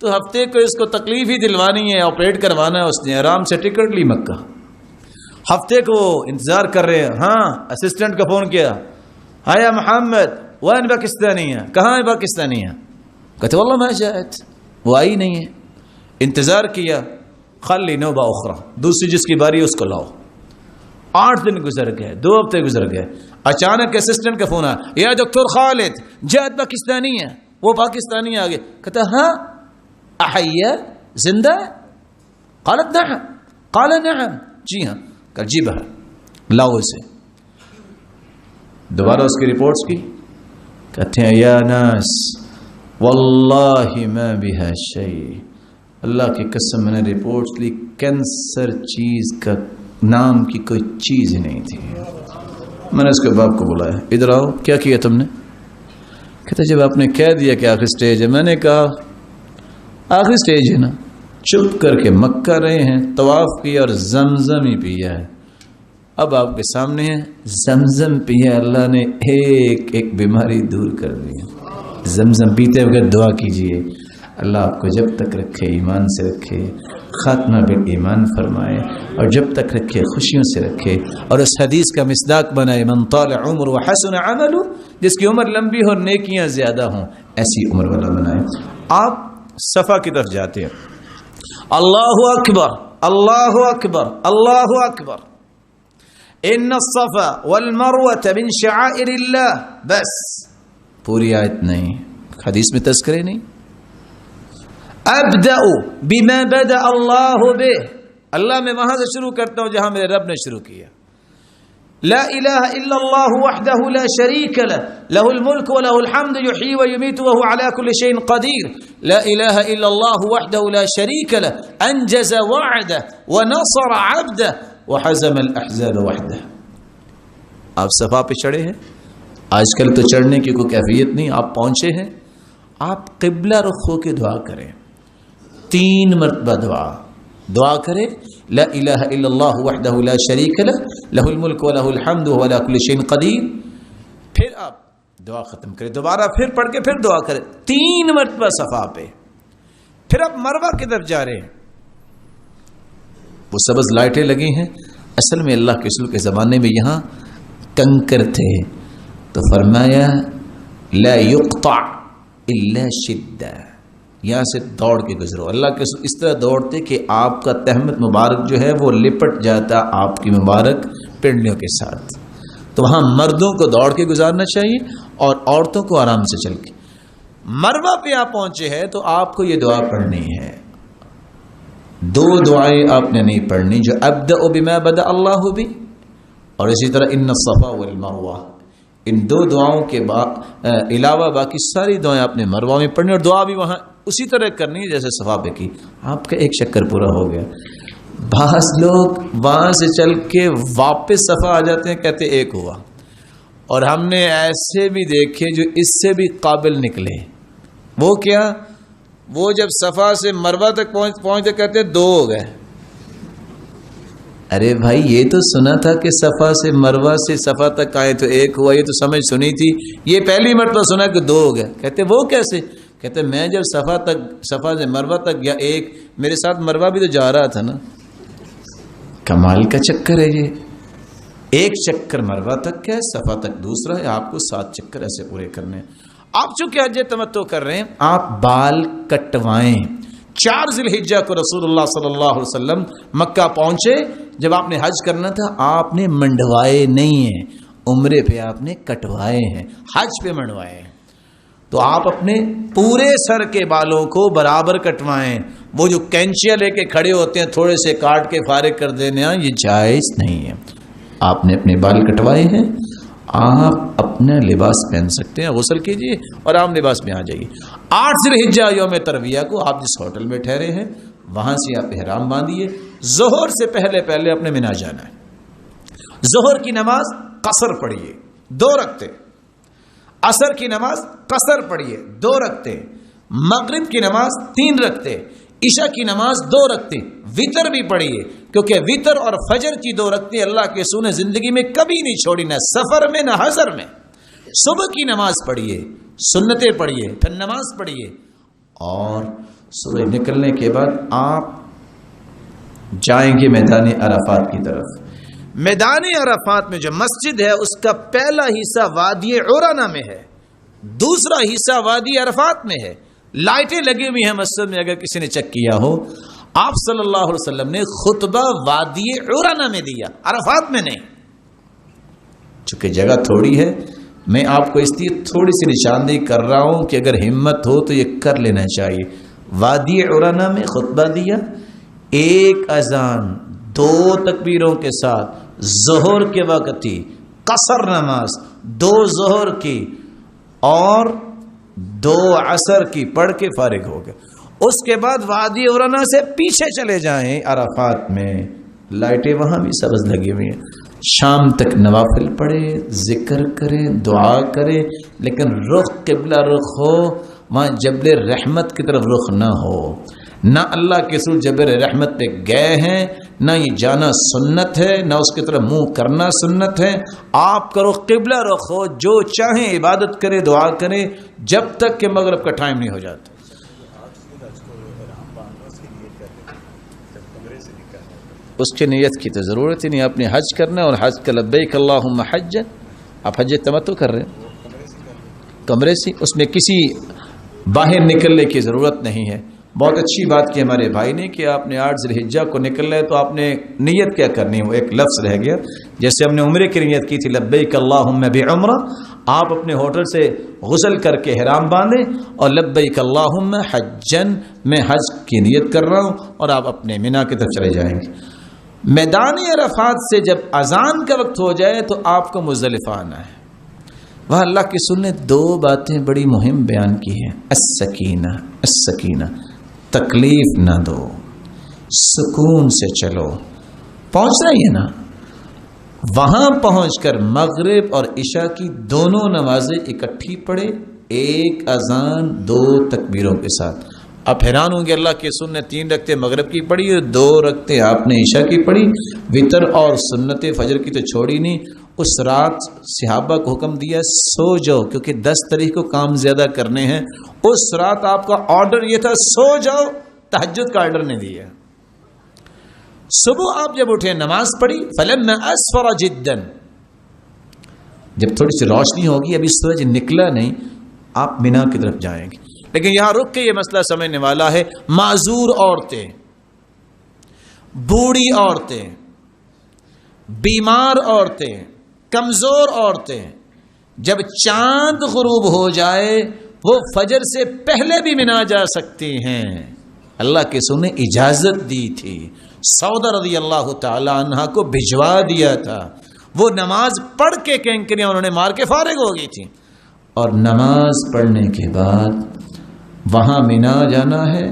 تو ہفتے کو اس کو تکلیف ہی دلوانی ہے، آپریٹ کروانا ہے، اس نے آرام سے ٹکٹ لی مکہ. ہفتے کو انتظار کر رہے ہیں. ہاں اسسٹنٹ کا فون کیا، ہاں یا محمد وین پاکستانیہ، کہاں ہے پاکستانیہ؟ کہتے واللہ ما جاءت، وہ آئی نہیں ہے. انتظار کیا، خلی نوبہ اخرى، دوسری جس کی باری اس کو لاؤ. 8 دن گزر گئے، 2 ہفتے گزر گئے. اچانک اسسٹنٹ کا فون آیا، یا ڈاکٹر خالد جاءت پاکستانیہ، وہ پاکستانی آ گئے. کہتا ہاں احیہ، زندہ؟ قالت نعم، قال نعم، جی ہاں. کہ جی بہا لاؤ اسے. دوبارہ اس کی رپورٹس کی. کہتے ہیں یا ناس واللہ ما بها شیء، اللہ کی قسم میں نے رپورٹس لی، کینسر چیز کا نام کی کوئی چیز ہی نہیں تھی. میں نے اس کے باپ کو بلایا، ادھر آؤ، کیا کیا تم نے؟ کہتے جب آپ نے کہہ دیا کہ آخری سٹیج ہے، میں نے کہا آخری سٹیج ہے نا. چپ کر کے مکہ رہے ہیں، طواف کیا اور زمزم ہی پیا ہے. اب آپ کے سامنے ہے، زمزم پیا، اللہ نے ایک ایک بیماری دور کر دی. زمزم پیتے ہوئے دعا کیجئے، اللہ آپ کو جب تک رکھے ایمان سے رکھے، خاتمہ بالایمان فرمائے، اور جب تک رکھے خوشیوں سے رکھے، اور اس حدیث کا مصداق بنائے من طال عمر وحسن عمل، جس کی عمر لمبی ہو اور نیکیاں زیادہ ہوں، ایسی عمر والا بنائے۔ آپ صفا کی طرف جاتے ہیں، اللہ اکبر اللہ اکبر اللہ اکبر، ان الصفا والمروة من شعائر اللہ، بس پوری آیت نہیں، حدیث میں تذکرے نہیں۔ ابدأ بما بدأ اللہ به، اللہ میں وہاں سے شروع کرتا ہوں جہاں میرے رب نے شروع کیا۔ لا الہ الا اللہ وحدہ لا شریک لہ، لہ الملک ولہ الحمد یحیی ویمیت وہو علی کل شیء قدیر۔ لا الہ الا اللہ وحدہ لا شریک لہ، انجز وعدہ ونصر عبدہ وحزم الاحزاب وحدہ۔ آپ صفا پہ چڑھے ہیں، آج کل تو چڑھنے کی کوئی کیفیت نہیں، آپ پہنچے ہیں، آپ قبلہ رخ ہو کے دعا کریں، 3 مرتبہ دعا کریں، لا الہ الا اللہ وحدہ لا شریک لہ، لہ الملک ولہ الحمد وہو علی کل شیء قدیر۔ پھر آپ دعا ختم کریں، دوبارہ پھر پڑھ کے پھر دعا کریں، 3 مرتبہ صفا پہ۔ پھر آپ مروہ کی طرف جا رہے ہیں، وہ سبز لائٹیں لگی ہیں، اصل میں اللہ کے رسول کے زمانے میں یہاں کنکر تھے، تو فرمایا لا یقطع الا شدہ، یہاں سے دوڑ کے گزرو۔ اللہ کے رسول اس طرح دوڑتے کہ آپ کا تہمت مبارک جو ہے وہ لپٹ جاتا آپ کی مبارک پنڈلیوں کے ساتھ۔ تو وہاں مردوں کو دوڑ کے گزارنا چاہیے اور عورتوں کو آرام سے چل کے۔ مروہ پہ آپ پہنچے ہیں تو آپ کو یہ دعا پڑھنی ہے، 2 دعائیں آپ نے نہیں پڑھنی، جو ابدأ بما بدأ اللہ بھی، اور اسی طرح ان الصفا والمروہ، ان 2 دعاؤں کے علاوہ باقی ساری دعائیں آپ نے مروہ میں پڑھنی، اور دعا بھی وہاں اسی طرح کرنی ہے جیسے صفا پہ کی۔ آپ کا 1 چکر پورا ہو گیا۔ بعض لوگ وہاں سے چل کے واپس صفا آ جاتے ہیں، کہتے 1 ہوا، اور ہم نے ایسے بھی دیکھے جو اس سے بھی قابل نکلے۔ وہ کیا؟ وہ جب صفا سے مروہ تک پہنچتے کہتے 2 ہو گئے۔ ارے بھائی یہ تو سنا تھا کہ صفا سے مروہ سے صفا تک آئے تو 1 ہوا، یہ تو سمجھ سنی تھی، یہ پہلی مرتبہ سنا کہ 2 ہو گئے۔ کہتے وہ کیسے؟ کہتے میں جب صفا سے مروہ تک گیا، میرے ساتھ مروہ بھی تو جا رہا تھا نا۔ کمال کا چکر ہے یہ، 1 چکر مروہ تک کیا ہے، صفا تک دوسرا ہے، آپ کو 7 چکر ایسے پورے کرنے ہیں۔ آپ چونکہ حج تمتع کر رہے ہیں، آپ بال کٹوائیں۔ 4 ذی الحجہ کو رسول اللہ صلی اللہ علیہ وسلم مکہ پہنچے، جب آپ نے حج کرنا تھا آپ نے منڈوائے نہیں ہیں، عمرے پہ آپ نے کٹوائے ہیں، حج پہ منڈوائے ہیں۔ تو آپ اپنے پورے سر کے بالوں کو برابر کٹوائیں، وہ جو کینچیاں لے کے کھڑے ہوتے ہیں تھوڑے سے کاٹ کے فارغ کر دینا، یہ جائز نہیں ہے۔ آپ نے اپنے بال کٹوائے ہیں، آپ اپنا لباس پہن سکتے ہیں، غسل کیجئے اور عام لباس میں آ جائیے۔ 8 ذی الحجہ یوم ترویہ کو آپ جس ہوٹل میں ٹھہرے ہیں وہاں سے آپ احرام باندھیے، ظہر سے پہلے اپنے مینا جانا ہے۔ ظہر کی نماز قصر پڑھیے 2 رکعتیں، عصر کی نماز قصر پڑھیے 2 رکعتیں، مغرب کی نماز 3 رکعتیں، عشاء کی نماز 2 رکعتیں، وتر بھی پڑھیے، کیونکہ وتر اور فجر کی 2 رکعتیں اللہ کے رسول نے زندگی میں کبھی نہیں چھوڑی، نہ سفر میں نہ حضر میں۔ صبح کی نماز پڑھیے، سنتیں پڑھیے، پھر نماز پڑھیے، اور سورج نکلنے کے بعد آپ جائیں گے میدان عرفات کی طرف۔ میدان عرفات میں جو مسجد ہے اس کا پہلا حصہ وادی عرانہ میں ہے، دوسرا حصہ وادی عرفات میں ہے۔ لائٹیں لگی ہوئی ہیں مسجد میں، اگر کسی نے چیک کیا ہو۔ آپ صلی اللہ علیہ وسلم نے خطبہ وادی عرانہ میں دیا، عرفات میں نہیں۔ چونکہ جگہ تھوڑی ہے، میں آپ کو اس لیے تھوڑی سی نشاندہی کر رہا ہوں کہ اگر ہمت ہو تو یہ کر لینا چاہیے۔ وادی عرانہ میں خطبہ دیا، 1 اذان 2 تکبیروں کے ساتھ، ظہر کے وقت تھی، قصر نماز 2 ظہر کی اور 2 عصر کی پڑھ کے فارغ ہو گئے۔ اس کے بعد وادی عرانہ سے پیچھے چلے جائیں عرفات میں، لائٹیں وہاں بھی سبز لگی ہوئی ہیں، شام تک نوافل پڑھے، ذکر کرے، دعا کرے، لیکن رخ قبلہ رخ ہو، وہاں جبل رحمت کی طرف رخ نہ ہو۔ نہ اللہ کے رسول جبل رحمت پہ گئے ہیں، نہ یہ جانا سنت ہے، نہ اس کی طرف منہ کرنا سنت ہے۔ آپ کرو قبلہ رخ ہو، جو چاہیں عبادت کرے، دعا کرے، جب تک کہ مغرب کا ٹائم نہیں ہو جاتا۔ اس کی نیت کی تو ضرورت ہی نہیں. آپ نے حج کرنا ہے اور حج کا لبیک اللہم حج، آپ حج تمتع کر رہے ہیں کمرے سے، اس میں کسی باہر نکلنے کی ضرورت نہیں ہے. بہت اچھی بات کی ہمارے بھائی نے کہ آپ نے 8 ذی الحجہ کو نکلنا ہے تو آپ نے نیت کیا کرنی ہے، وہ ایک لفظ رہ گیا. جیسے ہم نے عمرے کی نیت کی تھی لبیک اللہم بعمرہ، آپ اپنے ہوٹل سے غسل کر کے احرام باندھیں اور لبیک اللہم حجن، میں حج کی نیت کر رہا ہوں، اور آپ اپنے مینا کی طرف چلے جائیں گے. میدان عرفات سے جب اذان کا وقت ہو جائے تو آپ کو مزدلفہ آنا ہے. وہاں اللہ کے رسول نے 2 باتیں بڑی مہم بیان کی ہیں. السکینہ، السکینہ، تکلیف نہ دو، سکون سے چلو. پہنچنا ہی ہے نا. وہاں پہنچ کر مغرب اور عشاء کی دونوں نمازیں اکٹھی پڑھے، ایک اذان 2 تکبیروں کے ساتھ. آپ حیران ہوں گے، اللہ کے رسول نے 3 رکعتیں مغرب کی پڑھی اور 2 رکعتیں آپ نے عشاء کی پڑھی. وتر اور سنت فجر کی تو چھوڑی نہیں. اس رات صحابہ کو حکم دیا سو جاؤ، کیونکہ 10 تاریخ کو کام زیادہ کرنے ہیں. اس رات آپ کا آرڈر یہ تھا سو جاؤ، تہجد کا آرڈر نہیں دیا. صبح آپ جب اٹھے نماز پڑھی، فلما اسفر جدا، جب تھوڑی سی روشنی ہوگی، ابھی سورج نکلا نہیں، آپ مینا کی طرف جائیں گے. لیکن یہاں رک کے یہ مسئلہ سمجھنے والا ہے. معذور عورتیں، بوڑھی عورتیں، بیمار عورتیں، کمزور عورتیں، جب چاند غروب ہو جائے وہ فجر سے پہلے بھی مینا جا سکتی ہیں. اللہ کے رسول نے اجازت دی تھی. سودا رضی اللہ تعالی عنہ کو بھجوا دیا تھا. وہ نماز پڑھ کے کینکریاں انہوں نے مار کے فارغ ہو گئی تھی. اور نماز پڑھنے کے بعد وہاں مینا جانا ہے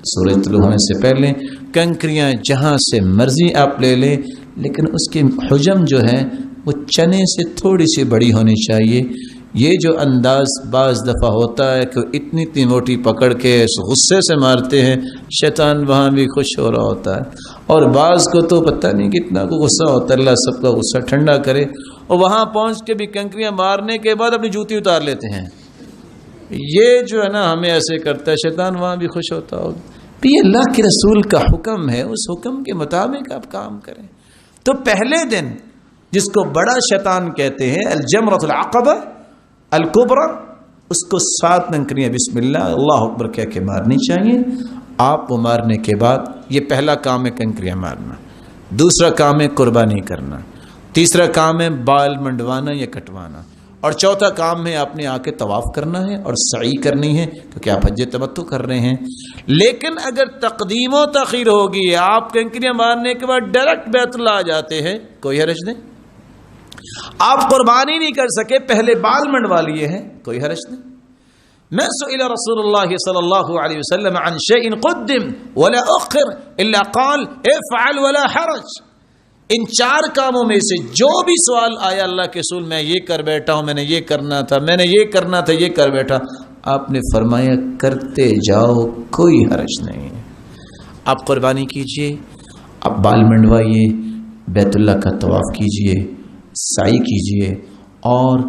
سورج طلوع ہونے سے پہلے. کنکریاں جہاں سے مرضی آپ لے لیں، لیکن اس کی حجم جو ہے وہ چنے سے تھوڑی سی بڑی ہونی چاہیے. یہ جو انداز بعض دفعہ ہوتا ہے کہ اتنی موٹی پکڑ کے غصے سے مارتے ہیں، شیطان وہاں بھی خوش ہو رہا ہوتا ہے. اور بعض کو تو پتہ نہیں کتنا کو غصہ ہوتا ہے. اللہ سب کا غصہ ٹھنڈا کرے. اور وہاں پہنچ کے بھی کنکریاں مارنے کے بعد اپنی جوتی اتار لیتے ہیں. یہ جو ہے نا ہمیں ایسے کرتا ہے، شیطان وہاں بھی خوش ہوتا ہوگا. یہ اللہ کے رسول کا حکم ہے، اس حکم کے مطابق آپ کام کریں. تو پہلے دن جس کو بڑا شیطان کہتے ہیں، الجمرۃ العقبہ الکبریٰ، اس کو 7 کنکریاں بسم اللہ اللہ اکبر کہہ کے مارنی چاہیے. آپ وہ مارنے کے بعد، یہ پہلا کام ہے کنکریاں مارنا. دوسرا کام ہے قربانی کرنا. تیسرا کام ہے بال منڈوانا یا کٹوانا. اور چوتھا کام ہے آپ نے آ کے طواف کرنا ہے اور سعی کرنی ہے، کیونکہ آپ حج تمتع کر رہے ہیں. لیکن اگر تقدیم و تاخیر ہوگی، آپ کنکریاں مارنے کے بعد ڈائریکٹ بیت اللہ آ جاتے ہیں، کوئی حرج نہیں. آپ قربانی نہیں کر سکے، پہلے بال منڈوا لیے ہیں، کوئی حرج نہیں. میں سئل رسول اللہ صلی اللہ علیہ وسلم عن شيء قدم ولا اخر الا قال افعل ولا حرج. ان 4 کاموں میں سے جو بھی سوال آیا اللہ کے رسول میں یہ کر بیٹھا ہوں، میں نے یہ کرنا تھا، میں نے یہ کرنا تھا، یہ کر بیٹھا، آپ نے فرمایا کرتے جاؤ، کوئی حرج نہیں. آپ قربانی کیجئے، آپ بال منڈوائیے، بیت اللہ کا طواف کیجئے، سعی کیجئے اور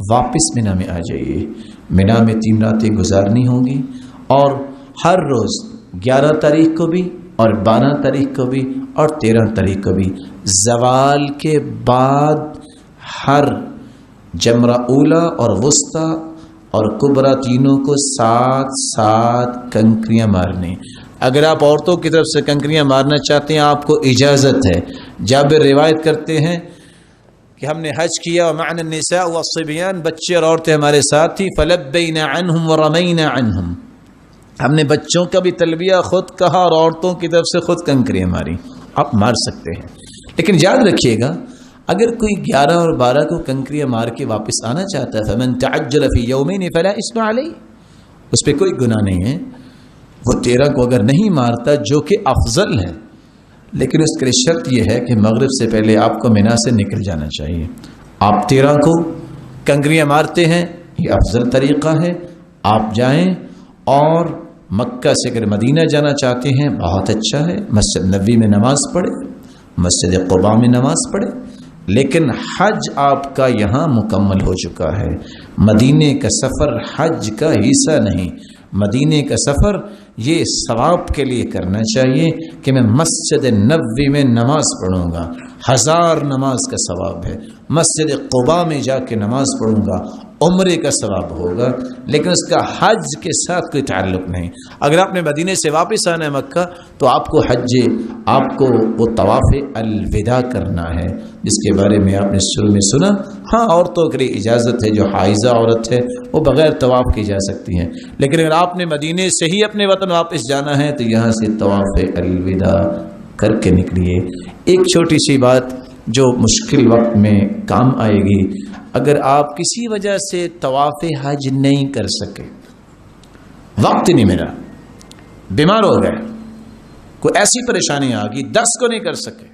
واپس مینا میں آ جائیے. مینا میں 3 راتیں گزارنی ہوں گی اور ہر روز 11 تاریخ کو بھی اور 12 تاریخ کو بھی اور 13 تاریخ کو بھی زوال کے بعد ہر جمرہ اولا اور وسطی اور کبریٰ تینوں کو 7 کنکریاں مارنی. اگر آپ عورتوں کی طرف سے کنکریاں مارنا چاہتے ہیں آپ کو اجازت ہے. جابر روایت کرتے ہیں کہ ہم نے حج کیا ومعنا النساء والصبیان، بچے اور عورتیں ہمارے ساتھ تھی، فلبینا عنہم ورمینا عنہم، ہم نے بچوں کا بھی تلبیہ خود کہا اور عورتوں کی طرف سے خود کنکریاں ماری. آپ مار سکتے ہیں، لیکن یاد رکھیے گا اگر کوئی 11 اور 12 کو کنکریاں مار کے واپس آنا چاہتا ہے، فمن تعجل فی یومین فلا اثم علیہ، اس پہ کوئی گناہ نہیں ہے. وہ 13 کو اگر نہیں مارتا جو کہ افضل ہے، لیکن اس کے لیے شرط یہ ہے کہ مغرب سے پہلے آپ کو مینا سے نکل جانا چاہیے. آپ 13 کو کنکریاں مارتے ہیں، یہ افضل طریقہ ہے. آپ جائیں اور مکہ سے اگر مدینہ جانا چاہتے ہیں بہت اچھا ہے، مسجد نبوی میں نماز پڑھے، مسجد قباء میں نماز پڑھے. لیکن حج آپ کا یہاں مکمل ہو چکا ہے. مدینے کا سفر حج کا حصہ نہیں. مدینے کا سفر یہ ثواب کے لیے کرنا چاہیے کہ میں مسجد نبوی میں نماز پڑھوں گا، 1000 نماز کا ثواب ہے، مسجد قباء میں جا کے نماز پڑھوں گا، عمرے کا ثواب ہوگا، لیکن اس کا حج کے ساتھ کوئی تعلق نہیں۔ اگر آپ نے مدینے سے واپس آنا ہے مکہ تو آپ کو آپ کو وہ طواف الوداع کرنا ہے، جس کے بارے میں آپ نے شروع میں سنا۔ ہاں، عورتوں کے لیے اجازت ہے، جو حائضہ عورت ہے وہ بغیر طواف کی جا سکتی ہیں، لیکن اگر آپ نے مدینے سے ہی اپنے وطن واپس جانا ہے تو یہاں سے طواف الوداع کر کے نکلیے۔ ایک چھوٹی سی بات جو مشکل وقت میں کام آئے گی، اگر آپ کسی وجہ سے طواف حج نہیں کر سکے، وقت نہیں ملا، بیمار ہو گئے، کوئی ایسی پریشانی آ گئی، 10 کو نہیں کر سکے،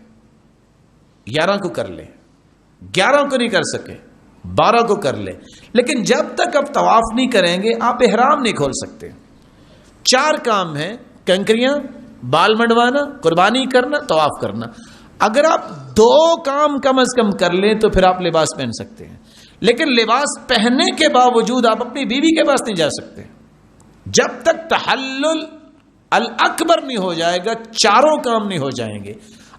11 کو کر لے، 11 کو نہیں کر سکے، 12 کو کر لے، لیکن جب تک آپ طواف نہیں کریں گے آپ احرام نہیں کھول سکتے۔ 4 کام ہیں: کنکریاں، بال منڈوانا، قربانی کرنا، طواف کرنا۔ اگر آپ 2 کام کم از کم کر لیں تو پھر آپ لباس پہن سکتے ہیں، لیکن لباس پہننے کے باوجود آپ اپنی بیوی کے پاس نہیں جا سکتے جب تک تحلل الاکبر نہیں ہو جائے گا، 4 کام نہیں ہو جائیں گے۔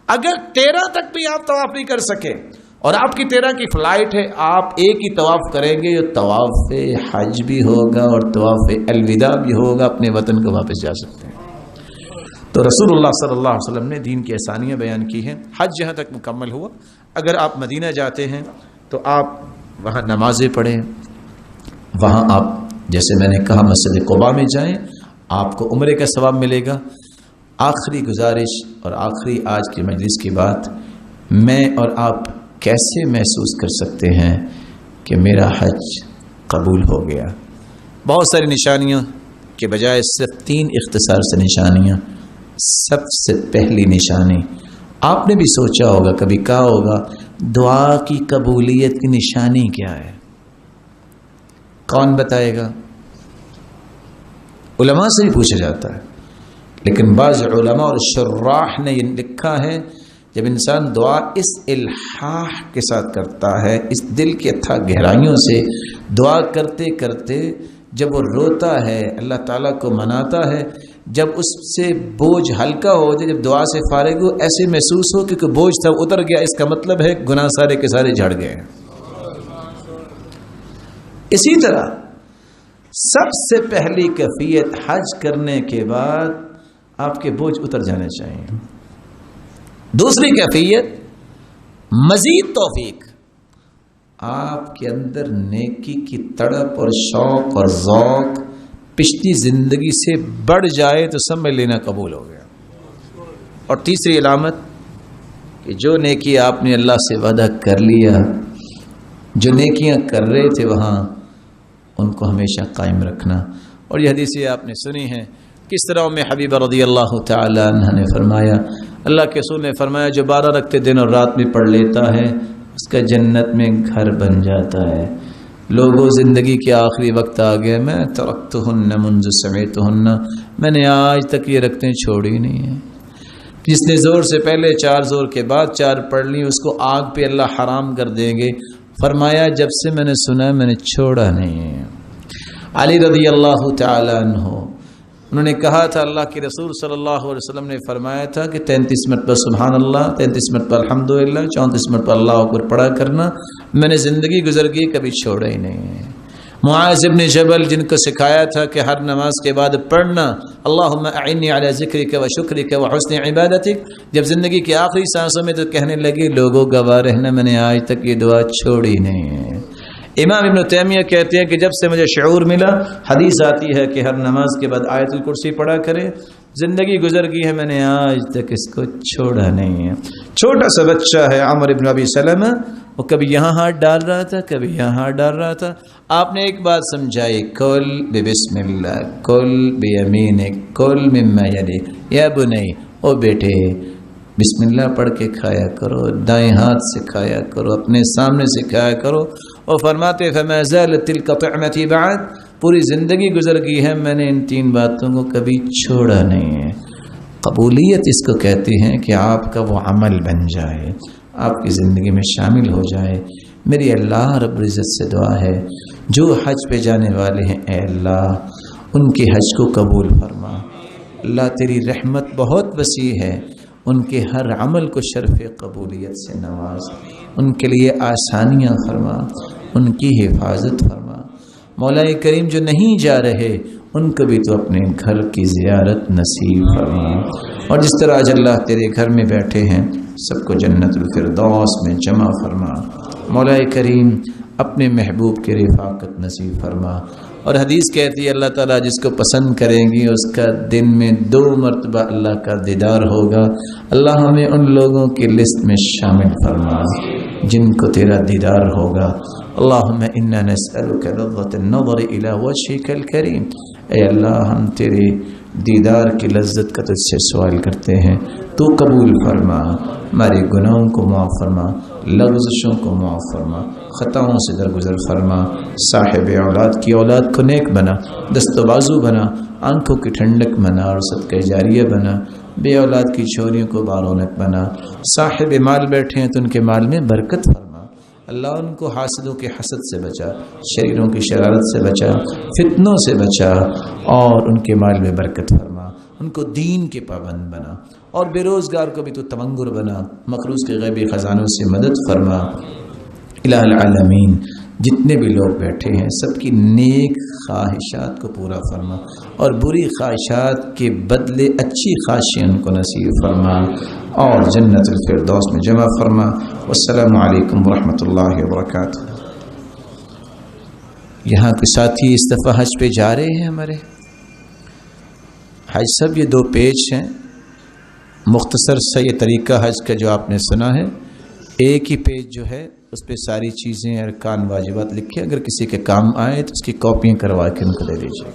اگر 13 تک بھی آپ طواف نہیں کر سکے اور آپ کی 13 کی فلائٹ ہے، آپ ایک ہی طواف کریں گے، طواف حج بھی ہوگا اور طواف الوداع بھی ہوگا، اپنے وطن کو واپس جا سکتے ہیں۔ تو رسول اللہ صلی اللہ علیہ وسلم نے دین کی آسانیاں بیان کی ہیں۔ حج جہاں تک مکمل ہوا، اگر آپ مدینہ جاتے ہیں تو آپ وہاں نمازیں پڑھیں، وہاں آپ جیسے میں نے کہا مسجد قباء میں جائیں، آپ کو عمرے کا ثواب ملے گا۔ آخری گزارش اور آخری آج کی مجلس کی بات، میں اور آپ کیسے محسوس کر سکتے ہیں کہ میرا حج قبول ہو گیا؟ بہت ساری نشانیاں کے بجائے صرف 3 اختصار سے نشانیاں۔ سب سے پہلی نشانی، آپ نے بھی سوچا ہوگا، کبھی کہا ہوگا، دعا کی قبولیت کی نشانی کیا ہے؟ کون بتائے گا؟ علماء سے بھی پوچھا جاتا ہے، لیکن بعض علماء اور شراح نے یہ لکھا ہے، جب انسان دعا اس الحاح کے ساتھ کرتا ہے، اس دل کی اتھا گہرائیوں سے دعا کرتے کرتے جب وہ روتا ہے، اللہ تعالیٰ کو مناتا ہے، جب اس سے بوجھ ہلکا ہو جائے، جب دعا سے فارغ ہو، ایسے محسوس ہو کہ کوئی بوجھ تھا اتر گیا، اس کا مطلب ہے گناہ سارے کے سارے جھڑ گئے۔ اسی طرح سب سے پہلی کیفیت حج کرنے کے بعد آپ کے بوجھ اتر جانے چاہیے۔ دوسری کیفیت مزید توفیق، آپ کے اندر نیکی کی تڑپ اور شوق اور ذوق پچھلی زندگی سے بڑھ جائے تو سمجھ لینا قبول ہو گیا۔ اور تیسری علامت کہ جو نیکی آپ نے اللہ سے وعدہ کر لیا، جو نیکیاں کر رہے تھے وہاں ان کو ہمیشہ قائم رکھنا۔ اور یہ حدیثیں آپ نے سنی ہیں، کس طرح ام حبیبہ رضی اللہ تعالی عنہ نے فرمایا، اللہ کے رسول نے فرمایا، جو 12 رکعتیں دن اور رات میں پڑھ لیتا ہے اس کا جنت میں گھر بن جاتا ہے۔ لوگوں، زندگی کے آخری وقت آ گیا، میں ترکتہن منذ سمعتہن، میں نے آج تک یہ رکعتیں چھوڑی نہیں ہیں۔ جس نے زور سے پہلے 4 زور کے بعد 4 پڑھ لی، اس کو آگ پہ اللہ حرام کر دیں گے۔ فرمایا جب سے میں نے سنا میں نے چھوڑا نہیں ہے۔ علی رضی اللہ تعالی عنہ، انہوں نے کہا تھا، اللہ کے رسول صلی اللہ علیہ وسلم نے فرمایا تھا کہ 33 مرتبہ سبحان اللہ، 33 مرتبہ الحمدللہ، 34 مرتبہ اللہ اکبر پڑھا کرنا، میں نے زندگی گزر گئی کبھی چھوڑا ہی نہیں ہے۔ معاذ ابن جبل، جن کو سکھایا تھا کہ ہر نماز کے بعد پڑھنا اللہم اعنی علی ذکرک و شکرک و حسن عبادتک، جب زندگی کی آخری سانسوں میں تو کہنے لگے، لوگوں گواہ رہنا میں نے آج تک یہ دعا چھوڑی نہیں ہے۔ امام ابن تیمیہ کہتے ہیں کہ جب سے مجھے شعور ملا، حدیث آتی ہے کہ ہر نماز کے بعد آیت الکرسی پڑھا کرے، زندگی گزر گئی ہے میں نے آج تک اس کو چھوڑا نہیں ہے۔ چھوٹا سا بچہ ہے عمر ابن ابی سلمہ، وہ کبھی یہاں ہاتھ ڈال رہا تھا، کبھی یہاں ہاتھ ڈال رہا تھا، آپ نے ایک بات سمجھائی، کل بسم اللہ، کل بیمینک، کل مما یلیک، یا بنی، او بیٹے بسم اللہ پڑھ کے کھایا کرو، دائیں ہاتھ سے کھایا کرو، اپنے سامنے سے کھایا کرو۔ اور فرماتے فما زالت تلک طعمتی بعد، پوری زندگی گزر گئی ہے میں نے ان 3 باتوں کو کبھی چھوڑا نہیں ہے۔ قبولیت اس کو کہتے ہیں کہ آپ کا وہ عمل بن جائے، آپ کی زندگی میں شامل ہو جائے۔ میری اللہ رب العزت سے دعا ہے، جو حج پہ جانے والے ہیں، اے اللہ ان کے حج کو قبول فرما۔ اللہ تیری رحمت بہت وسیع ہے، ان کے ہر عمل کو شرف قبولیت سے نواز، ان کے لیے آسانیاں فرما، ان کی حفاظت فرما۔ مولا کریم جو نہیں جا رہے ان کو بھی تو اپنے گھر کی زیارت نصیب فرما، اور جس طرح آج اللہ تیرے گھر میں بیٹھے ہیں سب کو جنت الفردوس میں جمع فرما۔ مولا کریم اپنے محبوب کی رفاقت نصیب فرما، اور حدیث کہتی ہے اللہ تعالیٰ جس کو پسند کریں گی اس کا دن میں 2 مرتبہ اللہ کا دیدار ہوگا۔ اللہ ہمیں ان لوگوں کی لسٹ میں شامل فرما جن کو تیرا دیدار ہوگا۔ اللہم انا نسألک لذت النظر الى وجهک الکریم، اے اللہ ہم تیرے دیدار کی لذت کا تجھ سے سوال کرتے ہیں، تو قبول فرما، ہمارے گناہوں کو معاف فرما، لغزشوں کو معاف فرما، خطاؤں سے درگزر فرما، صاحب اولاد کی اولاد کو نیک بنا، دست و بازو بنا، آنکھوں کی ٹھنڈک بنا اور صدقہ جاریہ بنا، بے اولاد کی چھوریوں کو بارونق بنا، صاحب مال بیٹھے ہیں تو ان کے مال میں برکت فرما، اللہ ان کو حاسدوں کے حسد سے بچا، شریروں کی شرارت سے بچا، فتنوں سے بچا، اور ان کے مال میں برکت فرما، ان کو دین کے پابند بنا، اور بے روزگار کو بھی تو تمنگر بنا، مقروض کے غیبی خزانوں سے مدد فرما۔ الہ العالمین جتنے بھی لوگ بیٹھے ہیں سب کی نیک خواہشات کو پورا فرما، اور بری خواہشات کے بدلے اچھی خواہشیں ان کو نصیب فرما، اور جنت الفردوس میں جمع فرما۔ والسلام علیکم ورحمۃ اللہ وبرکاتہ۔ یہاں کے ساتھی اس دفعہ حج پہ جا رہے ہیں ہمارے حج سب، یہ 2 پیج ہیں، مختصر سا یہ طریقہ حج کا جو آپ نے سنا ہے، ایک ہی پیج جو ہے اس پہ ساری چیزیں ارکان واجبات لکھے، اگر کسی کے کام آئے تو اس کی کاپیاں کروا کے ان کو دے دیجیے۔